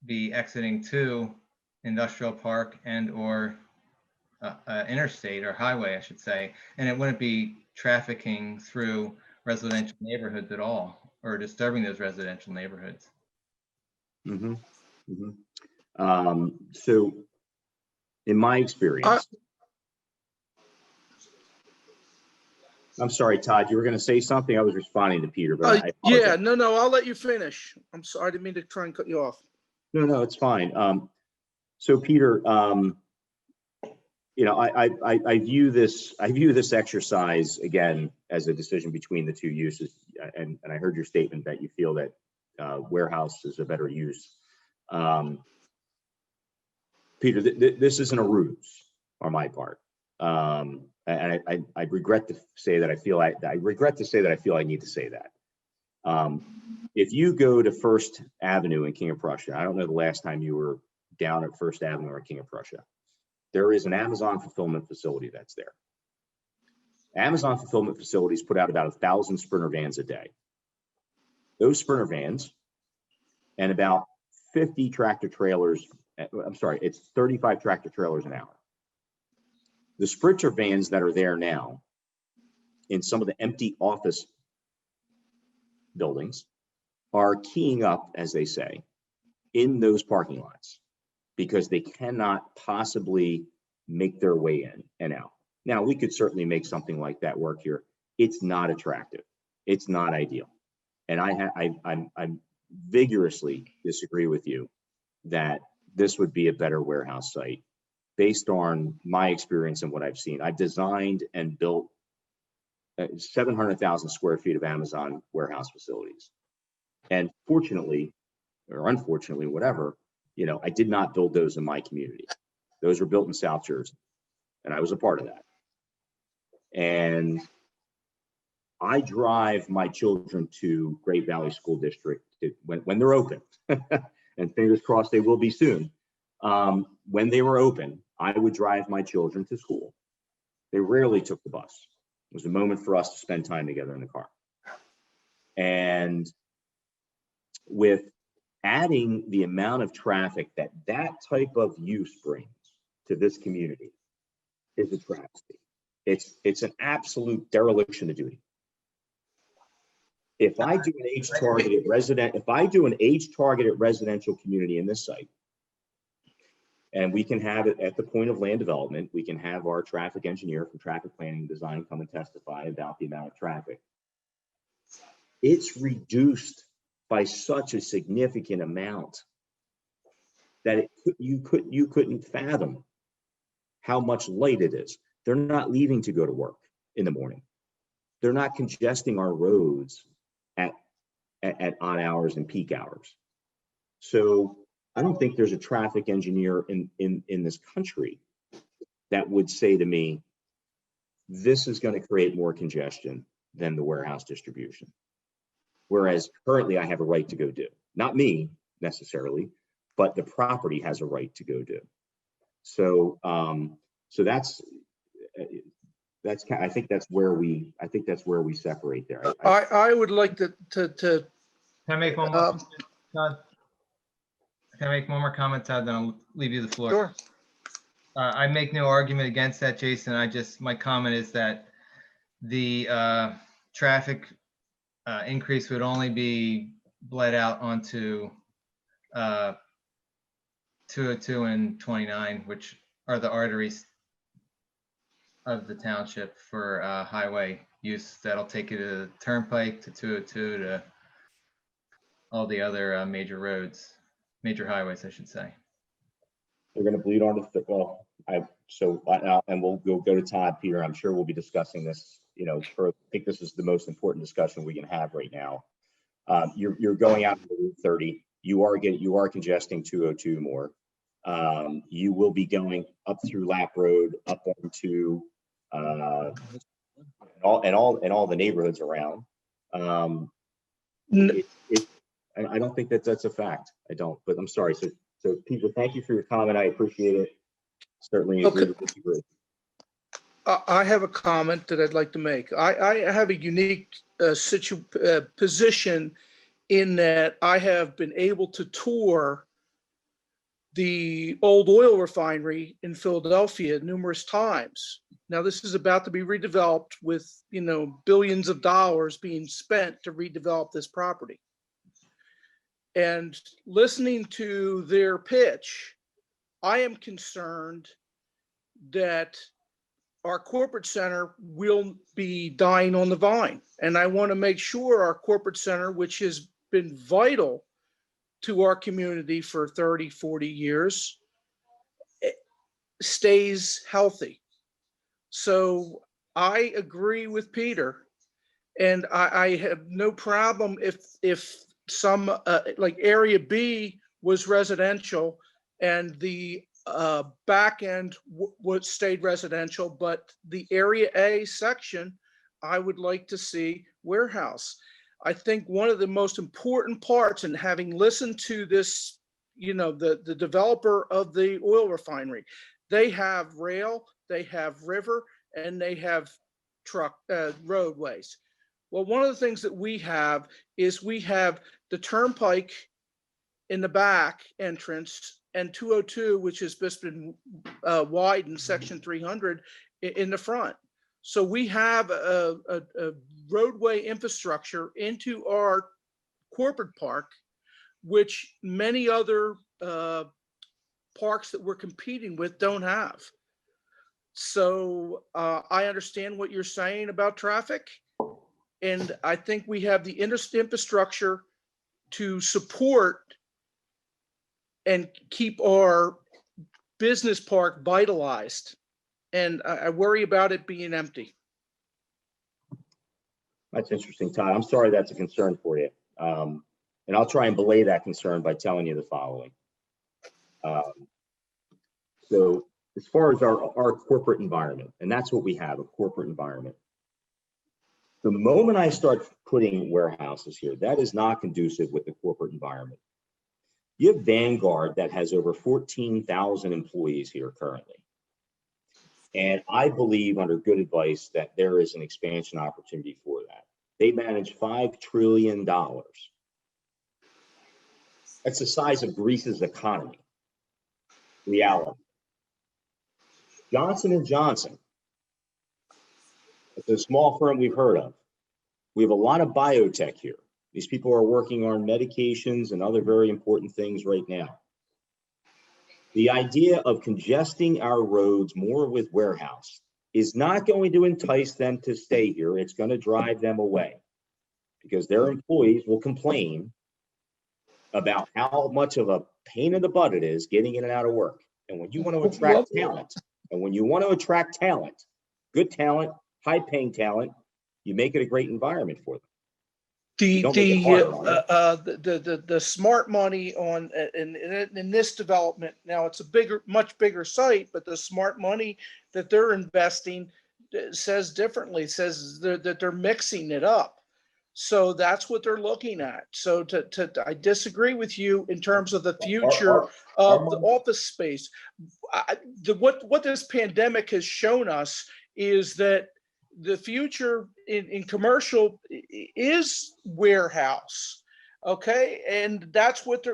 be exiting to industrial park and or interstate or highway, I should say, and it wouldn't be trafficking through residential neighborhoods at all, or disturbing those residential neighborhoods. Mm-hmm. Mm-hmm. So in my experience, I'm sorry, Todd, you were going to say something. I was responding to Peter, but yeah, no, I'll let you finish. I'm sorry, I didn't mean to try and cut you off. No, it's fine. So Peter, you know, I view this exercise again as a decision between the two uses, and I heard your statement that you feel that warehouse is a better use. Peter, this isn't a ruse on my part, and I regret to say that I feel I need to say that. If you go to First Avenue in King of Prussia, I don't know the last time you were down at First Avenue or King of Prussia, there is an Amazon fulfillment facility that's there. Amazon fulfillment facilities put out about 1,000 Sprinter vans a day. Those Sprinter vans and about 50 tractor trailers, I'm sorry, it's 35 tractor trailers an hour. The Sprinter vans that are there now in some of the empty office buildings are keying up, as they say, in those parking lots because they cannot possibly make their way in and out. Now, we could certainly make something like that work here. It's not attractive. It's not ideal. And I vigorously disagree with you that this would be a better warehouse site based on my experience and what I've seen. I've designed and built 700,000 square feet of Amazon warehouse facilities. And fortunately, or unfortunately, whatever, you know, I did not build those in my community. Those were built in South Jersey, and I was a part of that. And I drive my children to Great Valley School District when they're open, and fingers crossed they will be soon. When they were open, I would drive my children to school. They rarely took the bus. It was a moment for us to spend time together in the car. And with adding the amount of traffic that type of use brings to this community is a travesty. It's an absolute dereliction of duty. If I do an age-targeted residential community in this site, and we can have it at the point of land development, we can have our traffic engineer from traffic planning and design come and testify about the amount of traffic. It's reduced by such a significant amount that you couldn't fathom how much light it is. They're not leaving to go to work in the morning. They're not congesting our roads at odd hours and peak hours. So I don't think there's a traffic engineer in this country that would say to me, this is going to create more congestion than the warehouse distribution. Whereas currently I have a right to go do, not me necessarily, but the property has a right to go do. So, so that's I think that's where we separate there. I would like to Can I make one more? Todd? Can I make one more comment, Todd? Then I'll leave you the floor. Sure. I make no argument against that, Jason. My comment is that the traffic increase would only be bled out onto 202 and 29, which are the arteries of the township for highway use. That'll take you to the turnpike, to 202, to all the other major roads, major highways, I should say. They're going to bleed onto the, well, and we'll go to Todd, Peter. I'm sure we'll be discussing this, you know, I think this is the most important discussion we can have right now. You're going out to Route 30. You are congesting 202 more. You will be going up through Lap Road, up onto all the neighborhoods around. I don't think that's a fact. I don't, but I'm sorry. So Peter, thank you for your comment. I appreciate it. Certainly agree to disagree. I have a comment that I'd like to make. I have a unique position in that I have been able to tour the old oil refinery in Philadelphia numerous times. Now this is about to be redeveloped with, you know, billions of dollars being spent to redevelop this property. And listening to their pitch, I am concerned that our corporate center will be dying on the vine. And I want to make sure our corporate center, which has been vital to our community for 30, 40 years, stays healthy. So I agree with Peter, and I have no problem if some like area B was residential and the back end would stayed residential, but the area A section, I would like to see warehouse. I think one of the most important parts, and having listened to this, you know, the developer of the oil refinery, they have rail, they have river, and they have truck roadways. Well, one of the things that we have is we have the turnpike in the back entrance and 202, which has just been widened, section 300 in the front. So we have a roadway infrastructure into our corporate park, which many other parks that we're competing with don't have. So I understand what you're saying about traffic. And I think we have the infrastructure to support and keep our business park vitalized. And I worry about it being empty. That's interesting, Todd. I'm sorry that's a concern for you. And I'll try and belay that concern by telling you the following. So as far as our corporate environment, and that's what we have, a corporate environment. The moment I start putting warehouses here, that is not conducive with the corporate environment. You have Vanguard that has over 14,000 employees here currently. And I believe under good advice that there is an expansion opportunity for that. They manage $5 trillion. That's the size of Greece's economy. Reality. Johnson & Johnson. It's a small firm we've heard of. We have a lot of biotech here. These people are working on medications and other very important things right now. The idea of congesting our roads more with warehouse is not going to entice them to stay here. It's going to drive them away because their employees will complain about how much of a pain in the butt it is getting in and out of work. And when you want to attract talent, good talent, high paying talent, you make it a great environment for them. The smart money on in this development, now it's a much bigger site, but the smart money that they're investing says differently. It says that they're mixing it up. So that's what they're looking at. So I disagree with you in terms of the future of the office space. What this pandemic has shown us is that the future in commercial is warehouse. Okay, and that's what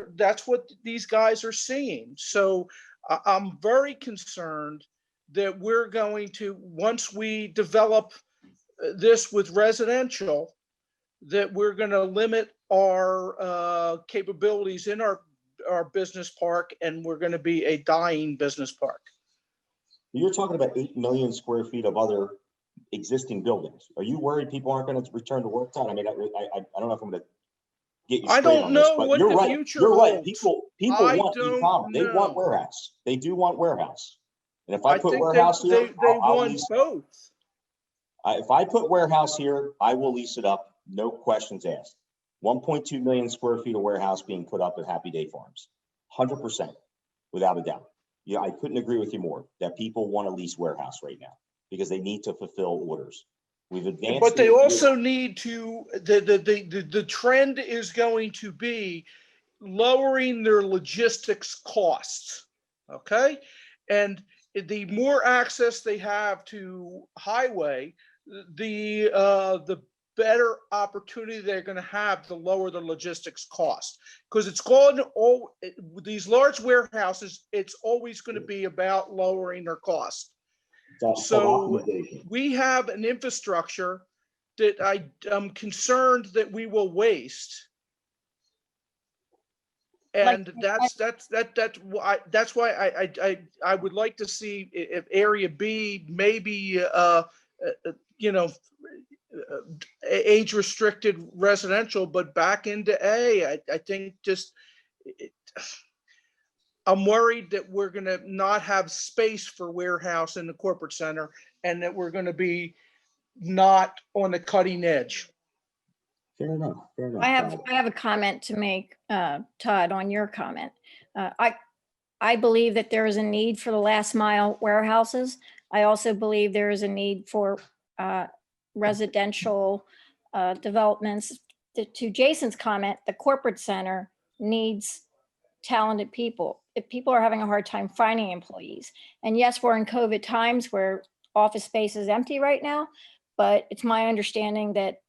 these guys are seeing. So I'm very concerned that we're going to, once we develop this with residential, that we're going to limit our capabilities in our business park, and we're going to be a dying business park. You're talking about 8 million square feet of other existing buildings. Are you worried people aren't going to return to work time? I mean, I don't know if I'm going to get you straight on this, but you're right. You're right. People want e-commerce. They want warehouse. They do want warehouse. And if I put warehouse here, I'll want both. If I put warehouse here, I will lease it up. No questions asked. 1.2 million square feet of warehouse being put up at Happy Day Farms. 100%, without a doubt. Yeah, I couldn't agree with you more that people want to lease warehouse right now because they need to fulfill orders. We've advanced. But they also need to, the trend is going to be lowering their logistics costs. Okay. And the more access they have to highway, the better opportunity they're going to have to lower the logistics cost, because it's going to these large warehouses, it's always going to be about lowering their cost. So we have an infrastructure that I'm concerned that we will waste. And that's why I would like to see if area B maybe age restricted residential, but back into A. I think I'm worried that we're going to not have space for warehouse in the corporate center, and that we're going to be not on the cutting edge. Fair enough. Fair enough. I have a comment to make, Todd, on your comment. I believe that there is a need for the last mile warehouses. I also believe there is a need for residential developments. To Jason's comment, the corporate center needs talented people. If people are having a hard time finding employees, and yes, we're in COVID times where office space is empty right now, but it's my understanding that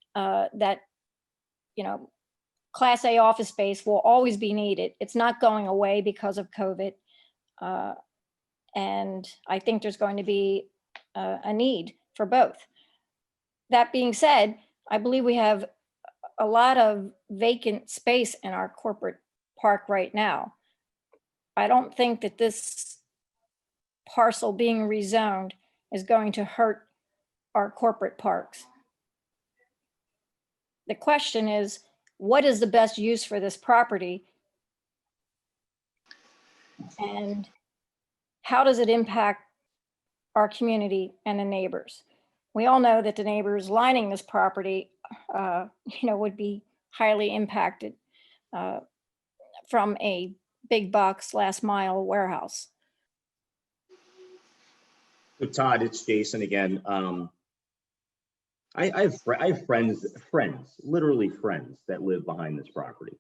Class A office space will always be needed. It's not going away because of COVID. And I think there's going to be a need for both. That being said, I believe we have a lot of vacant space in our corporate park right now. I don't think that this parcel being rezoned is going to hurt our corporate parks. The question is, what is the best use for this property? And how does it impact our community and the neighbors? We all know that the neighbors lining this property, would be highly impacted from a big box last mile warehouse. So Todd, it's Jason again. I have friends, literally friends that live behind this property.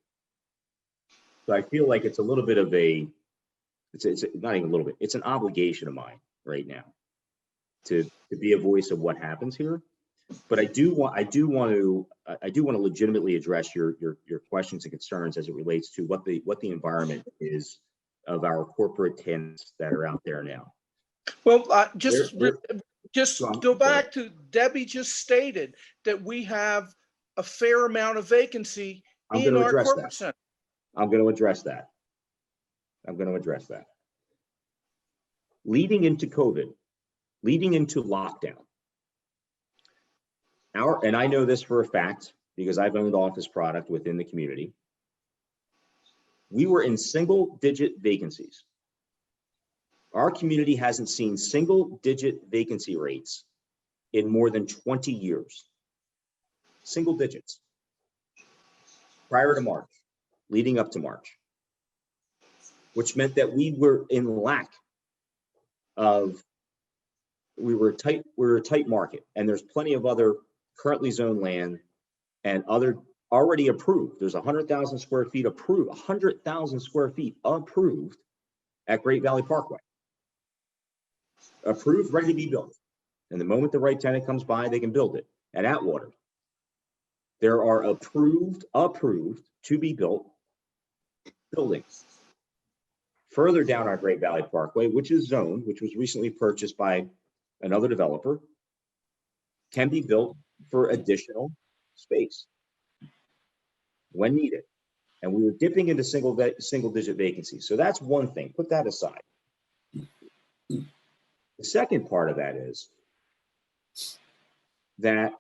So I feel like it's a little bit of it's not even a little bit, it's an obligation of mine right now to be a voice of what happens here. But I do want to legitimately address your questions and concerns as it relates to what the environment is of our corporate tenants that are out there now. Well, just go back to Debbie just stated that we have a fair amount of vacancy in our corporate center. I'm going to address that. Leading into COVID, leading into lockdown, and I know this for a fact because I've owned office product within the community, we were in single-digit vacancies. Our community hasn't seen single-digit vacancy rates in more than 20 years. Single digits. Prior to March, leading up to March, which meant that we were in lack of we're a tight market, and there's plenty of other currently zoned land and other already approved. There's 100,000 square feet approved, 100,000 square feet approved at Great Valley Parkway. Approved, ready to be built. And the moment the right tenant comes by, they can build it. At Atwater, there are approved to be built buildings. Further down our Great Valley Parkway, which is zoned, which was recently purchased by another developer, can be built for additional space when needed. And we were dipping into single digit vacancies. So that's one thing, put that aside. The second part of that is that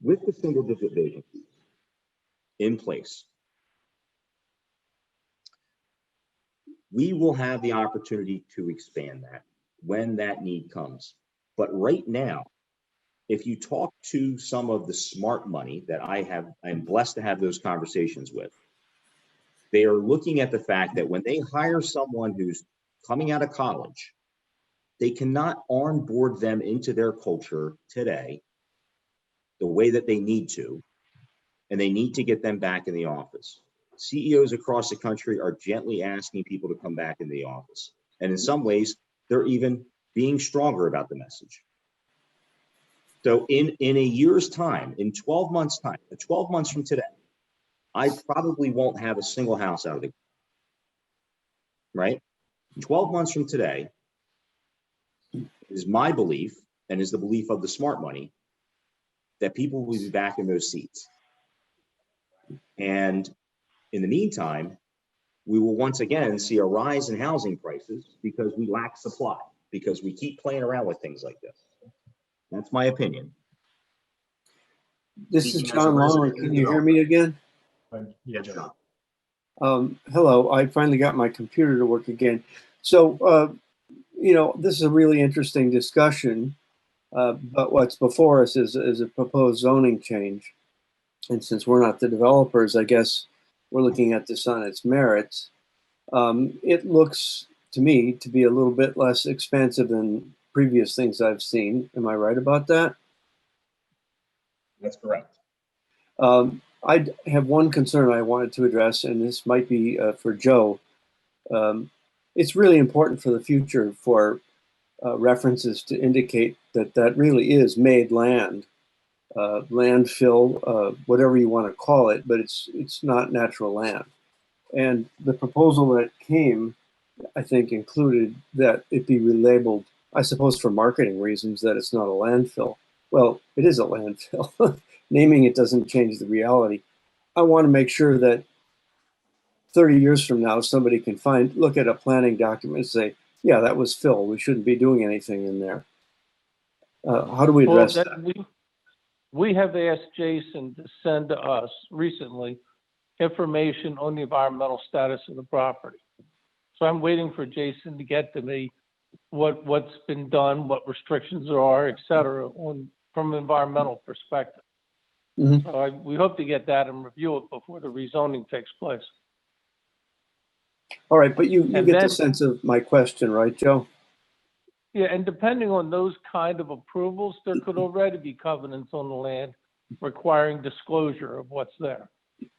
with the single digit vacancies in place, we will have the opportunity to expand that when that need comes. But right now, if you talk to some of the smart money that I'm blessed to have those conversations with, they are looking at the fact that when they hire someone who's coming out of college, they cannot onboard them into their culture today the way that they need to, and they need to get them back in the office. CEOs across the country are gently asking people to come back in the office. And in some ways, they're even being stronger about the message. So in a year's time, in 12 months' time, 12 months from today, I probably won't have a single house out of the, right? 12 months from today is my belief, and is the belief of the smart money, that people will be back in those seats. And in the meantime, we will once again see a rise in housing prices because we lack supply, because we keep playing around with things like this. That's my opinion. This is John Lawler. Can you hear me again? Yeah, John. Hello, I finally got my computer to work again. So, this is a really interesting discussion, but what's before us is a proposed zoning change. And since we're not the developers, I guess we're looking at this on its merits. It looks to me to be a little bit less expansive than previous things I've seen. Am I right about that? That's correct. I have one concern I wanted to address, and this might be for Joe. It's really important for the future for references to indicate that that really is made land, landfill, whatever you want to call it, but it's not natural land. And the proposal that came, I think, included that it be relabeled, I suppose for marketing reasons, that it's not a landfill. Well, it is a landfill. Naming it doesn't change the reality. I want to make sure that 30 years from now, somebody can look at a planning document and say, yeah, that was fill. We shouldn't be doing anything in there. How do we address that? We have asked Jason to send to us recently information on the environmental status of the property. So I'm waiting for Jason to get to me what's been done, what restrictions there are, et cetera, from an environmental perspective. Mm-hmm. So we hope to get that and review it before the rezoning takes place. All right, but you get the sense of my question, right, Joe? Yeah, and depending on those kind of approvals, there could already be covenants on the land requiring disclosure of what's there.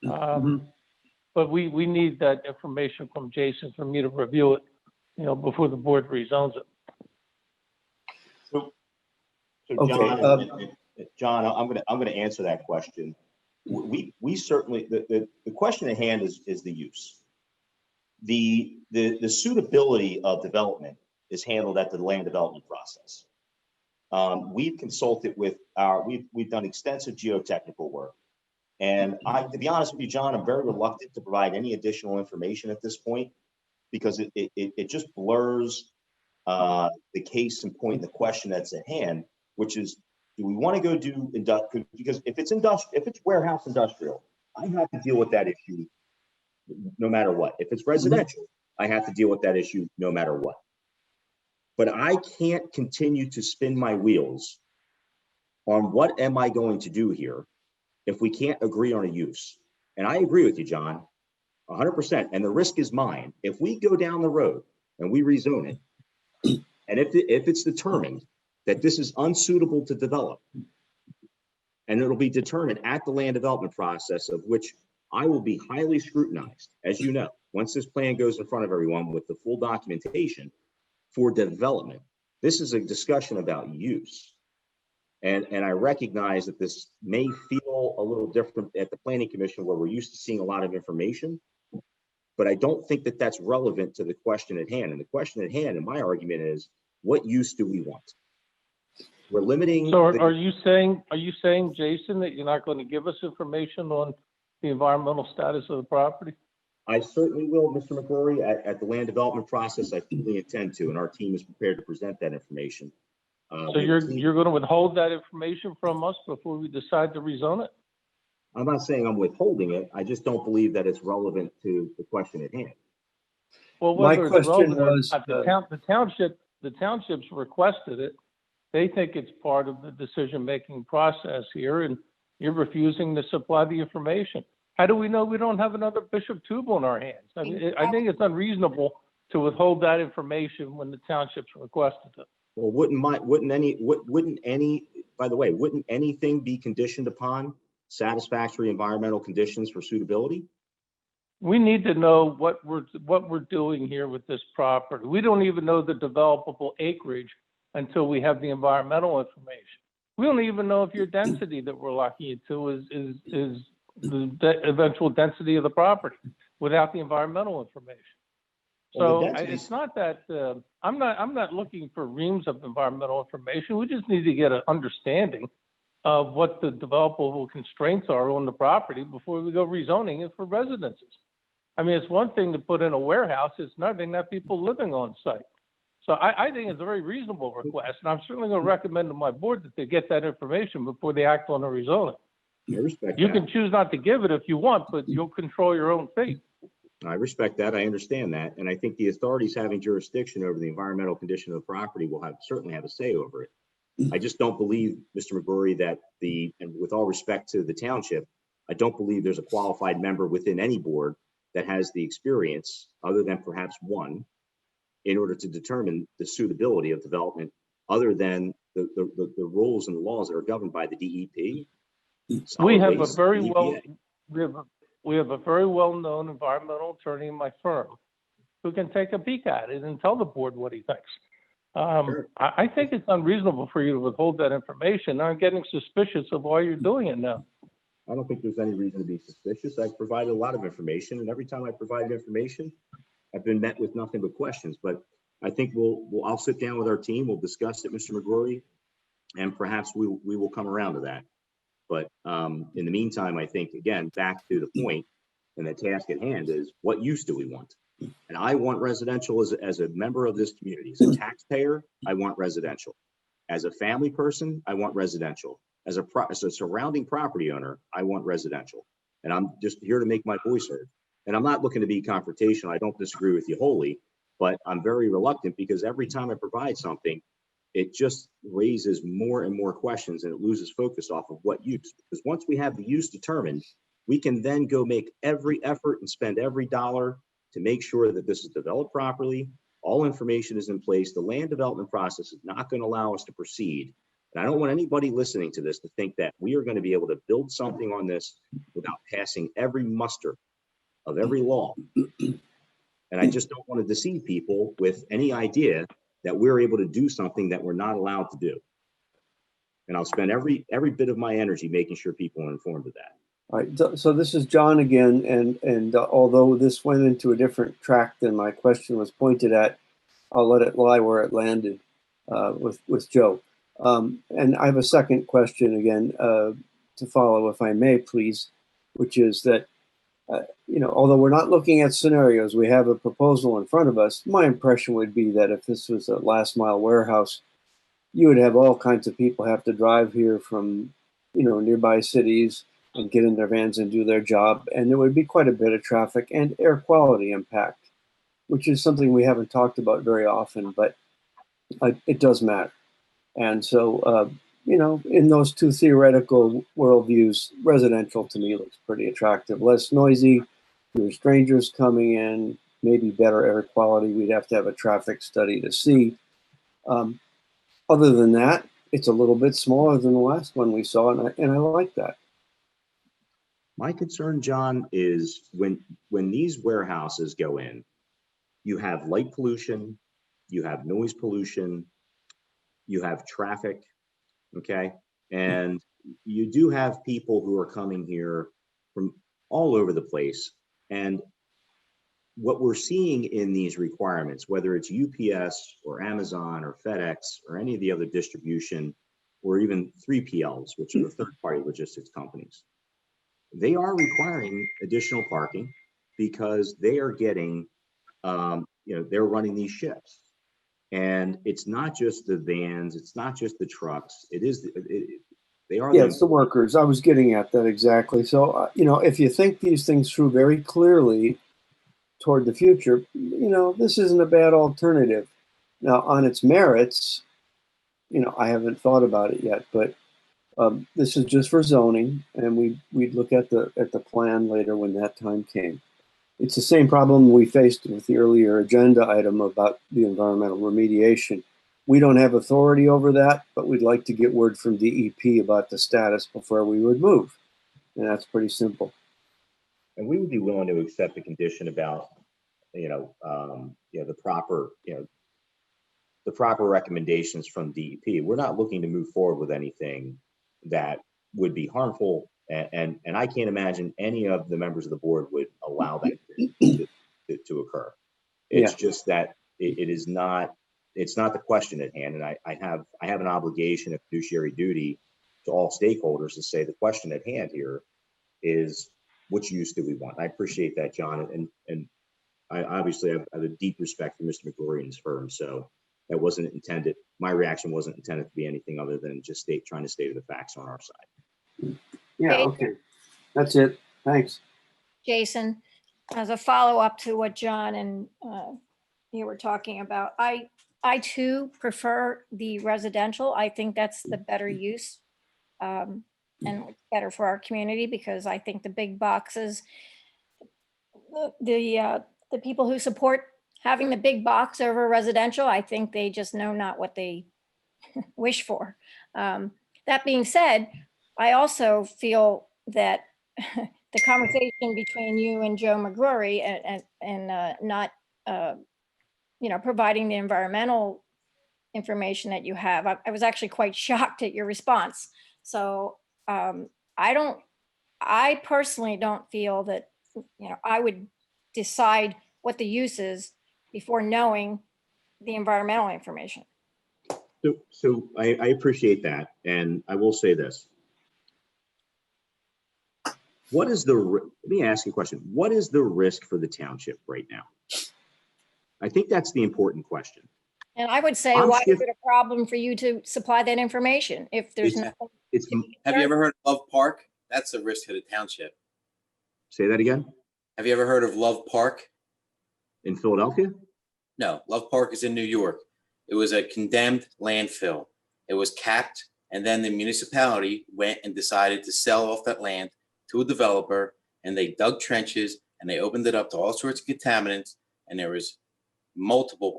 But we need that information from Jason for me to review it, before the board rezones it. So okay. John, I'm gonna answer that question. We certainly, the question at hand is the use. The suitability of development is handled at the land development process. We've consulted with we've done extensive geotechnical work. And to be honest with you, John, I'm very reluctant to provide any additional information at this point because it just blurs the case and point, the question that's at hand, which is, do we want to go do industrial? Because if it's warehouse industrial, I have to deal with that issue no matter what. If it's residential, I have to deal with that issue no matter what. But I can't continue to spin my wheels on what am I going to do here if we can't agree on a use. And I agree with you, John, 100%. And the risk is mine. If we go down the road and we rezone it, And if it's determined that this is unsuitable to develop, and it'll be determined at the land development process, of which I will be highly scrutinized, as you know, once this plan goes in front of everyone with the full documentation for development. This is a discussion about use. And I recognize that this may feel a little different at the Planning Commission, where we're used to seeing a lot of information, but I don't think that that's relevant to the question at hand. And the question at hand, in my argument, is what use do we want? We're limiting. So are you saying, Jason, that you're not going to give us information on the environmental status of the property? I certainly will, Mr. McGrory, at the land development process. I fully intend to, and our team is prepared to present that information. So you're going to withhold that information from us before we decide to rezone it? I'm not saying I'm withholding it. I just don't believe that it's relevant to the question at hand. Well, My whether it's question relevant or was, not, the townships requested it. They think it's part of the decision-making process here, and you're refusing to supply the information. How do we know we don't have another Bishop Tubal in our hands? I mean, I think it's unreasonable to withhold that information when the townships requested it. Well, wouldn't anything be conditioned upon satisfactory environmental conditions for suitability? We need to know what we're doing here with this property. We don't even know the developable acreage until we have the environmental information. We don't even know if your density that we're locking it to is the eventual density of the property without the environmental information. So it's not that I'm not looking for reams of environmental information. We just need to get an understanding of what the developable constraints are on the property before we go rezoning it for residences. I mean, it's one thing to put in a warehouse. It's another thing to have people living on site. So I think it's a very reasonable request, and I'm certainly going to recommend to my board that they get that information before they act on the rezoning. I respect You that. can choose not to give it if you want, but you'll control your own fate. I respect that. I understand that. And I think the authorities having jurisdiction over the environmental condition of the property will certainly have a say over it. I just don't believe, Mr. McGrory, that and with all respect to the township, I don't believe there's a qualified member within any board that has the experience, other than perhaps one, in order to determine the suitability of development, other than the rules and the laws that are governed by the DEP. We have a very well-known environmental attorney in my firm who can take a peek at it and tell the board what he thinks. Sure. I think it's unreasonable for you to withhold that information. I'm getting suspicious of why you're doing it now. I don't think there's any reason to be suspicious. I've provided a lot of information, and every time I provide information, I've been met with nothing but questions. But I think I'll sit down with our team. We'll discuss it, Mr. McGrory, and perhaps we will come around to that. But in the meantime, I think, again, back to the point and the task at hand is, what use do we want? And I want residential as a member of this community. As a taxpayer, I want residential. As a family person, I want residential. As a surrounding property owner, I want residential. And I'm just here to make my voice heard. And I'm not looking to be confrontational. I don't disagree with you wholly, but I'm very reluctant, because every time I provide something, it just raises more and more questions, and it loses focus off of what use. Because once we have the use determined, we can then go make every effort and spend every dollar to make sure that this is developed properly. All information is in place. The land development process is not going to allow us to proceed. And I don't want anybody listening to this to think that we are going to be able to build something on this without passing every muster of every law. And I just don't want to deceive people with any idea that we're able to do something that we're not allowed to do. And I'll spend every bit of my energy making sure people are informed of that. All right, so this is John again, and although this went into a different track than my question was pointed at, I'll let it lie where it landed with Joe. And I have a second question again to follow, if I may, please, which is that, although we're not looking at scenarios, we have a proposal in front of us. My impression would be that if this was a last mile warehouse, you would have all kinds of people have to drive here from, nearby cities and get in their vans and do their job. And there would be quite a bit of traffic and air quality impact, which is something we haven't talked about very often, but it does matter. And so, in those two theoretical worldviews, residential to me looks pretty attractive. Less noisy, fewer strangers coming in, maybe better air quality. We'd have to have a traffic study to see. Other than that, it's a little bit smaller than the last one we saw, and I like that. My concern, John, is when these warehouses go in, you have light pollution, you have noise pollution, you have traffic, okay? And you do have people who are coming here from all over the place. And what we're seeing in these requirements, whether it's UPS or Amazon or FedEx or any of the other distribution, or even 3PLs, which are the third-party logistics companies, they are requiring additional parking because they are getting, they're running these ships. And it's not just the vans, it's not just the trucks, they are. Yeah, it's the workers. I was getting at that exactly. So, if you think these things through very clearly toward the future, this isn't a bad alternative. Now, on its merits, I haven't thought about it yet, but this is just for zoning, and we'd look at the plan later when that time came. It's the same problem we faced with the earlier agenda item about the environmental remediation. We don't have authority over that, but we'd like to get word from DEP about the status before we would move. And that's pretty simple. And we would be willing to accept the condition about, the proper recommendations from DEP. We're not looking to move forward with anything that would be harmful. And I can't imagine any of the members of the board would allow that to occur. It's just that it's not the question at hand. And I have an obligation, a fiduciary duty to all stakeholders to say the question at hand here is, which use do we want? I appreciate that, John. And I obviously have a deep respect for Mr. McGrory and his firm. So that wasn't intended. My reaction wasn't intended to be anything other than just trying to state the facts on our side. Yeah, okay. That's it. Thanks. Jason, as a follow-up to what John and you were talking about, I too prefer the residential. I think that's the better use and it's better for our community, because I think the big boxes, the people who support having the big box over residential, I think they just know not what they wish for. That being said, I also feel that the conversation between you and Joe McGrory and not, providing the environmental information that you have, I was actually quite shocked at your response. So I personally don't feel that, I would decide what the use is before knowing the environmental information. So I appreciate that. And I will say this. Let me ask you a question. What is the risk for the township right now? I think that's the important question. And I would say, why is it a problem for you to supply that information if there's nothing? Have you ever heard of Love Park? That's a risk to the township. Say that again? Have you ever heard of Love Park? In Philadelphia? No, Love Park is in New York. It was a condemned landfill. It was capped, and then the municipality went and decided to sell off that land to a developer, and they dug trenches and they opened it up to all sorts of contaminants, and there was multiple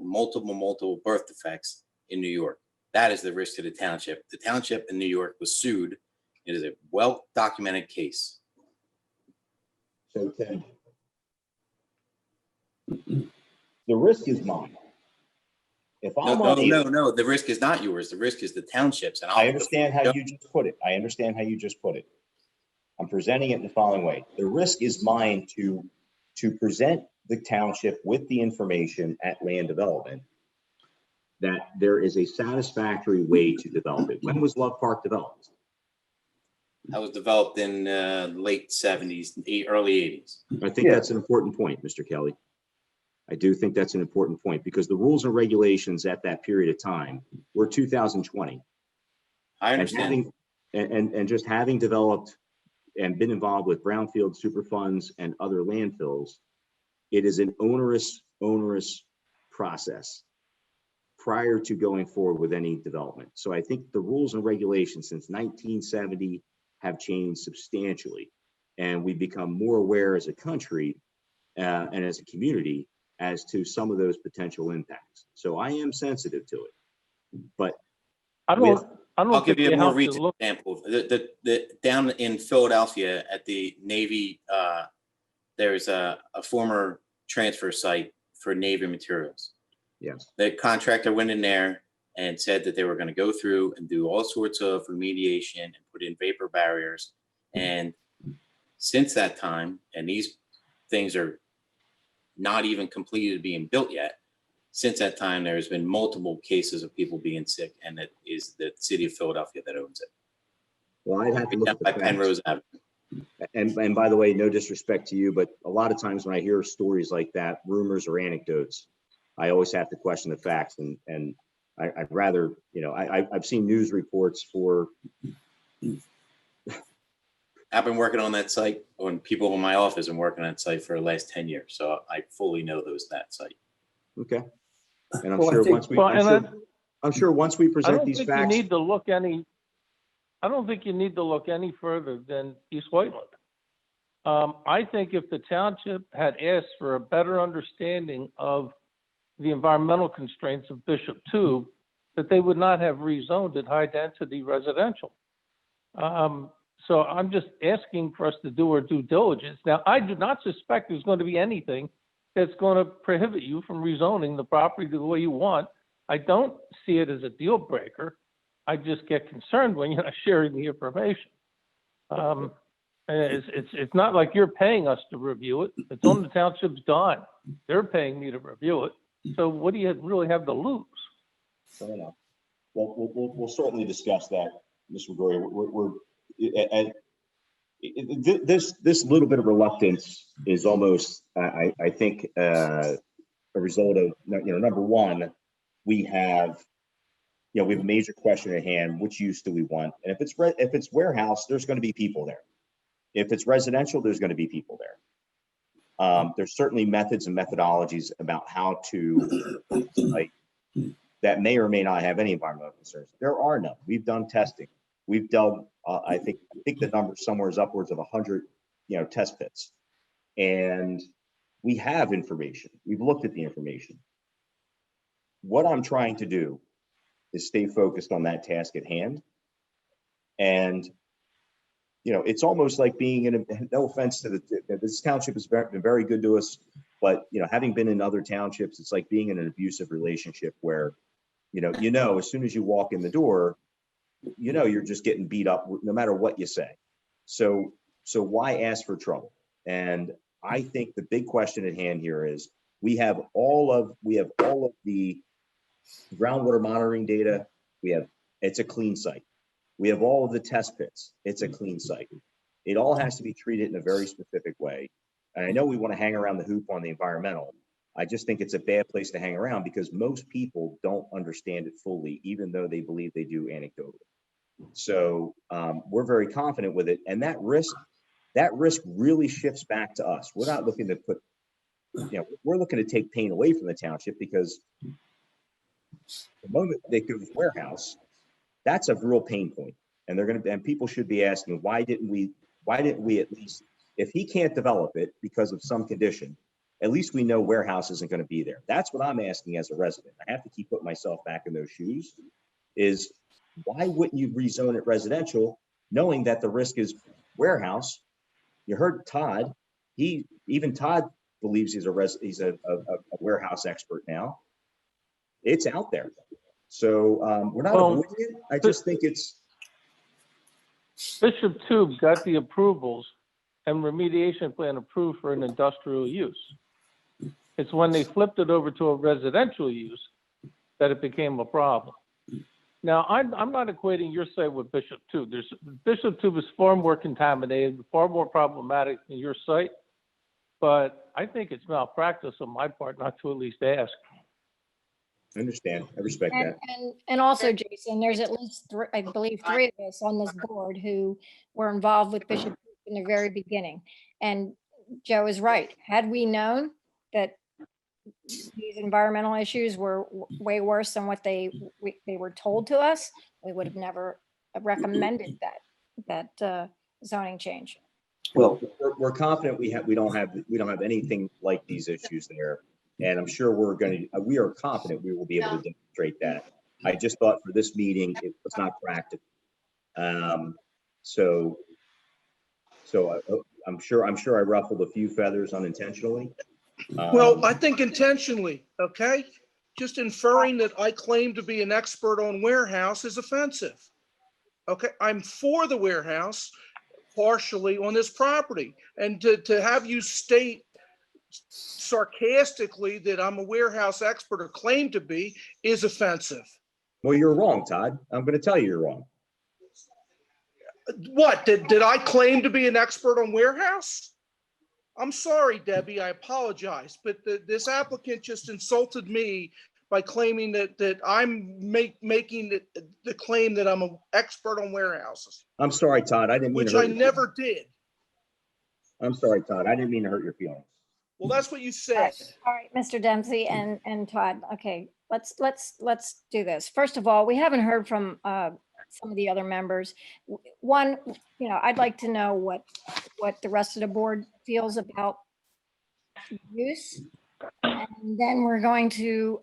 birth defects in New York. That is the risk to the township. The township in New York was sued. It is a well-documented case. So, Ted, the risk is mine. If I'm No, the risk is not yours. The risk is the township's. And I understand how you just put it. I'm presenting it in the following way. The risk is mine to present the township with the information at land development that there is a satisfactory way to develop it. When was Love Park developed? That was developed in late 70s, early 80s. I think that's an important point, Mr. Kelly. I do think that's an important point because the rules and regulations at that period of time were 2020. I understand. And just having developed and been involved with brownfield superfunds and other landfills, it is an onerous process prior to going forward with any development. So I think the rules and regulations since 1970 have changed substantially, and we've become more aware as a country and as a community as to some of those potential impacts. So I am sensitive to it. But I with, don't I'll give think you you a more have to recent look. example. The down in Philadelphia at the Navy, there's a former transfer site for Navy materials. yes, The contractor went in there and said that they were going to go through and do all sorts of remediation and put in vapor barriers. And since that time, and these things are not even completed being built yet, since that time, there's been multiple cases of people being sick, and it is the city of Philadelphia that owns it. well, I'd have to look at the By facts. Penrose Avenue. And by the way, no disrespect to you, but a lot of times when I hear stories like that, rumors or anecdotes, I always have to question the facts. And I'd rather, you know, I've seen news reports for. I've been working on that site when people in my office have been working on that site for the last 10 years. So I fully know that site. Okay. And I'm Well, I sure think- once we, Well, I'm sure once we I present don't these think you facts. need to look any. I don't think you need to look any further than East Whiteland. I think if the township had asked for a better understanding of the environmental constraints of Bishop Tube, that they would not have rezoned it high density residential. So I'm just asking for us to do our due diligence. Now, I do not suspect there's going to be anything that's going to prohibit you from rezoning the property the way you want. I don't see it as a deal breaker. I just get concerned when you're not sharing the information. It's not like you're paying us to review it. It's on the township's dime. They're paying me to review it. So what do you really have to lose? Fair enough. Well, we'll certainly discuss that, Mr. Gregory. This little bit of reluctance is almost, I think, a result of, you know, number one, we have a major question at hand. Which use do we want? And if it's warehouse, there's going to be people there. If it's residential, there's going to be people there. There's certainly methods and methodologies about how to, like, that may or may not have any environmental concerns. There are none. We've done testing. We've done, I think the number somewhere is upwards of 100, test pits, and we have information. We've looked at the information. What I'm trying to do is stay focused on that task at hand. And, it's almost like being in no offense to this township has been very good to us, but, having been in other townships, it's like being in an abusive relationship where, as soon as you walk in the door, you're just getting beat up no matter what you say. So why ask for trouble? And I think the big question at hand here is we have all of the groundwater monitoring data. It's a clean site. We have all of the test pits. It's a clean site. It all has to be treated in a very specific way. And I know we want to hang around the hoop on the environmental. I just think it's a bad place to hang around because most people don't understand it fully, even though they believe they do anecdotally. So we're very confident with it. And that risk really shifts back to us. We're not looking to put, we're looking to take pain away from the township because the moment they go to the warehouse, that's a real pain point. And and people should be asking, why didn't we at least, if he can't develop it because of some condition, at least we know warehouse isn't going to be there. That's what I'm asking as a resident. I have to keep putting myself back in those shoes is why wouldn't you rezone it residential knowing that the risk is warehouse? You heard Todd. Todd believes he's a warehouse expert now. It's out there. So we're not avoiding it. I just think it's. Bishop Tube got the approvals and remediation plan approved for an industrial use. It's when they flipped it over to a residential use that it became a problem. Now, I'm not equating your site with Bishop Tube. Bishop Tube is far more contaminated, far more problematic than your site, but I think it's malpractice on my part not to at least ask. I understand. I respect that. And also, Jason, there's at least I believe three of us on this board who were involved with Bishop in the very beginning. And Joe is right. Had we known that these environmental issues were way worse than what they were told to us, we would have never recommended that zoning change. Well, we're confident we don't have anything like these issues there. And I'm sure we are confident we will be able to demonstrate that. I just thought for this meeting, it was not practical. So I'm sure I ruffled a few feathers unintentionally. Well, I think intentionally, okay? Just inferring that I claim to be an expert on warehouse is offensive. Okay, I'm for the warehouse partially on this property. And to have you state sarcastically that I'm a warehouse expert or claim to be is offensive. Well, you're wrong, Todd. I'm going to tell you you're wrong. What, did I claim to be an expert on warehouse? I'm sorry, Debbie, I apologize, but this applicant just insulted me by claiming that I'm making the claim that I'm an expert on warehouses. I'm sorry, Todd. I didn't mean Which to hurt I your never did. I'm sorry, Todd. I didn't mean to hurt your feelings. Well, that's what you said. All right, Mr. Dempsey and Todd. Okay, let's do this. First of all, we haven't heard from some of the other members. One, I'd like to know what the rest of the board feels about use. And then we're going to,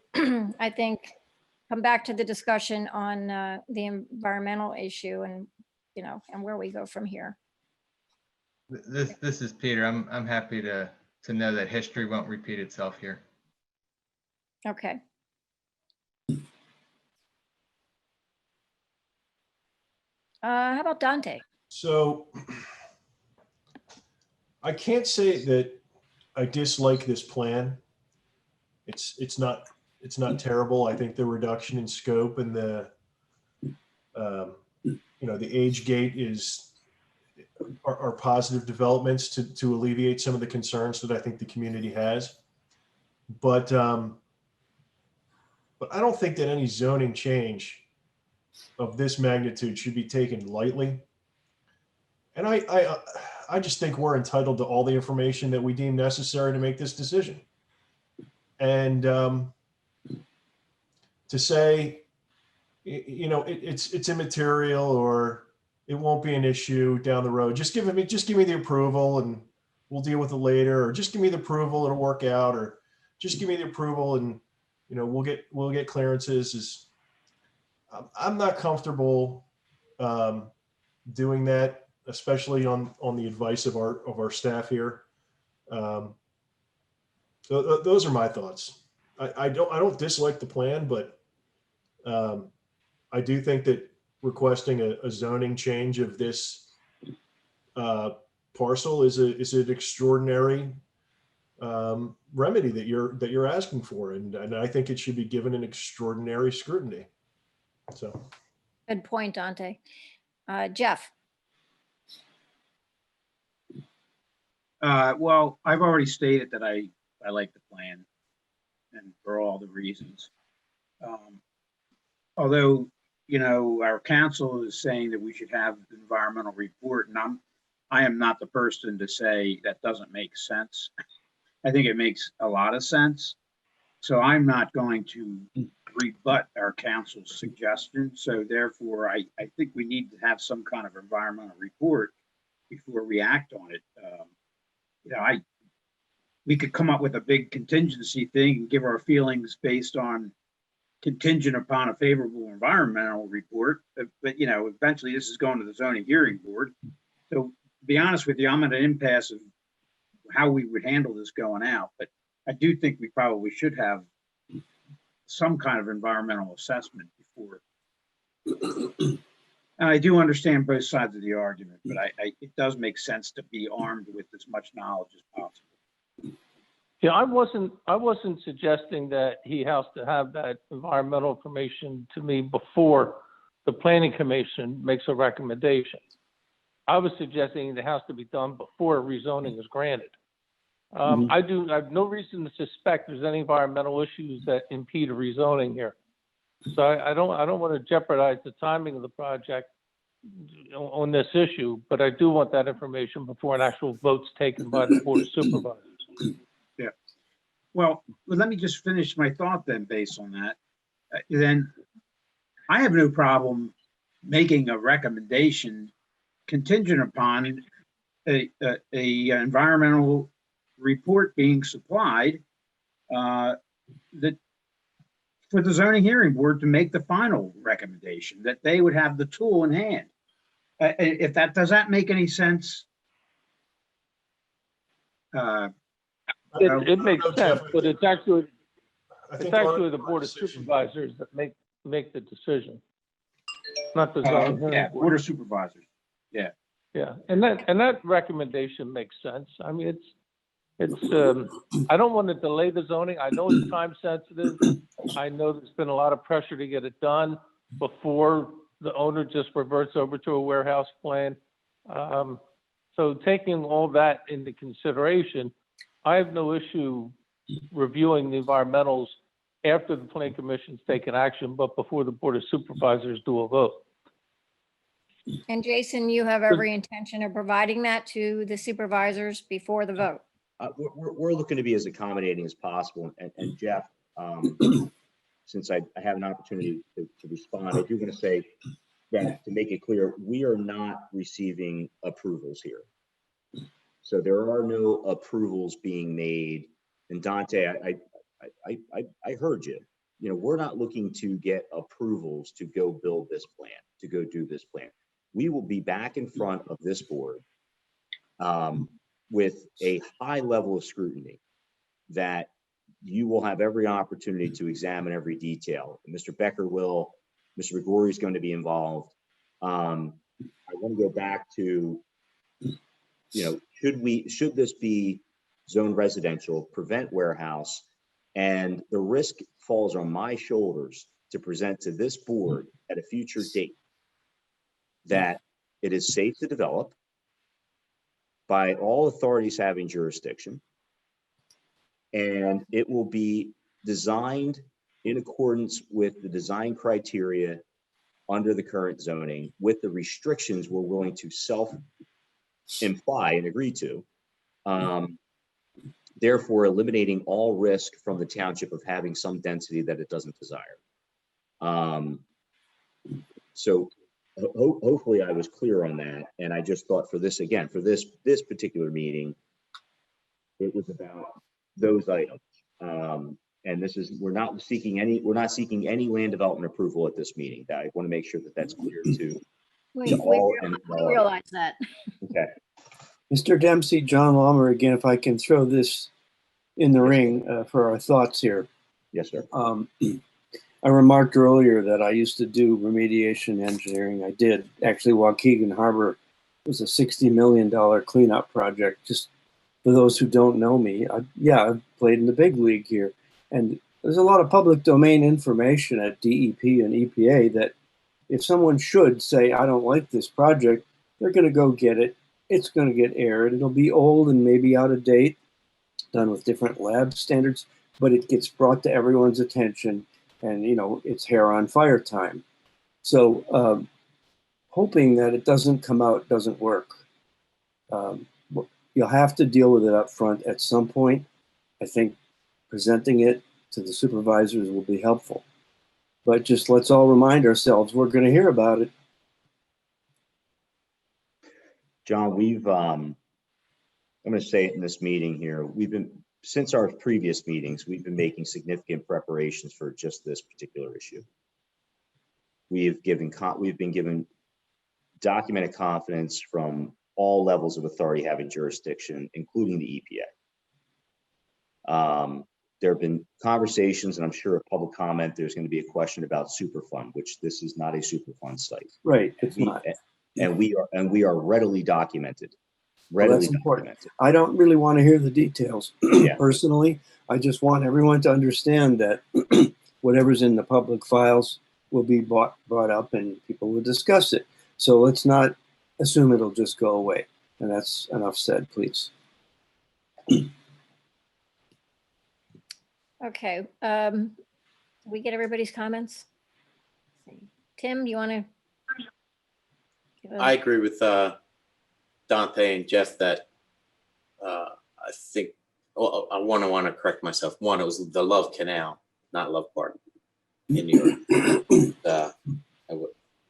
I think, come back to the discussion on the environmental issue and, and where we go from here. This is Peter. I'm happy to know that history won't repeat itself here. Okay. How about Dante? So I can't say that I dislike this plan. It's not terrible. I think the reduction in scope and the the age gate are positive developments to alleviate some of the concerns that I think the community has. But I don't think that any zoning change of this magnitude should be taken lightly. And I just think we're entitled to all the information that we deem necessary to make this decision. And to say, it's immaterial or it won't be an issue down the road. Just give me the approval and we'll deal with it later, or just give me the approval, it'll work out, or just give me the approval and we'll get clearances. I'm not comfortable doing that, especially on the advice of our staff here. So those are my thoughts. I don't dislike the plan, but I do think that requesting a zoning change of this parcel is an extraordinary remedy that you're asking for, and I think it should be given an extraordinary scrutiny. So, good point, Dante. Jeff. Well, I've already stated that I like the plan, and for all the reasons. Although, our council is saying that we should have an environmental report, and I am not the person to say that doesn't make sense. I think it makes a lot of sense. So I'm not going to rebut our council's suggestion. So therefore, I think we need to have some kind of environmental report before we act on it. We could come up with a big contingency thing and give our feelings based on contingent upon a favorable environmental report. But eventually this is going to the zoning hearing board. So to be honest with you, I'm at an impasse of how we would handle this going out. But I do think we probably should have some kind of environmental assessment before. And I do understand both sides of the argument, but it does make sense to be armed with as much knowledge as possible. Yeah, I wasn't suggesting that he has to have that environmental information to me before the planning commission makes a recommendation. I was suggesting it has to be done before rezoning is granted. I have no reason to suspect there's any environmental issues that impede a rezoning here. So I don't want to jeopardize the timing of the project on this issue, but I do want that information before an actual vote's taken by the Board of Supervisors. Yeah. Well, let me just finish my thought then based on that. Then I have no problem making a recommendation contingent upon a environmental report being supplied that for the zoning hearing board to make the final recommendation, that they would have the tool in hand. If that, does that make any sense? It makes sense, but it's actually I think the Board of Supervisors that make the decision, not the zoning hearing Yeah, board. board of supervisors. Yeah. Yeah, and that recommendation makes sense. I mean, I don't want to delay the zoning. I know it's time sensitive. I know there's been a lot of pressure to get it done before the owner just reverts over to a warehouse plan. So taking all that into consideration, I have no issue reviewing the environmentals after the planning commission's taken action, but before the Board of Supervisors do a vote. And Jason, you have every intention of providing that to the supervisors before the vote. We're looking to be as accommodating as possible. And Jeff, since I have an opportunity to respond, I do want to say that, to make it clear, we are not receiving approvals here. So there are no approvals being made. And Dante, I heard you. You know, we're not looking to get approvals to go build this plan, to go do this plan. We will be back in front of this board with a high level of scrutiny that you will have every opportunity to examine every detail. Mr. Becker will, Mr. Grigori is going to be involved. I want to go back to, you know, should this be zone residential, prevent warehouse, and the risk falls on my shoulders to present to this board at a future date that it is safe to develop by all authorities having jurisdiction, and it will be designed in accordance with the design criteria under the current zoning, with the restrictions we're willing to self-imply and agree to, therefore eliminating all risk from the township of having some density that it doesn't desire. So hopefully I was clear on that. And I just thought for this, again, for this particular meeting, it was about those items. And this is, we're not seeking any land development approval at this meeting. I want to make sure that that's clear to all. We realize that. Okay. Mr. Dempsey, John Lawmer again, if I can throw this in the ring for our thoughts here. Yes, sir. I remarked earlier that I used to do remediation engineering. I did. Actually, Waukegan Harbor was a $60 million cleanup project. Just for those who don't know me, I've played in the big league here. And there's a lot of public domain information at DEP and EPA that if someone should say, I don't like this project, they're going to go get it. It's going to get aired. It'll be old and maybe out of date, done with different lab standards, but it gets brought to everyone's attention. And, you know, it's hair on fire time. So hoping that it doesn't come out doesn't work. You'll have to deal with it up front at some point. I think presenting it to the supervisors will be helpful. But just let's all remind ourselves we're going to hear about it. John, I'm going to say it in this meeting here. Since our previous meetings, we've been making significant preparations for just this particular issue. We've been given documented confidence from all levels of authority having jurisdiction, including the EPA. There have been conversations, and I'm sure a public comment, there's going to be a question about Superfund, which this is not a Superfund site. Right, it's not. And we are readily documented. Well, that's important. I don't really want to hear the details. Personally, I just want everyone to understand that whatever's in the public files will be brought up and people will discuss it. So let's not assume it'll just go away. And that's enough said, please. Okay. We get everybody's comments? Tim, you want to? I agree with Dante and Jeff that I think, well, I want to correct myself. One, it was the Love Canal, not Love Park in New York.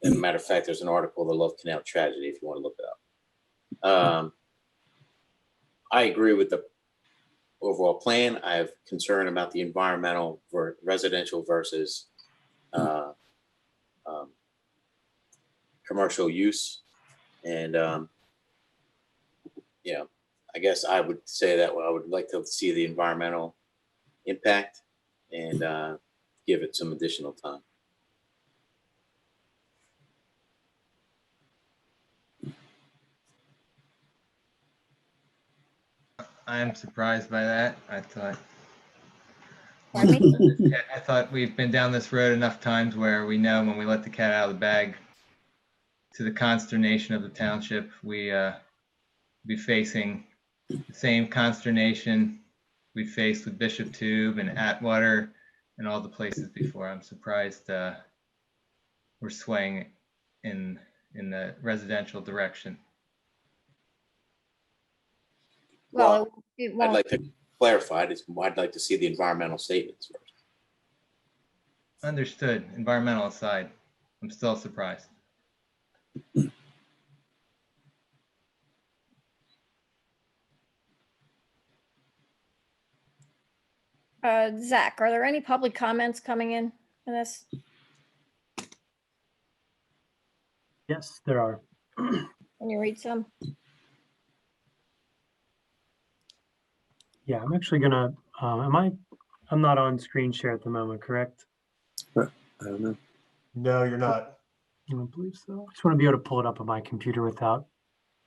As a matter of fact, there's an article, The Love Canal Tragedy, if you want to look it up. I agree with overall plan. I have concern about the environmental for residential versus commercial use. And, you know, I guess I would say that I would like to see the environmental impact and give it some additional time. I'm surprised by that. I thought Pardon me? I thought we've been down this road enough times where we know when we let the cat out of the bag, to the consternation of the township, we be facing the same consternation we faced with Bishop Tube and Atwater and all the places before. I'm surprised we're swaying in the residential direction. Well, it I'd won't. like to clarify it. I'd like to see the environmental statements first. Understood. Environmental aside, I'm still surprised. Zach, are there any public comments coming in this? Yes, there are. Can you read some? Yeah, I'm actually gonna, I'm not on screen share at the moment, correct? I don't know. No, you're not. I don't believe so. I just want to be able to pull it up on my computer without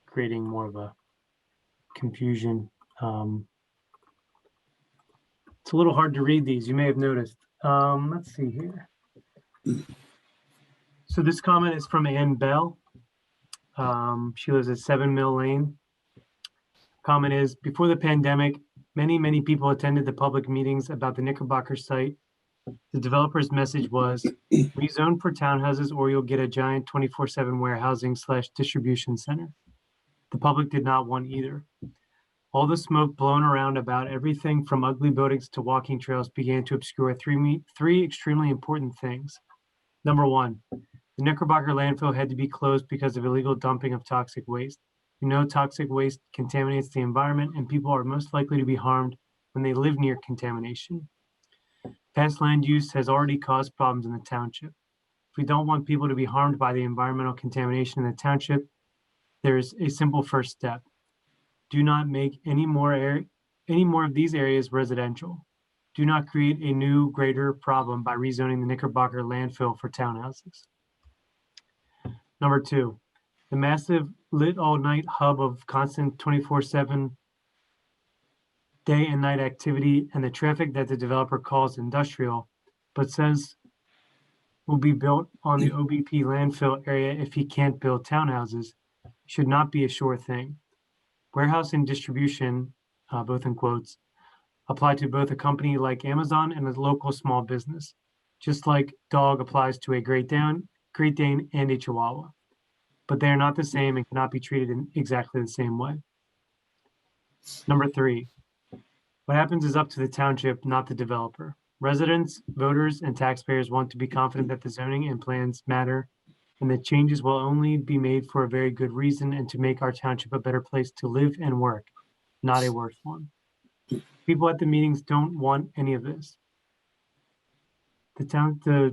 creating more of a confusion. It's a little hard to read these, you may have noticed. Let's see here. So this comment is from Ann Bell. She lives at 7 Mill Lane. Comment is, before the pandemic, many people attended the public meetings about the Knickerbocker site. The developer's message was, rezone for townhouses or you'll get a giant 24/7 warehousing / distribution center. The public did not want either. All the smoke blown around about everything from ugly buildings to walking trails began to obscure three extremely important things. Number one, the Knickerbocker landfill had to be closed because of illegal dumping of toxic waste. We know toxic waste contaminates the environment and people are most likely to be harmed when they live near contamination. Past land use has already caused problems in the township. If we don't want people to be harmed by the environmental contamination in the township, there's a simple first step. Do not make any more of these areas residential. Do not create a new, greater problem by rezoning the Knickerbocker landfill for townhouses. Number two, the massive lit all night hub of constant 24/7 day and night activity and the traffic that the developer calls industrial, but says will be built on the OBP landfill area if he can't build townhouses, should not be a sure thing. Warehouse and distribution, both in quotes, apply to both a company like Amazon and a local small business, just like dog applies to a Great Dane and a Chihuahua. But they are not the same and cannot be treated in exactly the same way. Number three, what happens is up to the township, not the developer. Residents, voters, and taxpayers want to be confident that the zoning and plans matter and that changes will only be made for a very good reason and to make our township a better place to live and work, not a worse one. People at the meetings don't want any of this. The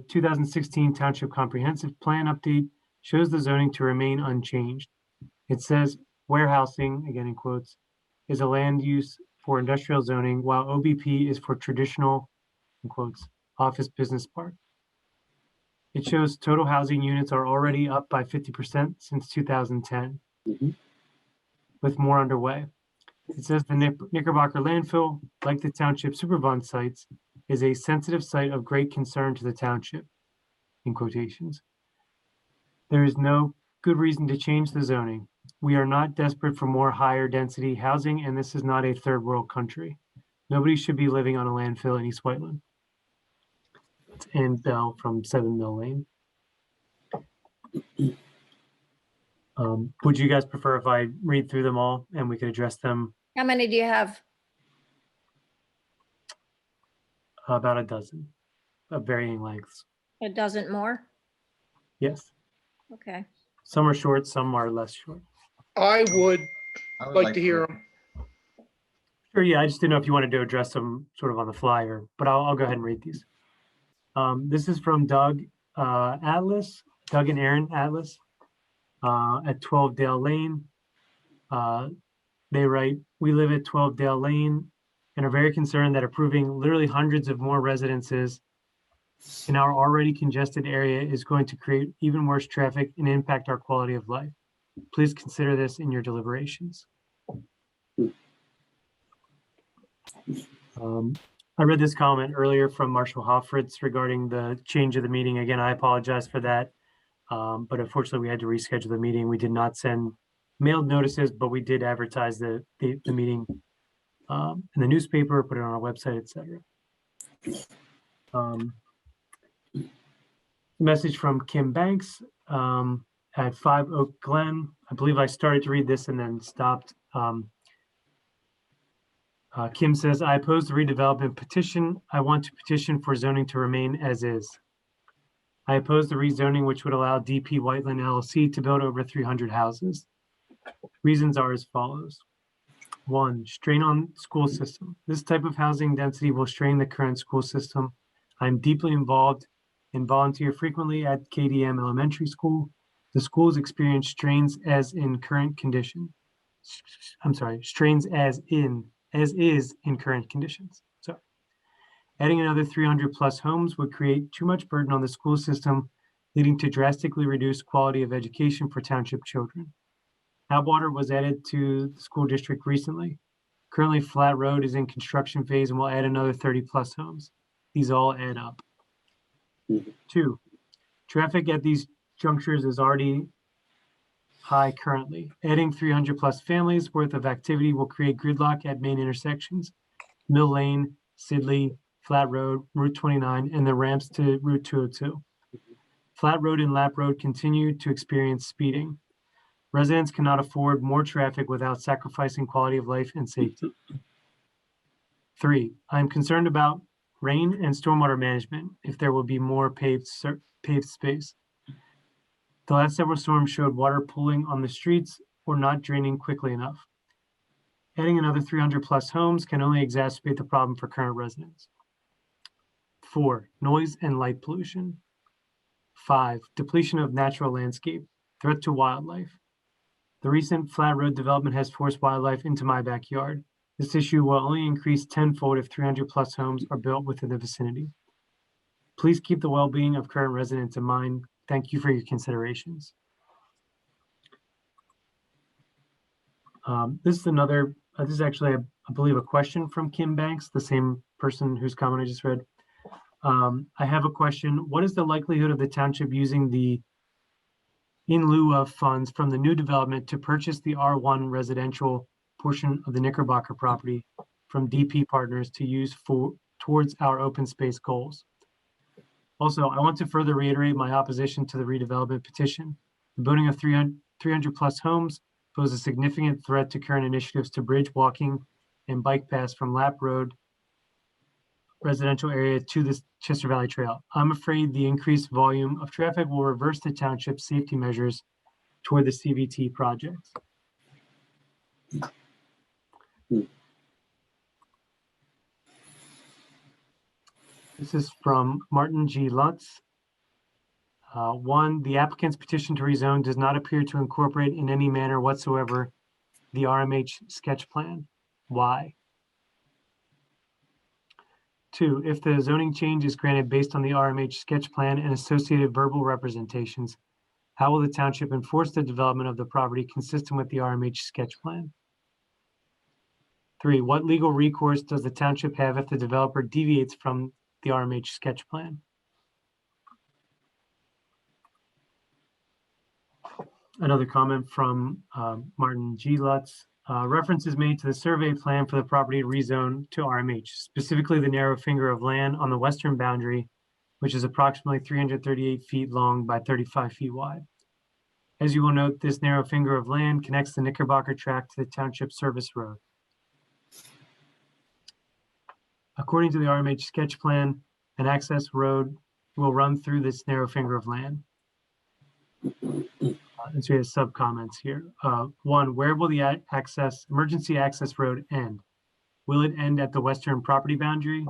2016 Township Comprehensive Plan update shows the zoning to remain unchanged. It says warehousing, again in quotes, is a land use for industrial zoning, while OBP is for traditional, in quotes, office business park. It shows total housing units are already up by 50% since 2010, with more underway. It says the Knickerbocker landfill, like the township Superfund sites, is a sensitive site of great concern to the township, in quotations. There is no good reason to change the zoning. We are not desperate for more higher density housing, and this is not a third world country. Nobody should be living on a landfill in East Whiteland. It's Ann Bell from 7 Mill Lane. Would you guys prefer if I read through them all and we could address them? How many do you have? About a dozen of varying lengths. A dozen more? Yes. Okay. Some are short, some are less short. I would I would like to hear them. Sure, yeah, I just didn't know if you wanted to address them sort of on the fly, or, but I'll go ahead and read these. This is from Doug Atlas, Doug and Aaron Atlas at 12 Dale Lane. They write, "We live at 12 Dale Lane and are very concerned that approving literally hundreds of more residences in our already congested area is going to create even worse traffic and impact our quality of life. Please consider this in your deliberations." I read this comment earlier from Marshall Hoffritz regarding the change of the meeting. Again, I apologize for that. But unfortunately, we had to reschedule the meeting. We did not send mailed notices, but we did advertise the meeting in the newspaper, put it on our website, etc. Message from Kim Banks at 5 Oak Glen. I believe I started to read this and then stopped. Kim says, "I oppose the redevelopment petition. I want to petition for zoning to remain as is. I oppose the rezoning, which would allow DP Whiteland LLC to build over 300 houses. Reasons are as follows. 1, strain on school system. This type of housing density will strain the current school system. I'm deeply involved and volunteer frequently at KDM Elementary School. The school's experience strains as in current condition. Strains as is in current conditions. So adding another 300 plus homes would create too much burden on the school system, leading to drastically reduced quality of education for township children. Outwater was added to the school district recently. Currently, Flat Road is in construction phase and will add another 30 plus homes. These all add up. 2, traffic at these junctures is already high currently. Adding 300 plus families worth of activity will create gridlock at main intersections, Mill Lane, Sidley, Flat Road, Route 29, and the ramps to Route 202. Flat Road and Lap Road continue to experience speeding. Residents cannot afford more traffic without sacrificing quality of life and safety. 3, I'm concerned about rain and stormwater management if there will be more paved space. The last several storms showed water pooling on the streets or not draining quickly enough. Adding another 300 plus homes can only exacerbate the problem for current residents. 4, noise and light pollution. 5, depletion of natural landscape, threat to wildlife. The recent Flat Road development has forced wildlife into my backyard. This issue will only increase tenfold if 300 plus homes are built within the vicinity. Please keep the well-being of current residents in mind. Thank you for your considerations." This is another, this is actually, I believe, a question from Kim Banks, the same person whose comment I just read. I have a question. What is the likelihood of the township using the in lieu of funds from the new development to purchase the R1 residential portion of the Knickerbocker property from DP partners to use towards our open space goals? Also, I want to further reiterate my opposition to the redevelopment petition. The building of 300 plus homes pose a significant threat to current initiatives to bridge walking and bike paths from Lap Road residential area to the Chester Valley Trail. I'm afraid the increased volume of traffic will reverse the township's safety measures toward the CVT projects. This is from Martin G. Lutz. 1, the applicant's petition to rezone does not appear to incorporate in any manner whatsoever the RMH sketch plan. Why? 2, if the zoning change is granted based on the RMH sketch plan and associated verbal representations, how will the township enforce the development of the property consistent with the RMH sketch plan? 3, what legal recourse does the township have if the developer deviates from the RMH sketch plan? Another comment from Martin G. Lutz. Reference is made to the survey plan for the property rezone to RMH, specifically the narrow finger of land on the western boundary, which is approximately 338 feet long by 35 feet wide. As you will note, this narrow finger of land connects the Knickerbocker tract to the township service road. According to the RMH sketch plan, an access road will run through this narrow finger of land. And so we have sub comments here. 1, where will the emergency access road end? Will it end at the western property boundary?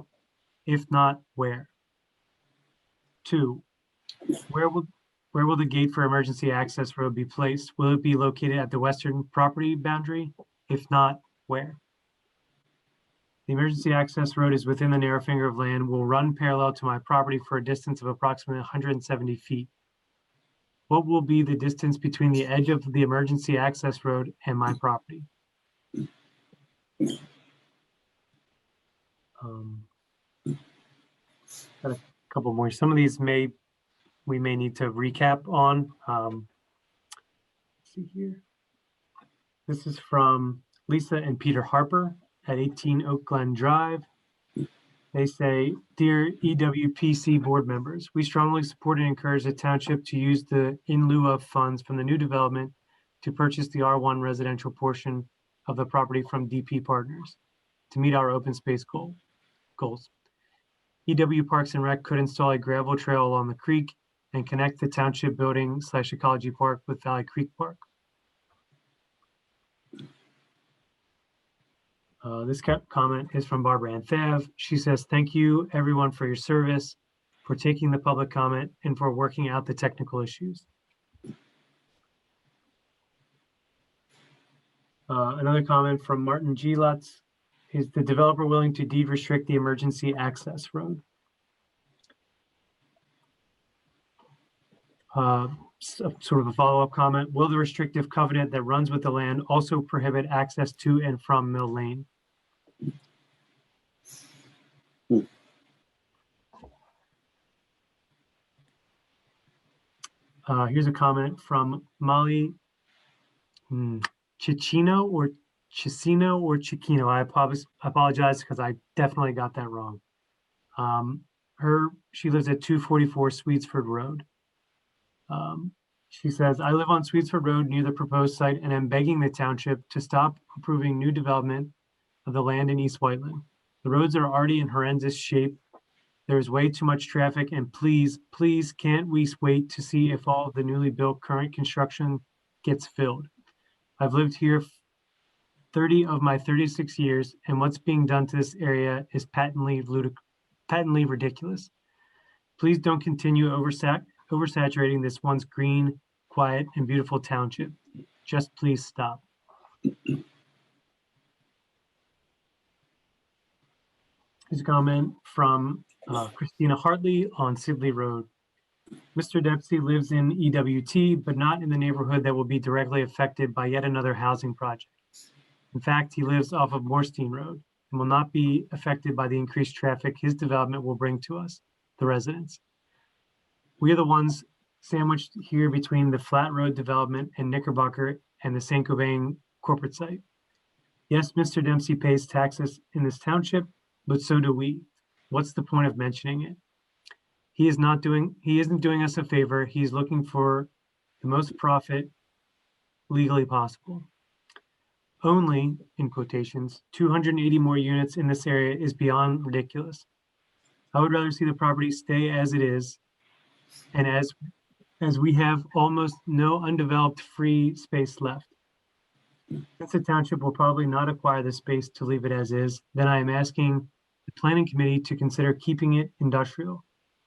If not, where? 2, where will the gate for emergency access road be placed? Will it be located at the western property boundary? If not, where? The emergency access road is within the narrow finger of land, will run parallel to my property for a distance of approximately 170 feet. What will be the distance between the edge of the emergency access road and my property? Got a couple more. Some of these we may need to recap on. Let's see here. This is from Lisa and Peter Harper at 18 Oak Glen Drive. They say, "Dear EWPC board members, we strongly support and encourage the township to use the in lieu of funds from the new development to purchase the R1 residential portion of the property from DP Partners to meet our open space goals. EW Parks and Rec could install a gravel trail along the creek and connect the township building / ecology park with Valley Creek Park." This comment is from Barbara Ann Thav. She says, "Thank you everyone for your service, for taking the public comment, and for working out the technical issues." Another comment from Martin G. Lutz. Is the developer willing to deed restrict the emergency access road? Sort of a follow-up comment. Will the restrictive covenant that runs with the land also prohibit access to and from Mill Lane? Here's a comment from Molly Cicino or Chiquino. I apologize because I definitely got that wrong. She lives at 244 Sweetsford Road. She says, "I live on Sweetsford Road near the proposed site and am begging the township to stop approving new development of the land in East Whiteland. The roads are already in horrendous shape. There is way too much traffic, and please, can't we wait to see if all of the newly built current construction gets filled? I've lived here 30 of my 36 years, and what's being done to this area is patently ridiculous. Please don't continue oversaturating this once green, quiet, and beautiful township. Just please stop." Here's a comment from Christina Hartley on Sibley Road. "Mr. Dempsey lives in EWT, but not in the neighborhood that will be directly affected by yet another housing project. In fact, he lives off of Moorstein Road and will not be affected by the increased traffic his development will bring to us, the residents. We are the ones sandwiched here between the Flat Road development and Knickerbocker and the St. Cobain corporate site. Yes, Mr. Dempsey pays taxes in this township, but so do we. What's the point of mentioning it? He isn't doing us a favor. He's looking for the most profit legally possible. Only, in quotations, 280 more units in this area is beyond ridiculous. I would rather see the property stay as it is, and as we have almost no undeveloped free space left. Since the township will probably not acquire the space to leave it as is, then I am asking the planning committee to consider keeping it industrial.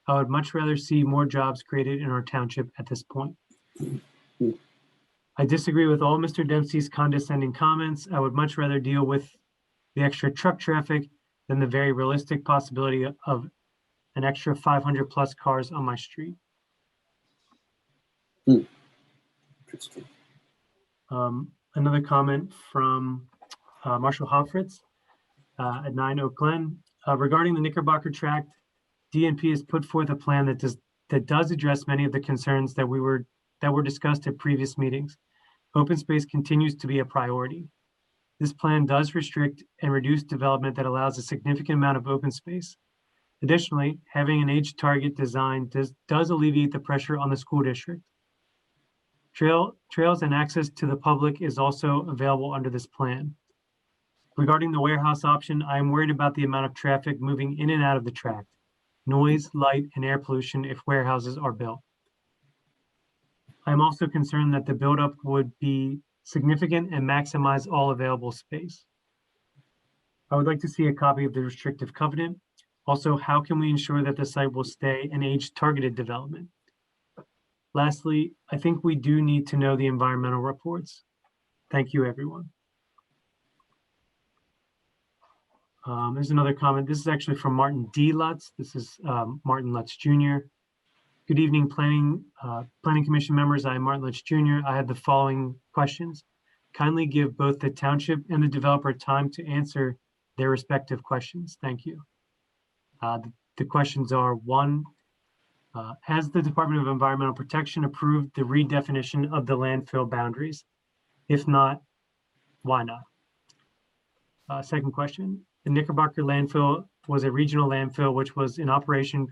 I would much rather see more jobs created in our township at this point. I disagree with all Mr. Dempsey's condescending comments. I would much rather deal with the extra truck traffic than the very realistic possibility of an extra 500 plus cars on my street." Interesting. Another comment from Marshall Hoffritz at 9 Oak Glen. Regarding the Knickerbocker tract, DNP has put forth a plan that does address many of the concerns that were discussed at previous meetings. Open space continues to be a priority. This plan does restrict and reduce development that allows a significant amount of open space. Additionally, having an age target design does alleviate the pressure on the school district. Trails and access to the public is also available under this plan. Regarding the warehouse option, I am worried about the amount of traffic moving in and out of the tract, noise, light, and air pollution if warehouses are built. I am also concerned that the buildup would be significant and maximize all available space. I would like to see a copy of the restrictive covenant. Also, how can we ensure that the site will stay an age-targeted development? Lastly, I think we do need to know the environmental reports. Thank you, everyone. There's another comment. This is actually from Martin D. Lutz. This is Martin Lutz Jr. Good evening, Planning Commission members. I am Martin Lutz Jr. I have the following questions. Kindly give both the township and the developer time to answer their respective questions. Thank you. The questions are: one, has the Department of Environmental Protection approved the redefinition of the landfill boundaries? If not, why not? Second question, the Knickerbocker landfill was a regional landfill which was in operation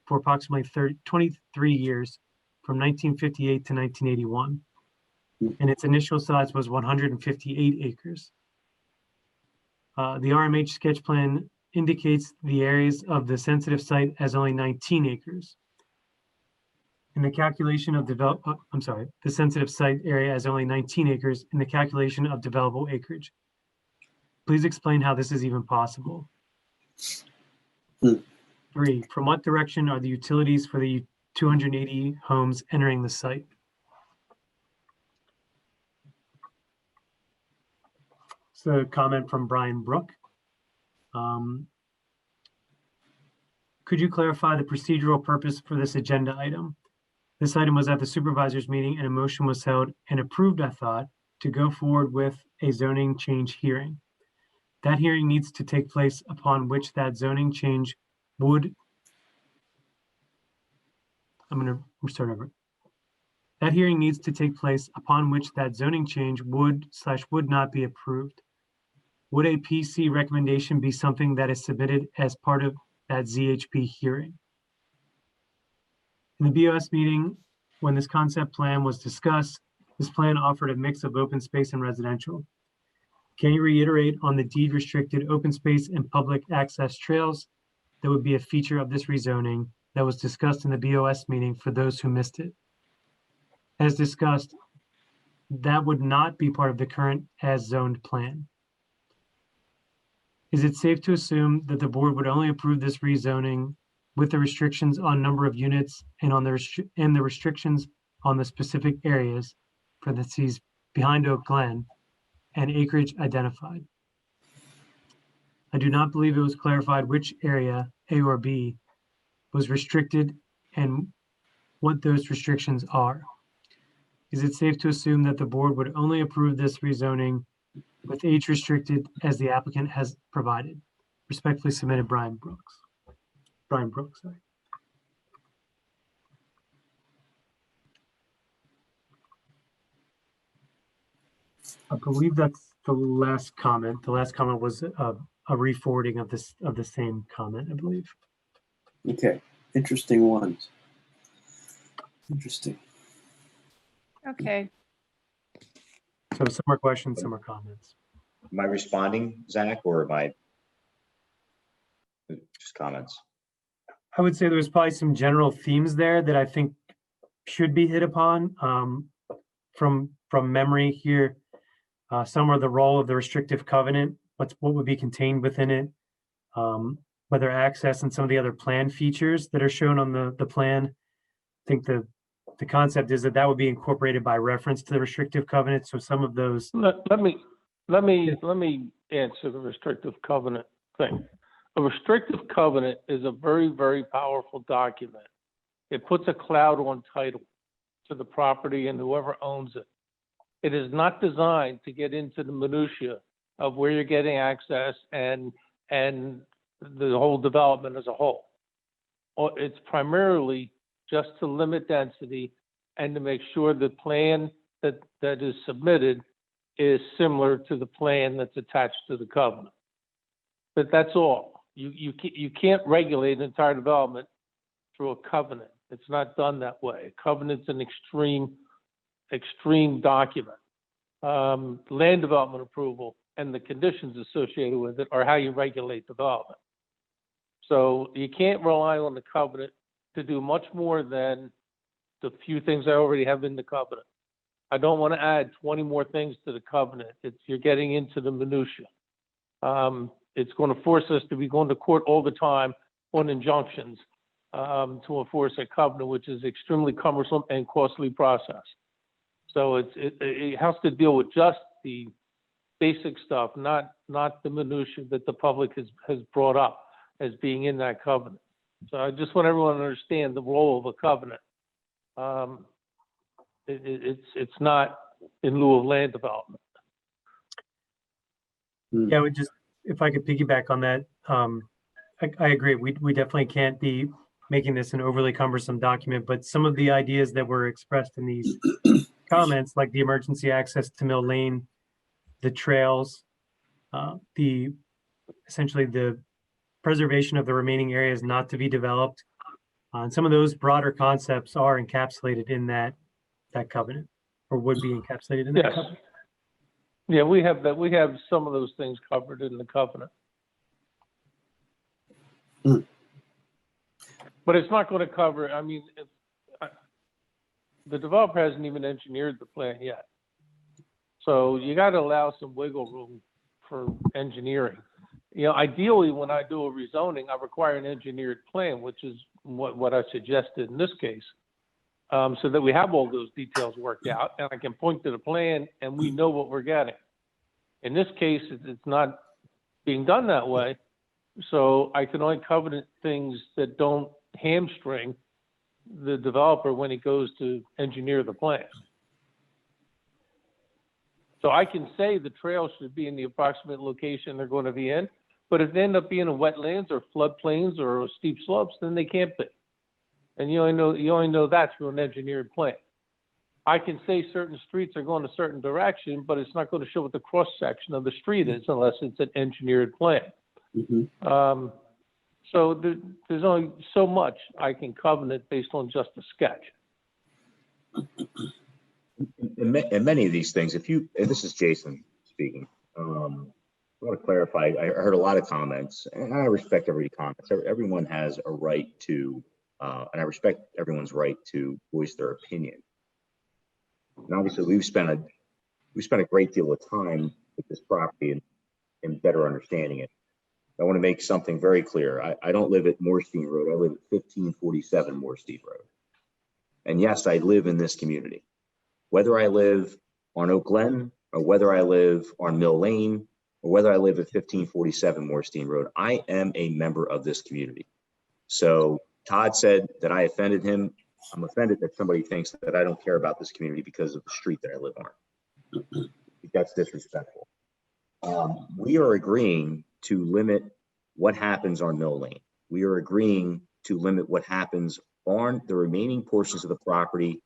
for approximately 23 years from 1958 to 1981. And its initial size was 158 acres. The RMH sketch plan indicates the areas of the sensitive site as only 19 acres. In the calculation of the sensitive site area as only 19 acres in the calculation of developable acreage. Please explain how this is even possible. 3, from what direction are the utilities for the 280 homes entering the site? So a comment from Brian Brook. Could you clarify the procedural purpose for this agenda item? This item was at the supervisors meeting and a motion was held and approved, I thought, to go forward with a zoning change hearing. That hearing needs to take place upon which that zoning change would, I'm going to start over. That hearing needs to take place upon which that zoning change would not be approved. Would a PC recommendation be something that is submitted as part of that ZHP hearing? In the BOS meeting, when this concept plan was discussed, this plan offered a mix of open space and residential. Can you reiterate on the deed restricted open space and public access trails that would be a feature of this rezoning that was discussed in the BOS meeting for those who missed it? As discussed, that would not be part of the current as zoned plan. Is it safe to assume that the board would only approve this rezoning with the restrictions on number of units and on the restrictions on the specific areas, parentheses, behind Oak Glen, and acreage identified? I do not believe it was clarified which area, A or B, was restricted and what those restrictions are. Is it safe to assume that the board would only approve this rezoning with age restricted as the applicant has provided? Respectfully submitted, Brian Brooks. Brian Brooks, sorry. I believe that's the last comment. The last comment was a re-forwarding of the same comment, I believe. Okay, interesting ones. Interesting. Okay. So some are questions, some are comments. Am I responding, Zach, or am I just comments? I would say there's probably some general themes there that I think should be hit upon from memory here. Some are the role of the restrictive covenant, what would be contained within it, whether access and some of the other plan features that are shown on the plan. I think the concept is that would be incorporated by reference to the restrictive covenant. So some of those. Let me answer the restrictive covenant thing. A restrictive covenant is a very, very powerful document. It puts a cloud on title to the property and whoever owns it. It is not designed to get into the minutia of where you're getting access and the whole development as a whole. It's primarily just to limit density and to make sure the plan that is submitted is similar to the plan that's attached to the covenant. But that's all. You can't regulate an entire development through a covenant. It's not done that way. A covenant's an extreme document. Land development approval and the conditions associated with it are how you regulate development. So you can't rely on the covenant to do much more than the few things I already have in the covenant. I don't want to add 20 more things to the covenant. You're getting into the minutia. it's going to force us to be going to court all the time on injunctions to enforce a covenant, which is extremely cumbersome and costly process. So it has to deal with just the basic stuff, not the minutia that the public has brought up as being in that covenant. So I just want everyone to understand the role of a covenant. It's not in lieu of land development. Yeah, we just, if I could piggyback on that, I agree. We definitely can't be making this an overly cumbersome document, but some of the ideas that were expressed in these comments, like the emergency access to Mill Lane, the trails, essentially the preservation of the remaining areas not to be developed, and some of those broader concepts are encapsulated in that covenant, or would be encapsulated in that Yes. covenant. Yeah, we have that. We have some of those things covered in the covenant. But it's not going to cover, I mean, the developer hasn't even engineered the plan yet. So you got to allow some wiggle room for engineering. You know, ideally, when I do a rezoning, I require an engineered plan, which is what I suggested in this case, so that we have all those details worked out, and I can point to the plan, and we know what we're getting. In this case, it's not being done that way, so I can only covenant things that don't hamstring the developer when he goes to engineer the plan. So I can say the trail should be in the approximate location they're going to be in, but if they end up being in wetlands or floodplains or steep slopes, then they can't be. And you only know that through an engineered plan. I can say certain streets are going a certain direction, but it's not going to show what the cross section of the street is unless it's an engineered plan. Mm-hmm. So there's only so much I can covenant based on just a sketch. In many of these things, and this is Jason speaking, I want to clarify, I heard a lot of comments, and I respect everybody's comments. Everyone has a right to, and I respect everyone's right to voice their opinion. And obviously, we spent a great deal of time with this property and better understanding it. I want to make something very clear. I don't live at Moorstein Road. I live at 1547 Moorstein Road. And yes, I live in this community. Whether I live on Oak Glen, or whether I live on Mill Lane, or whether I live at 1547 Moorstein Road, I am a member of this community. So Todd said that I offended him. I'm offended that somebody thinks that I don't care about this community because of the street that I live on. That's disrespectful. We are agreeing to limit what happens on Mill Lane. We are agreeing to limit what happens on the remaining portions of the property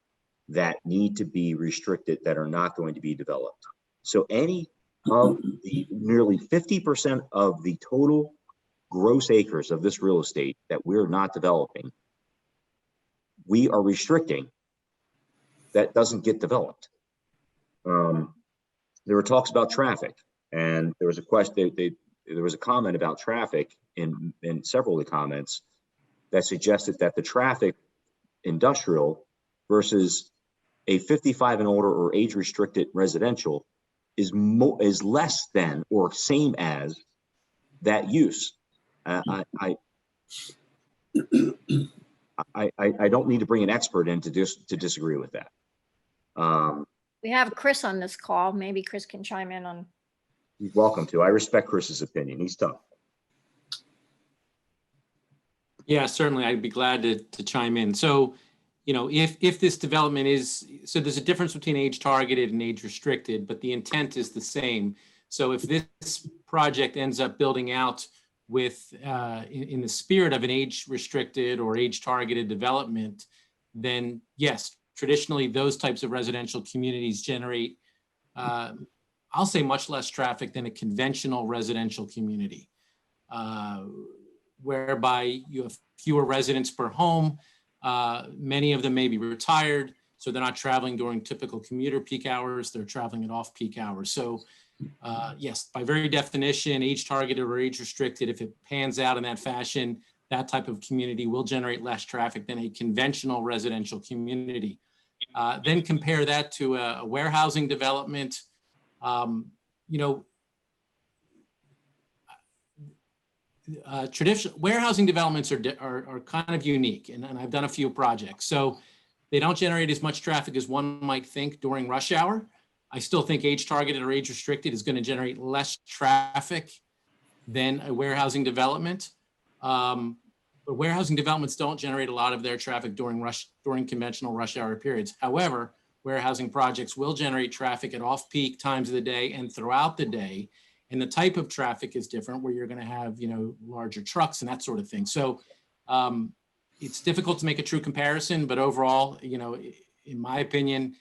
that need to be restricted, that are not going to be developed. So any of the nearly 50% of the total gross acres of this real estate that we're not developing, we are restricting that doesn't get developed. There were talks about traffic, and there was a question, there was a comment about traffic in several of the comments that suggested that the traffic industrial versus a 55 and older or age restricted residential is less than or same as that use. I don't need to bring an expert in to disagree with that. We have Chris on this call. Maybe Chris can chime in on. He's welcome to. I respect Chris's opinion. He's tough. Yeah, certainly. I'd be glad to chime in. So, you know, if this development is, so there's a difference between age targeted and age restricted, but the intent is the same. So if this project ends up building out with, in the spirit of an age restricted or age targeted development, then yes, traditionally those types of residential communities generate, I'll say much less traffic than a conventional residential community, whereby you have fewer residents per home. Many of them may be retired, so they're not traveling during typical commuter peak hours, they're traveling at off-peak hours. So yes, by very definition, age targeted or age restricted, if it pans out in that fashion, that type of community will generate less traffic than a conventional residential community. Then compare that to a warehousing development. You know, traditional warehousing developments are kind of unique, and I've done a few projects. So they don't generate as much traffic as one might think during rush hour. I still think age targeted or age restricted is going to generate less traffic than a warehousing development. But warehousing developments don't generate a lot of their traffic during conventional rush hour periods. However, warehousing projects will generate traffic at off-peak times of the day and throughout the day. And the type of traffic is different, where you're going to have, larger trucks and that sort of thing. So it's difficult to make a true comparison, but overall, in my opinion,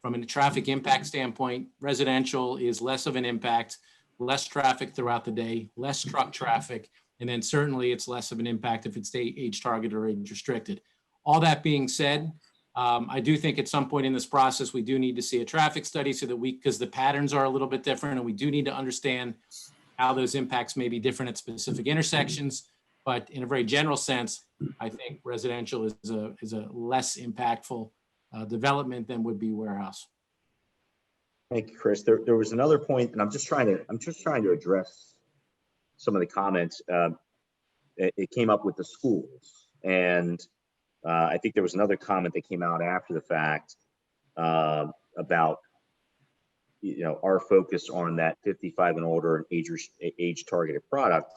from a traffic impact standpoint, residential is less of an impact, less traffic throughout the day, less truck traffic, and then certainly it's less of an impact if it's age targeted or age restricted. All that being said, I do think at some point in this process, we do need to see a traffic study so that because the patterns are a little bit different, and we do need to understand how those impacts may be different at specific intersections. But in a very general sense, I think residential is a less impactful development than would be warehouse. Thank you, Chris. There was another point, and I'm just trying to address some of the comments. It came up with the schools, and I think there was another comment that came out after the fact about our focus on that 55 and older and age targeted product.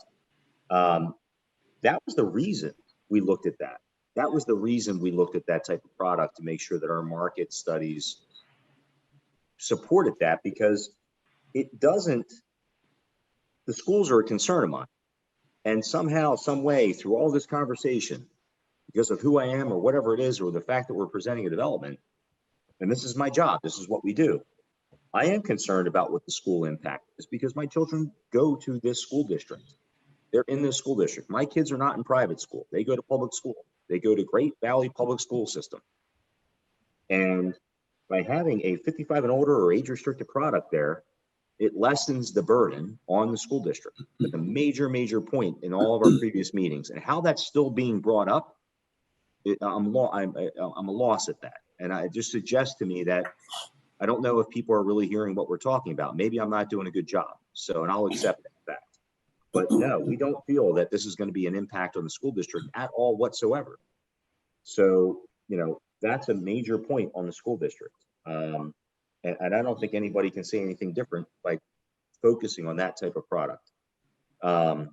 That was the reason we looked at that. That was the reason we looked at that type of product, to make sure that our market studies supported that, because it doesn't. The schools are a concern of mine, and somehow, some way, through all this conversation, because of who I am or whatever it is, or the fact that we're presenting a development, and this is my job, this is what we do, I am concerned about what the school impact is, because my children go to this school district. They're in this school district. My kids are not in private school. They go to public school. They go to Great Valley Public School System. And by having a 55 and older or age restricted product there, it lessens the burden on the school district. That's a major, major point in all of our previous meetings, and how that's still being brought up, I'm a loss at that. And it just suggests to me that I don't know if people are really hearing what we're talking about. Maybe I'm not doing a good job. So, and I'll accept that fact. But no, we don't feel that this is going to be an impact on the school district at all whatsoever. So, that's a major point on the school district. And I don't think anybody can say anything different by focusing on that type of product. On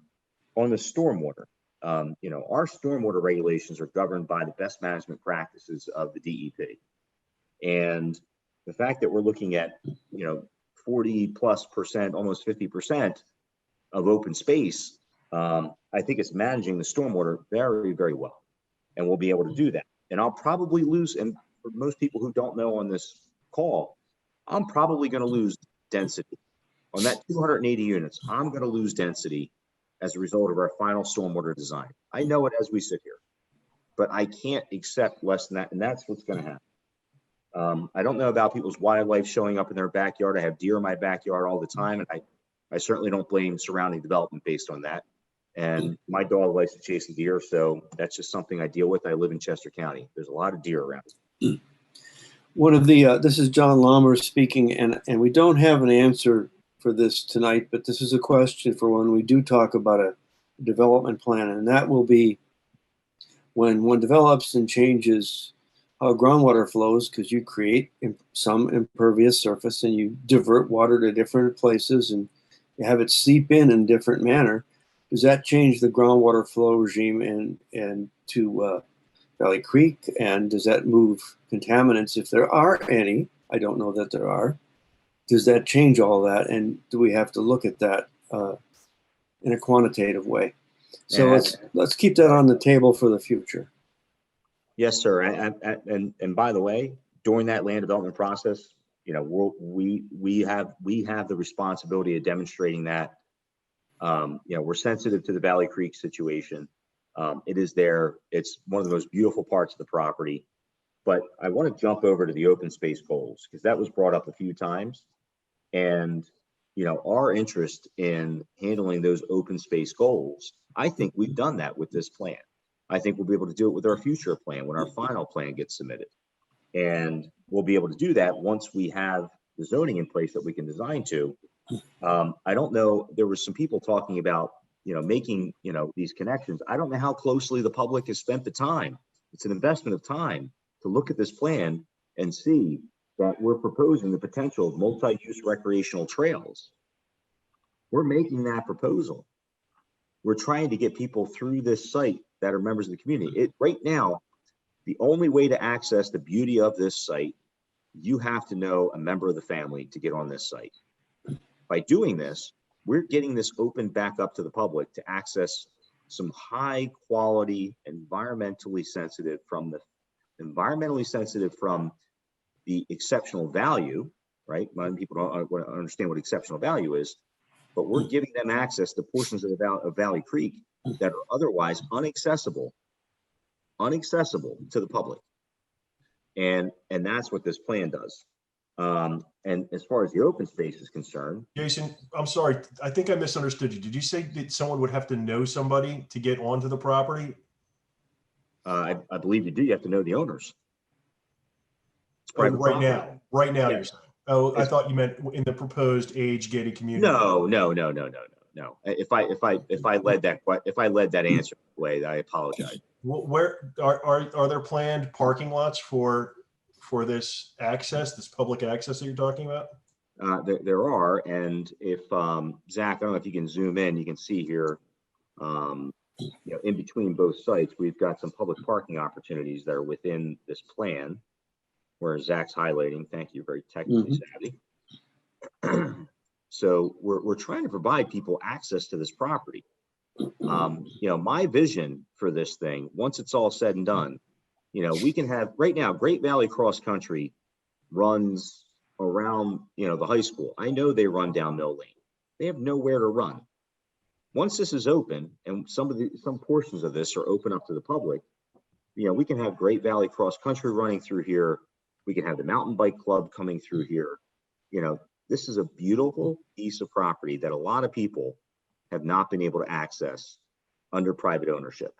the stormwater, our stormwater regulations are governed by the best management practices of the DEP. And the fact that we're looking at, 40+%, almost 50% of open space, I think it's managing the stormwater very, very well. And we'll be able to do that. And I'll probably lose, and for most people who don't know on this call, I'm probably going to lose density. On that 280 units, I'm going to lose density as a result of our final stormwater design. I know it as we sit here, but I can't accept less than that, and that's what's going to happen. I don't know about people's wildlife showing up in their backyard. I have deer in my backyard all the time, and I certainly don't blame surrounding development based on that. And my dog likes to chase the deer, so that's just something I deal with. I live in Chester County. There's a lot of deer around. One of the, this is John Lammer speaking, and we don't have an answer for this tonight, but this is a question for when we do talk about a development plan, and that will be when one develops and changes how groundwater flows, because you create some impervious surface and you divert water to different places and you have it seep in different manner. Does that change the groundwater flow regime and to Valley Creek? And does that move contaminants, if there are any? I don't know that there are. Does that change all that? And do we have to look at that in a quantitative way? So let's keep that on the table for the future. Yes, sir. And by the way, during that land development process, we have the responsibility of demonstrating that. We're sensitive to the Valley Creek situation. It is there. It's one of the most beautiful parts of the property. But I want to jump over to the open space goals, because that was brought up a few times. And, our interest in handling those open space goals, I think we've done that with this plan. I think we'll be able to do it with our future plan when our final plan gets submitted. And we'll be able to do that once we have the zoning in place that we can design to. I don't know, there were some people talking about making, these connections. I don't know how closely the public has spent the time. It's an investment of time to look at this plan and see that we're proposing the potential of multi-use recreational trails. We're making that proposal. We're trying to get people through this site that are members of the community. Right now, the only way to access the beauty of this site, you have to know a member of the family to get on this site. By doing this, we're getting this open back up to the public to access some high quality, environmentally sensitive from the exceptional value, right? Many people don't understand what exceptional value is, but we're giving them access to portions of Valley Creek that are otherwise inaccessible to the public. And that's what this plan does. And as far as the open space is concerned, Jason, I'm sorry, I think I misunderstood you. Did you say that someone would have to know somebody to get onto the property? I believe you do. You have to know the owners. It's Oh, private property. Right now, Yeah. you're saying. Oh, I thought you meant in the proposed age-gated community. No. If I led that answer away, I apologize. Where are there planned parking lots for this access, this public access that you're talking about? There are, and if Zach, I don't know if you can zoom in, you can see here, in between both sites, we've got some public parking opportunities that are within this plan, where Zach's highlighting. Thank you, very technically savvy. So we're trying to provide people access to this property. My vision for this thing, once it's all said and done, we can have, right now, Great Valley Cross Country runs around, the high school. I know they run down Mill Lane. They have nowhere to run. Once this is open and some portions of this are open up to the public, we can have Great Valley Cross Country running through here. We can have the mountain bike club coming through here. This is a beautiful piece of property that a lot of people have not been able to access under private ownership.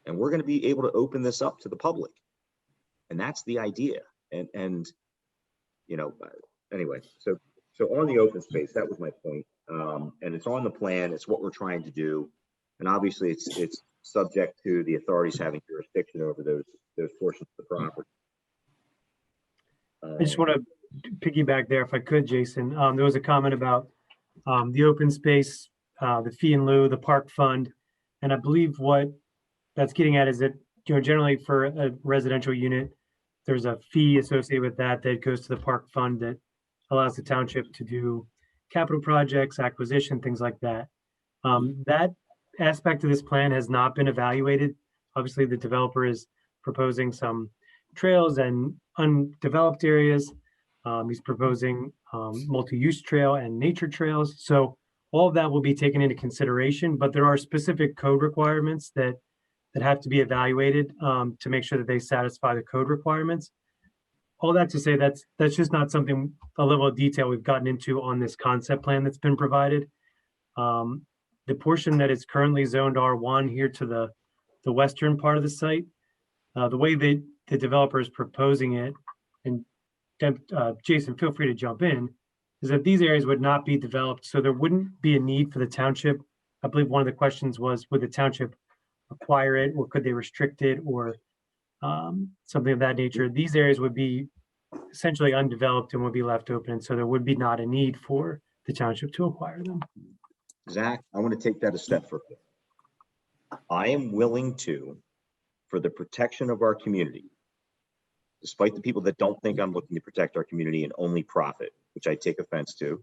And we're going to be able to open this up to the public. And that's the idea. And anyway, so on the open space, that was my point. And it's on the plan. It's what we're trying to do. And obviously it's subject to the authorities having jurisdiction over those portions of the property. I just want to piggyback there if I could, Jason. There was a comment about the open space, the fee in lieu, the park fund. And I believe what that's getting at is that, generally for a residential unit, there's a fee associated with that goes to the park fund that allows the township to do capital projects, acquisition, things like that. That aspect of this plan has not been evaluated. Obviously, the developer is proposing some trails and undeveloped areas. He's proposing multi-use trail and nature trails. So all of that will be taken into consideration, but there are specific code requirements that have to be evaluated to make sure that they satisfy the code requirements. All that to say, that's just not something, a level of detail we've gotten into on this concept plan that's been provided. The portion that is currently zoned R1 here to the western part of the site, the way that the developer is proposing it, and Jason, feel free to jump in, is that these areas would not be developed, so there wouldn't be a need for the township. I believe one of the questions was, would the township acquire it, or could they restrict it, or something of that nature? These areas would be essentially undeveloped and would be left open, so there would be not a need for the township to acquire them. Zach, I want to take that a step further. I am willing to, for the protection of our community, despite the people that don't think I'm looking to protect our community and only profit, which I take offense to,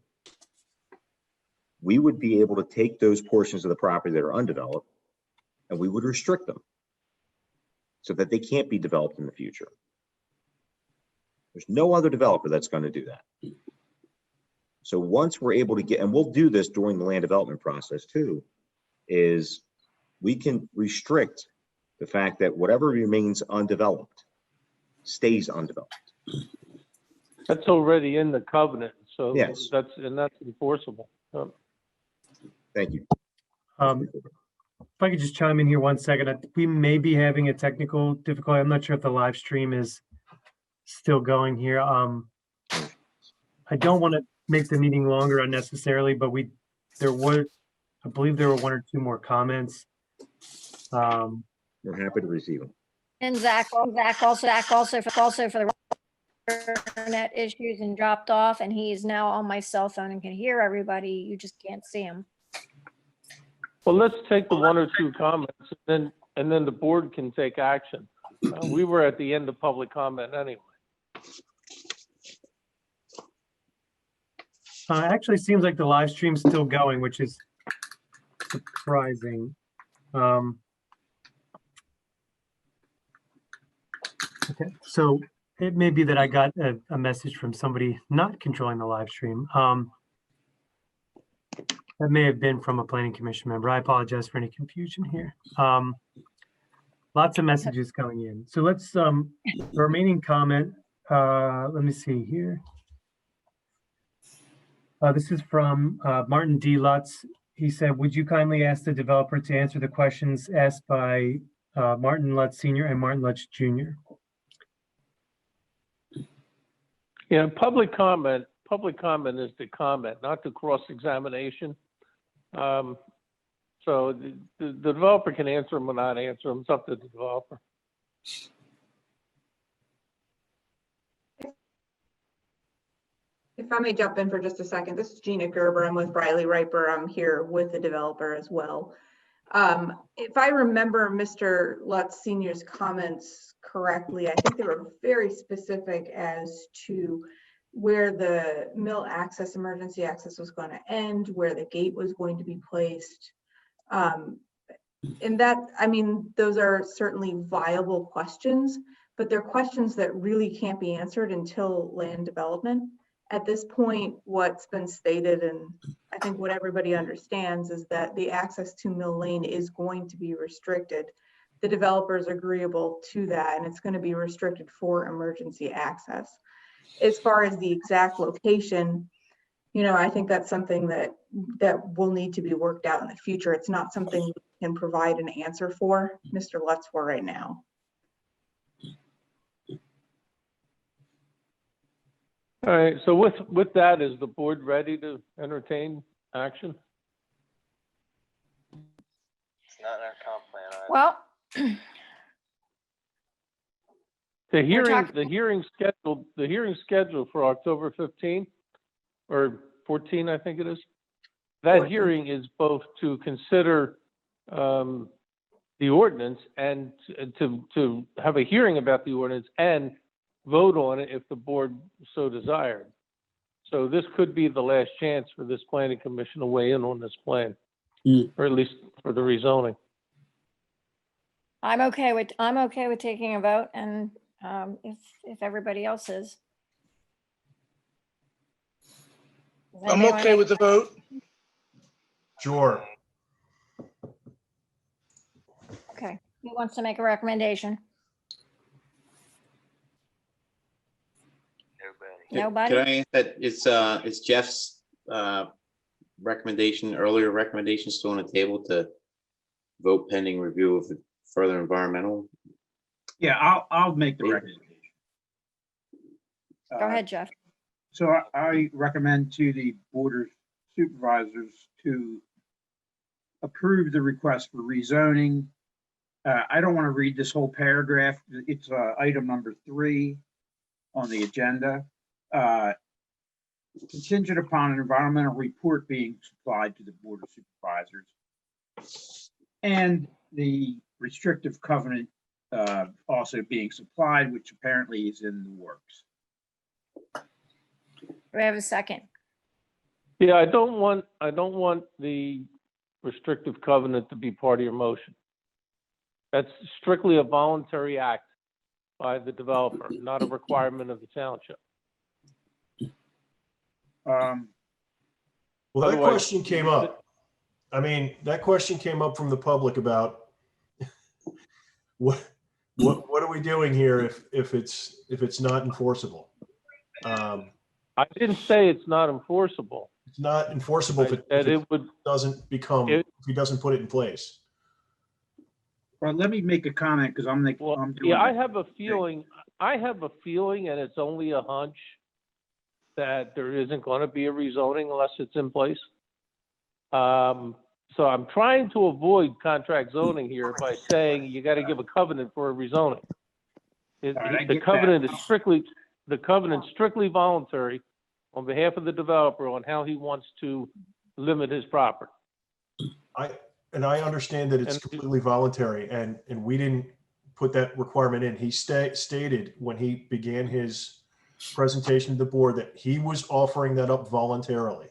we would be able to take those portions of the property that are undeveloped and we would restrict them so that they can't be developed in the future. There's no other developer that's going to do that. So once we're able to get, and we'll do this during the land development process too, is we can restrict the fact that whatever remains undeveloped stays undeveloped. That's already in the covenant, so yes, that's enforceable. Thank you. If I could just chime in here 1 second, we may be having a technical difficulty. I'm not sure if the live stream is still going here. I don't want to make the meeting longer unnecessarily, but there I believe there were one or two more comments. We're happy to receive them. And Zach also for the internet issues and dropped off, and he is now on my cell phone and can hear everybody. You just can't see him. Well, let's take the one or two comments and then the board can take action. We were at the end of public comment anyway. Actually, seems like the live stream's still going, which is surprising. Okay, so it may be that I got a message from somebody not controlling the live stream. That may have been from a planning commission member. I apologize for any confusion here. Lots of messages coming in. So let's, the remaining comment, let me see here. This is from Martin D. Lutz. He said, would you kindly ask the developer to answer the questions asked by Martin Lutz Sr. and Martin Lutz Jr.? Yeah, public comment is the comment, not the cross-examination. So the developer can answer them or not answer them. It's up to the developer. If I may jump in for just a second, this is Gina Gerber. I'm with Riley Riper. I'm here with the developer as well. If I remember Mr. Lutz Sr.'s comments correctly, I think they were very specific as to where the mill access, emergency access was going to end, where the gate was going to be placed. And that, I mean, those are certainly viable questions, but they're questions that really can't be answered until land development. At this point, what's been stated, and I think what everybody understands, is that the access to Mill Lane is going to be restricted. The developer is agreeable to that, and it's going to be restricted for emergency access. As far as the exact location, you know, I think that's something that will need to be worked out in the future. It's not something we can provide an answer for, Mr. Lutz, for right now. All right, so with that, is the board ready to entertain action? It's not in our comp plan. Well, The hearing scheduled for October 15th or 14, I think it is. That hearing is both to consider the ordinance and to have a hearing about the ordinance and vote on it if the board so desired. So this could be the last chance for this planning commission to weigh in on this plan, or at least for the rezoning. I'm okay with taking a vote, and if everybody else is. I'm okay with the vote. Sure. Okay, who wants to make a recommendation? Nobody? Could I ask that it's Jeff's earlier recommendation still on the table to vote pending review of further environmental? Yeah, I'll make the recommendation. Go ahead, Jeff. So I recommend to the Board of Supervisors to approve the request for rezoning. I don't want to read this whole paragraph. It's item number 3 on the agenda. Contingent upon an environmental report being supplied to the Board of Supervisors and the restrictive covenant also being supplied, which apparently is in the works. Do we have a second? Yeah, I don't want the restrictive covenant to be part of your motion. That's strictly a voluntary act by the developer, not a requirement of the township. Well, that Otherwise- question came up. I mean, that question came up from the public about what are we doing here if it's not enforceable? I didn't say it's not enforceable. It's not enforceable if it doesn't become, if he doesn't put it in place. Well, let me make a comment because I'm doing Yeah, I have a feeling, and it's only a hunch, that there isn't going to be a rezoning unless it's in place. So I'm trying to avoid contract zoning here by saying you got to give a covenant for a rezoning. All right, I The get covenant that. is strictly voluntary on behalf of the developer on how he wants to limit his property. I understand that it's And- completely voluntary, and we didn't put that requirement in. He stated when he began his presentation to the board that he was offering that up voluntarily.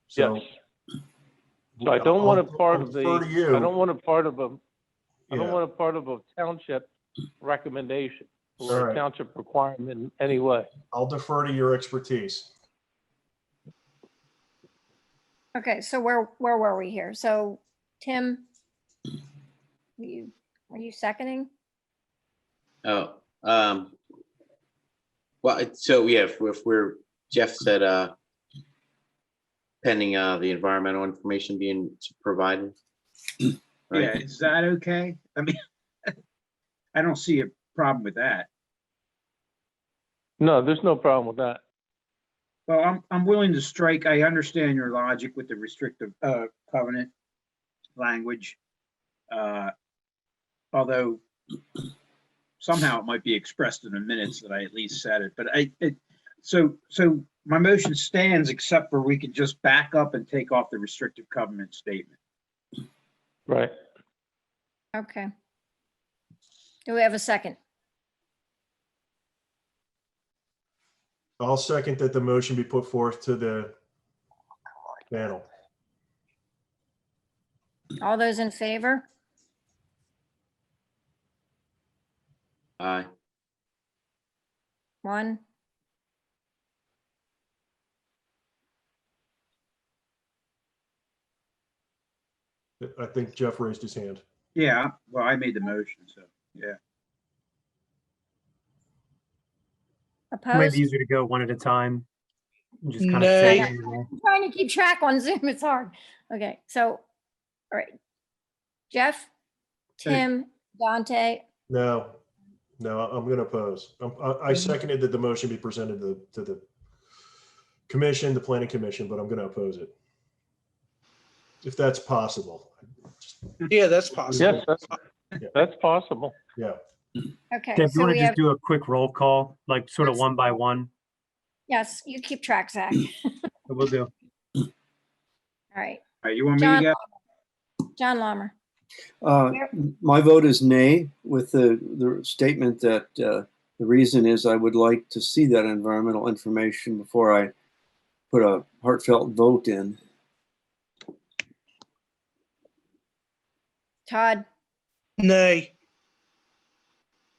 So, Yes. So I don't want it part of the, I'll defer to you. I don't want it part of a, I don't Yeah. want it part of a township recommendation All or right. a township requirement in any way. I'll defer to your expertise. Okay, so where were we here? So Tim, are you seconding? Oh, well, so yeah, if we're, Jeff said, pending, the environmental information being provided. Yeah, Right? is that okay? I mean, I don't see a problem with that. No, there's no problem with that. Well, I'm willing to strike. I understand your logic with the restrictive covenant language. Although somehow it might be expressed in the minutes that I at least said it, but so my motion stands except for we could just back up and take off the restrictive covenant statement. Right. Okay. Do we have a second? I'll second that the motion be put forth to the panel. All those in favor? Aye. One. I think Jeff raised his hand. Yeah, well, I made the motion, so yeah. It might Opposed? be easier to go one at a time. and Just kind of Nay. say. I'm trying to keep track on Zoom. It's hard. Okay, so, all right. Jeff, Tim, Dante, No, I'm going to oppose. I seconded that the motion be presented to the commission, the planning commission, but I'm going to oppose it. If that's possible. Yeah, that's possible. Yes, that's possible. Yeah. okay. Deb, you So want we to just have, do a quick roll call, like sort of one by one? yes, you keep track, Zach. We'll do. All right. All right, you want me to John, go? John Lammer. My vote is nay, with the statement that the reason is I would like to see that environmental information before I put a heartfelt vote in. Todd, Nay.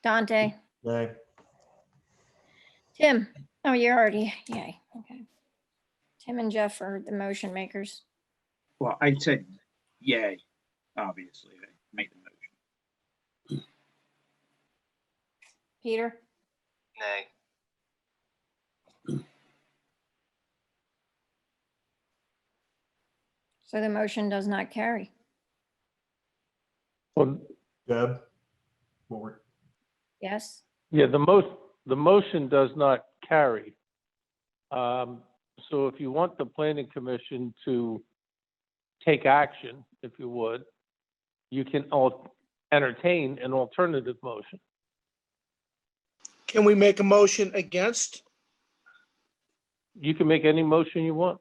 Dante, Nay. Tim. Oh, you're already, yay. Okay. Tim and Jeff are the motion makers. Well, I said yay, obviously. I made the motion. Peter, Nay. so the motion does not carry. Well, Deb? What were, Yes? yeah, the motion does not carry. So if you want the planning commission to take action, if you would, you can entertain an alternative motion. Can we make a motion against? You can make any motion you want.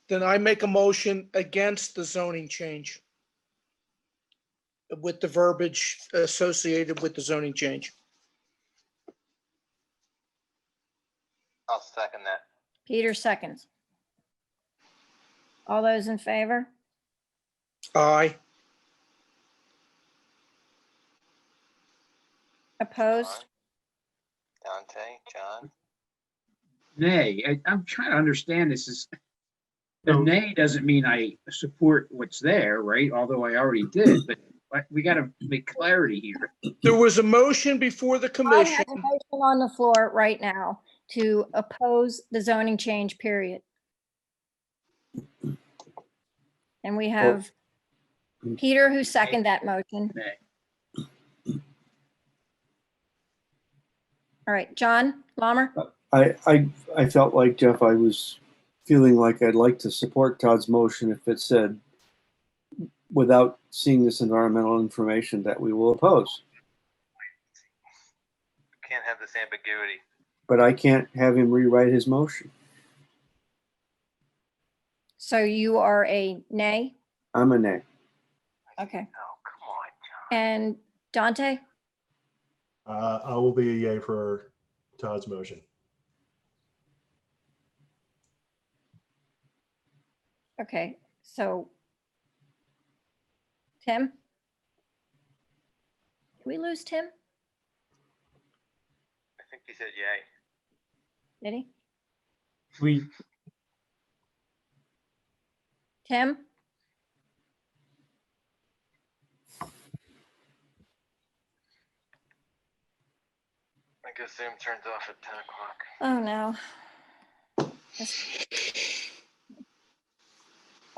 Then I make a motion against the zoning change with the verbiage associated with the zoning change. I'll second that. Peter seconds. All those in favor? Aye. Opposed? Dante, John, Nay, I'm trying to understand this is, the So- nay doesn't mean I support what's there, right? Although I already did, but we got to make clarity here. There was a motion before the I commission. have a motion on the floor right now to oppose the zoning change, period. And we have Peter who seconded that motion. Nay. All right, John Lammer? I felt like, Jeff, I was feeling like I'd like to support Todd's motion if it said, without seeing this environmental information, that we will oppose. Can't have this ambiguity. But I can't have him rewrite his motion. So you are a nay? I'm a nay. Okay. Oh, come on, John. And Dante? I will be a yay for Todd's motion. Okay, so Tim? Did we lose Tim? I think he said yay. Did he? We, Tim? I guess Zoom turns off at 10 o'clock. Oh, no.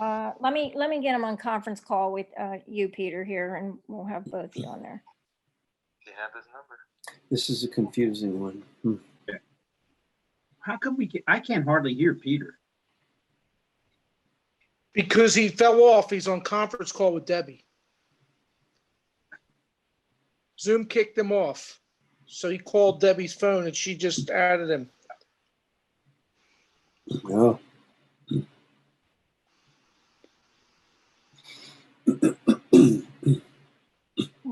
Let me get him on conference call with you, Peter, here, and we'll have both of you on there. Do you have his number? This is a confusing one. How come I can't hardly hear Peter? Because he fell off. He's on conference call with Debbie. Zoom kicked him off. So he called Debbie's phone and she just added him. Oh.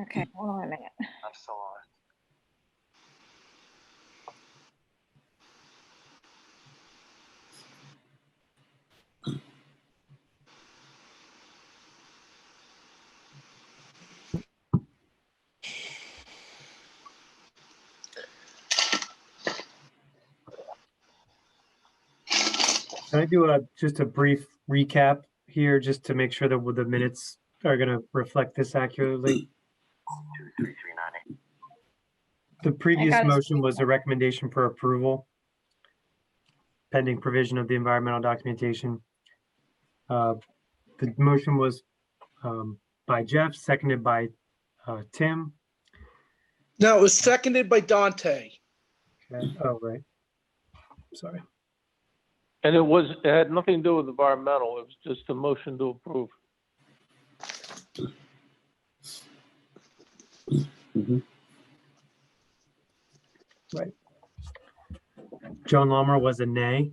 Okay, hold on a minute. I'm still on. can I do just a brief recap here, just to make sure that the minutes are going to reflect this accurately? 23398. The previous got it. motion was a recommendation for approval pending provision of the environmental documentation. The motion was by Jeff, seconded by Tim. No, it was seconded by Dante. Okay. Oh, right. Sorry. And it had nothing to do with environmental. It was just a motion to approve. Mm-hmm. Right. Joan Lomer was a nay.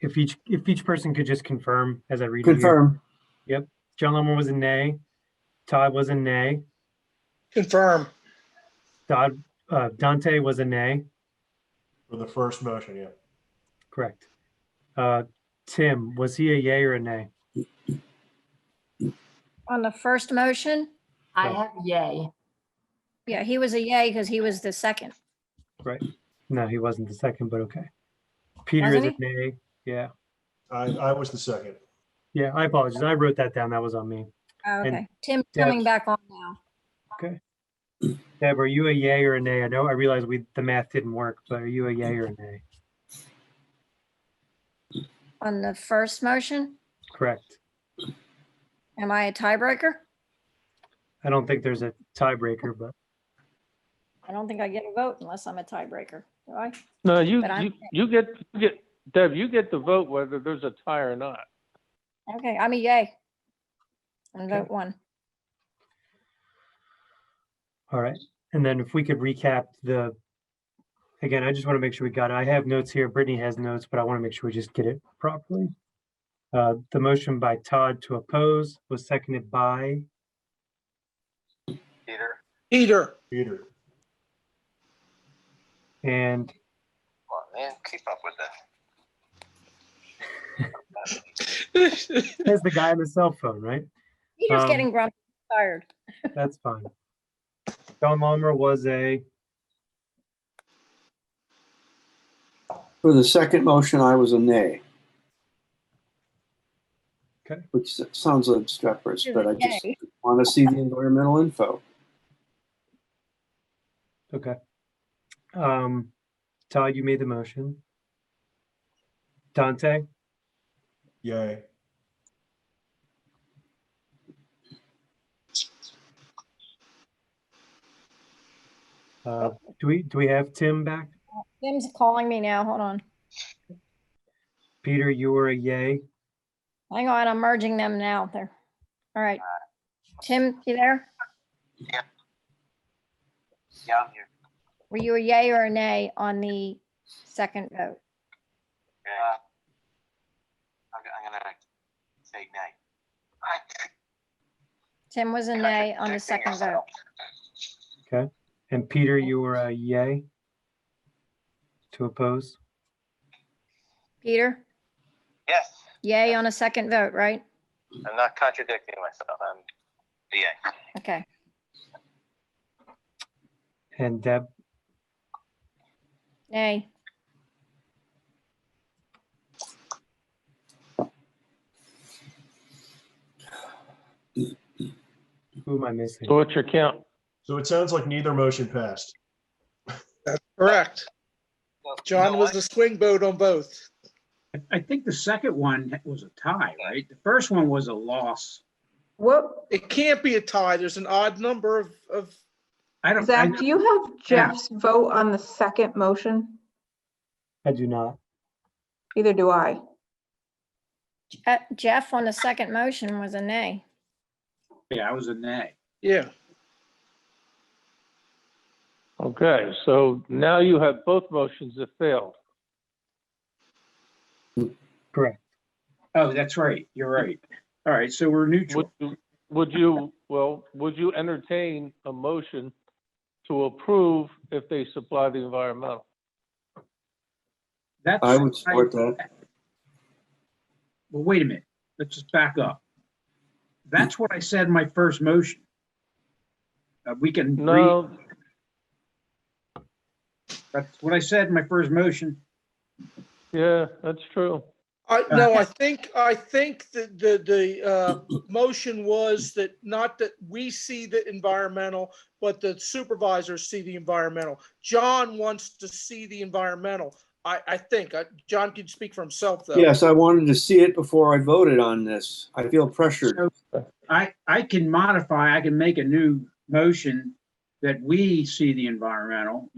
If each person could just confirm as I read it here. Confirm. Yep. Joan Lomer was a nay. Todd was a nay. Confirm. Todd, Dante was a nay. For the first motion, yeah. Correct. Tim, was he a yay or a nay? On the first motion, I have yay. yeah, he was a yay because he was the second. Right. No, he wasn't the second, but okay. Peter is Wasn't a nay. Yeah. I was the second. Yeah, I apologize. I wrote that down. That was on me. Oh, And okay, Tim's Deb- coming back on now. Okay. Deb, are you a yay or a nay? I know I realized the math didn't work, but are you a yay or a nay? On the first motion, Correct. am I a tiebreaker? I don't think there's a tiebreaker, but I don't think I get a vote unless I'm a tiebreaker, do I? No, you get Deb, you get to vote whether there's a tie or not. Okay, I'm a yay. On Okay. vote one. all right. And then if we could recap again, I just want to make sure we got it. I have notes here. Brittany has notes, but I want to make sure we just get it properly. The motion by Todd to oppose was seconded by Peter. Peter. Peter. and Come on, man. Keep up with that. there's the guy on the cell phone, right? Peter's getting grumpy, tired. That's fine. John Lomer was a For the second motion, I was a nay. Okay. Which sounds obstreperous, but I just Yay. want to see the environmental info. okay. Todd, you made the motion. Dante, Yay. do we have Tim back? Tim's calling me now, hold on. Peter, you were a yay. Hang on, I'm merging them now. There. All right. Tim, you there? Yeah. Yeah, I'm here. Were you a yay or a nay on the second vote? I'm gonna say nay. Tim was a nay on the second vote. Okay. And Peter, you were a yay to oppose. Peter, Yes, yay on a second vote, right? I'm not contradicting myself. I'm a yay. Okay. And Deb, Nay. who am I missing? So what's your count? So it sounds like neither motion passed. That's correct. John was the swing vote on both. I think the second one was a tie, right? The first one was a loss. What, It can't be a tie. There's an odd number of I don't. Zach, do you have Jeff's vote on the second motion? I do not. Either do I. Jeff on the second motion was a nay. Yeah, I was a nay. Yeah. Okay, so now you have both motions that failed. Correct. Oh, that's right. You're right. All right, so we're neutral. Would you entertain a motion to approve if they supply the environmental? That's, I would support that. Well, wait a minute. Let's just back up. That's what I said in my first motion. We can No, That's what I said in my first motion. yeah, that's true. No, I think that the motion was that not that we see the environmental, but the supervisors see the environmental. John wants to see the environmental. I think John can speak for himself though. Yes, I wanted to see it before I voted on this. I feel pressured. So I can modify, I can make a new motion that we see the environmental,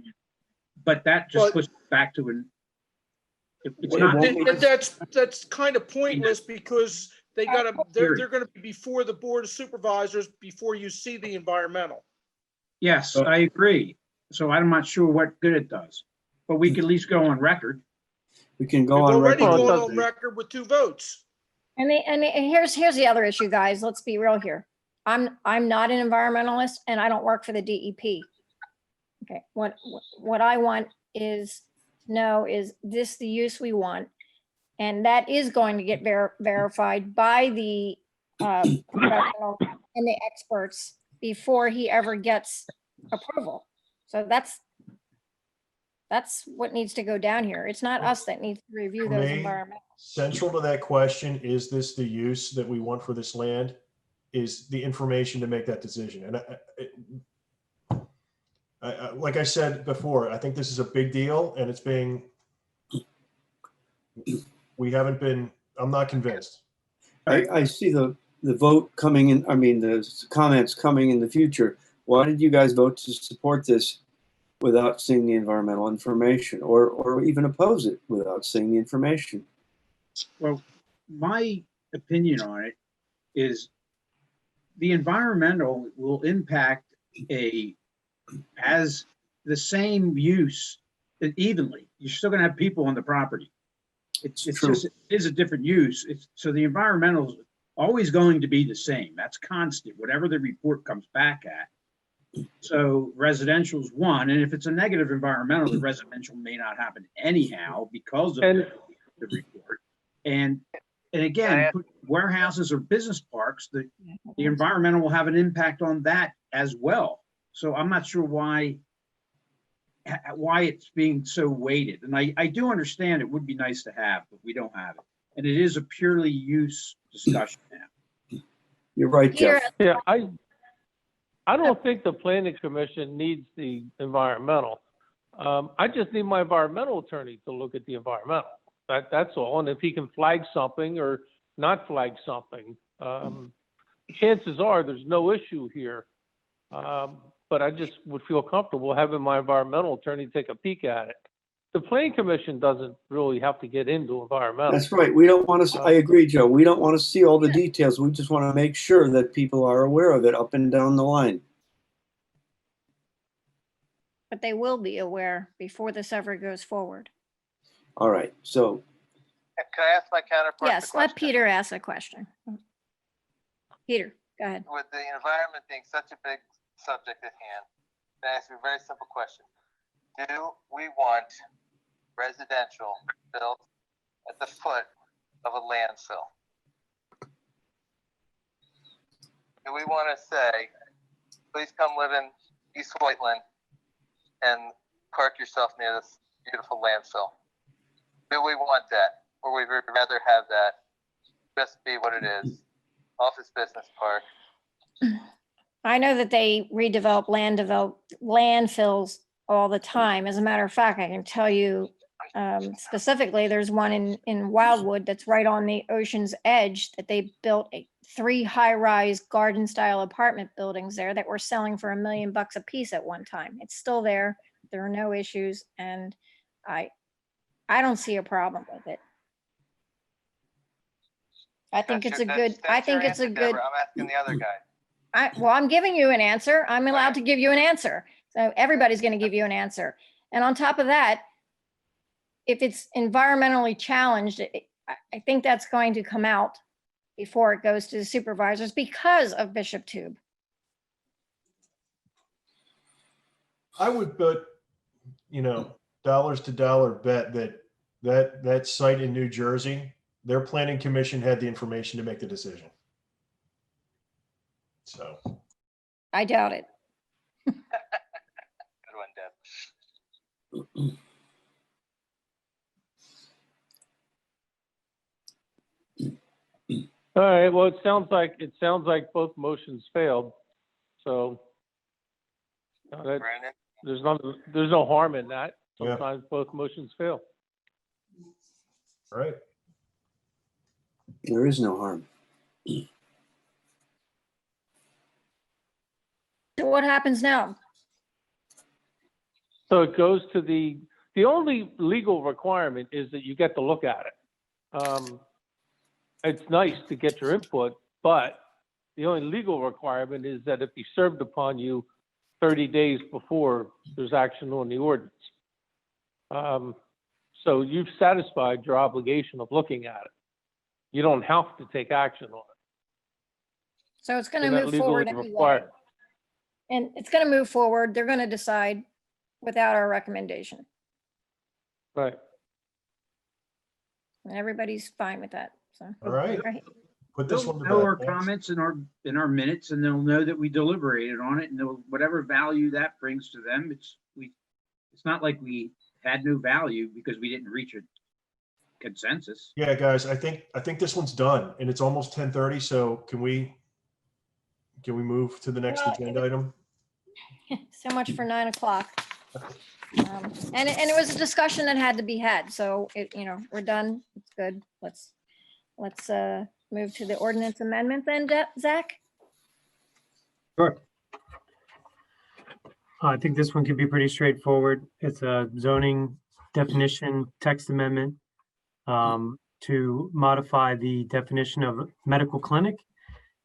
but that just puts it back to an. It's not. That's kind of pointless because they're going to be before the board of supervisors before you see the environmental. Yes, I agree. So I'm not sure what good it does, but we can at least go on record. We can go We've on already record. gone on record with 2 votes. And here's the other issue, guys. Let's be real here. I'm not an environmentalist and I don't work for the DEP. Okay, what I want is to know, is this the use we want? And that is going to get verified by the professional and the experts before he ever gets approval. So that's what needs to go down here. It's not us that needs to review For those me, environmental. Central to that question, is this the use that we want for this land, is the information to make that decision. And like I said before, I think this is a big deal and it's being, I'm not convinced. I see the vote coming in, I mean, the comments coming in the future. Why did you guys vote to support this without seeing the environmental information, or even oppose it without seeing the information? Well, my opinion on it is the environmental will impact as the same use evenly. You're still going to have people on the property. It's just, it is a different use. So the environmental is always going to be the same. That's constant, whatever the report comes back at. So residential is one, and if it's a negative environmental, the residential may not happen anyhow because of the report. And again, warehouses or business parks, the environmental will have an impact on that as well. So I'm not sure why it's being so weighted. And I do understand it would be nice to have, but we don't have it. And it is a purely use discussion now. You're right, Jeff. Yeah, I don't think the planning commission needs the environmental. I just need my environmental attorney to look at the environmental. That's all. And if he can flag something or not flag something, chances are there's no issue here. But I just would feel comfortable having my environmental attorney take a peek at it the planning commission doesn't really have to get into environmental. That's right. We don't want to, I agree, Joe. We don't want to see all the details. We just want to make sure that people are aware of it up and down the line. But they will be aware before this ever goes forward. All right, so Can I ask my counterpart? Yes, let Peter ask a question. Peter, go ahead. With the environment being such a big subject at hand, can I ask you a very simple question? Do we want residential built at the foot of a landfill? Do we want to say, please come live in East Whiteland and park yourself near this beautiful landfill? Do we want that? Or would we rather have that just be what it is, office business park? I know that they redevelop landfills all the time. As a matter of fact, I can tell you specifically, there's one in Wildwood that's right on the ocean's edge that they built 3 high-rise garden-style apartment buildings there that were selling for $1 million a piece at one time. It's still there. There are no issues, and I don't see a problem with it. I think it's a good. I think it's a good. I'm asking the other guy. Well, I'm giving you an answer. I'm allowed to give you an answer. So everybody's going to give you an answer. And on top of that, if it's environmentally challenged, I think that's going to come out before it goes to the supervisors because of Bishop Tube. I would bet, dollars to dollar bet that site in New Jersey, their planning commission had the information to make the decision. So I doubt it. Good one, Deb. All right, well, it sounds like both motions failed. So there's no harm in that. Sometimes both motions fail. All right. there is no harm. So what happens now? So it goes to the only legal requirement is that you get to look at it. It's nice to get your input, but the only legal requirement is that it be served upon you 30 days before there's action on the ordinance. So you've satisfied your obligation of looking at it. You don't have to take action on it. So it's going to You're not move legally forward anyway. required. And it's going to move forward. They're going to decide without our recommendation. Right. And everybody's fine with that. So. All right. Put this They'll one to know bed. our Thanks. comments in our minutes, and they'll know that we deliberated on it, and whatever value that brings to them, it's not like we had no value because we didn't reach a consensus. Yeah, guys, I think this one's done, and it's almost 10:30. So can we move to the next agenda item? So much for 9 o'clock. And it was a discussion that had to be had. So we're done. It's good. Let's move to the ordinance amendment then, Zach. Sure. I think this one could be pretty straightforward. It's a zoning definition text amendment to modify the definition of medical clinic.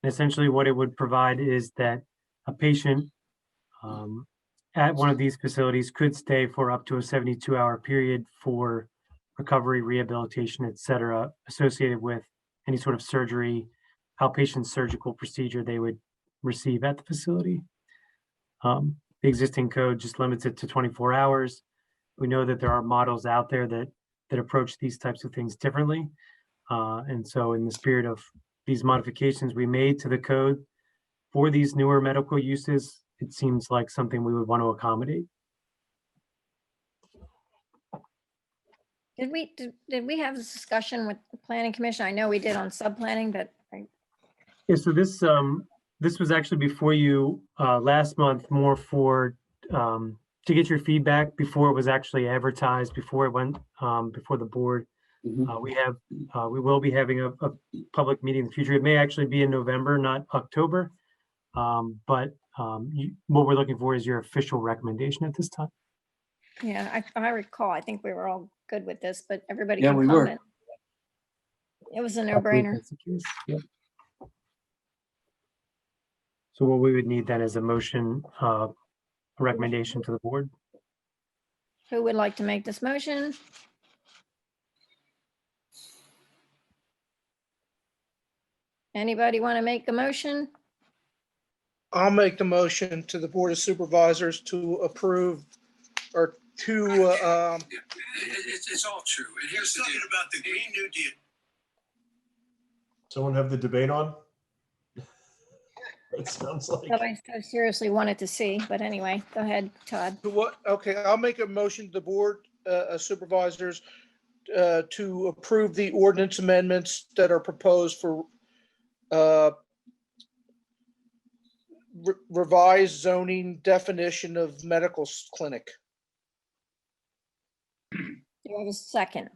And essentially what it would provide is that a patient at one of these facilities could stay for up to a 72-hour period for recovery, rehabilitation, et cetera, associated with any sort of surgery, outpatient surgical procedure they would receive at the facility. The existing code just limits it to 24 hours. We know that there are models out there that approach these types of things differently. And so in the spirit of these modifications we made to the code for these newer medical uses, it seems like something we would want to accommodate. Did we have this discussion with the planning commission? I know we did on subplanning, but Yeah, so this was actually before you last month, more for to get your feedback before it was actually advertised, before it went before the board. We will be having a public meeting in the future. It may actually be in November, not October. But what we're looking for is your official recommendation at this time. Yeah, I recall, I think we were all good with this, but everybody Yeah, can we were. comment. It was a I believe no-brainer. that's the case. Yep. So what we would need then is a motion, a recommendation to the board. Who would like to make this motion? Anybody want to make the motion? I'll make the motion to the Board of Supervisors to approve or to, It's all true. And here's something about the Green New Deal. Someone have the debate on? It sounds like. That I so seriously wanted to see, but anyway, go ahead, Todd. to what, okay, I'll make a motion to the Board of Supervisors to approve the ordinance amendments that are proposed for revised zoning definition of medical clinic. Do you have a second?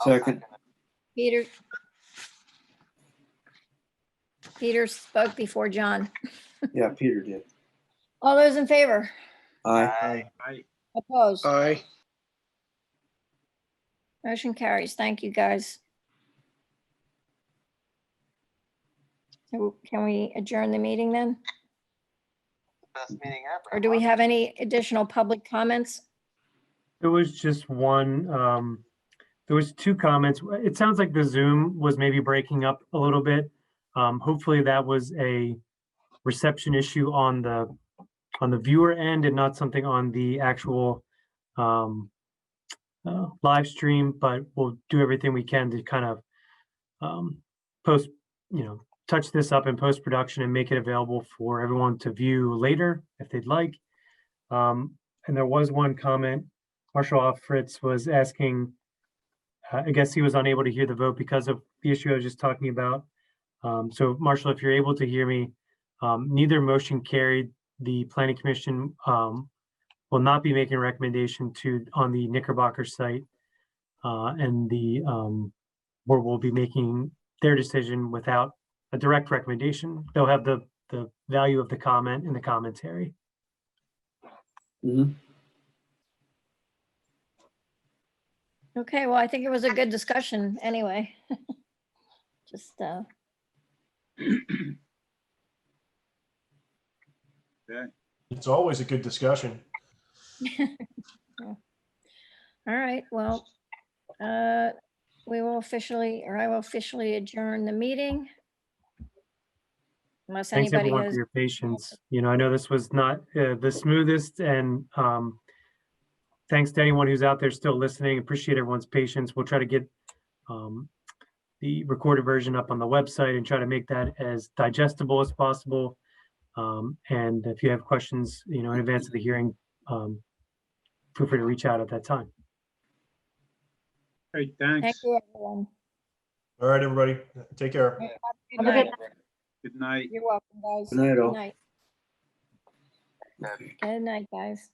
Second. Peter? Peter spoke before John. Yeah, Peter did. All those in favor? Aye. Opposed? Aye. Motion carries. Thank you, guys. So can we adjourn the meeting then? Best meeting ever. Or do we have any additional public comments? There was just one, there was two comments. It sounds like the Zoom was maybe breaking up a little bit. Hopefully that was a reception issue on the viewer end and not something on the actual live stream, but we'll do everything we can to kind of post, touch this up in post-production and make it available for everyone to view later if they'd like. And there was one comment, Marshall Fritz was asking, I guess he was unable to hear the vote because of the issue I was just talking about. So Marshall, if you're able to hear me, neither motion carried. The Planning Commission will not be making a recommendation on the Knickerbocker site, and the board will be making their decision without a direct recommendation. They'll have the value of the comment in the commentary. Mhm. Okay, well, I think it was a good discussion anyway. Just, Okay. It's always a good discussion. all right, well, we will officially, or I will officially adjourn the meeting. Unless Thanks anybody everyone has. for your patience. I know this was not the smoothest, and thanks to anyone who's out there still listening. Appreciate everyone's patience. We'll try to get the recorded version up on the website and try to make that as digestible as possible. And if you have questions, in advance of the hearing, feel free to reach out at that time. Great, thanks. Thank you, everyone. All right, everybody. Take care. Good night. Good night. You're welcome, guys. Good night, all. Good night, guys.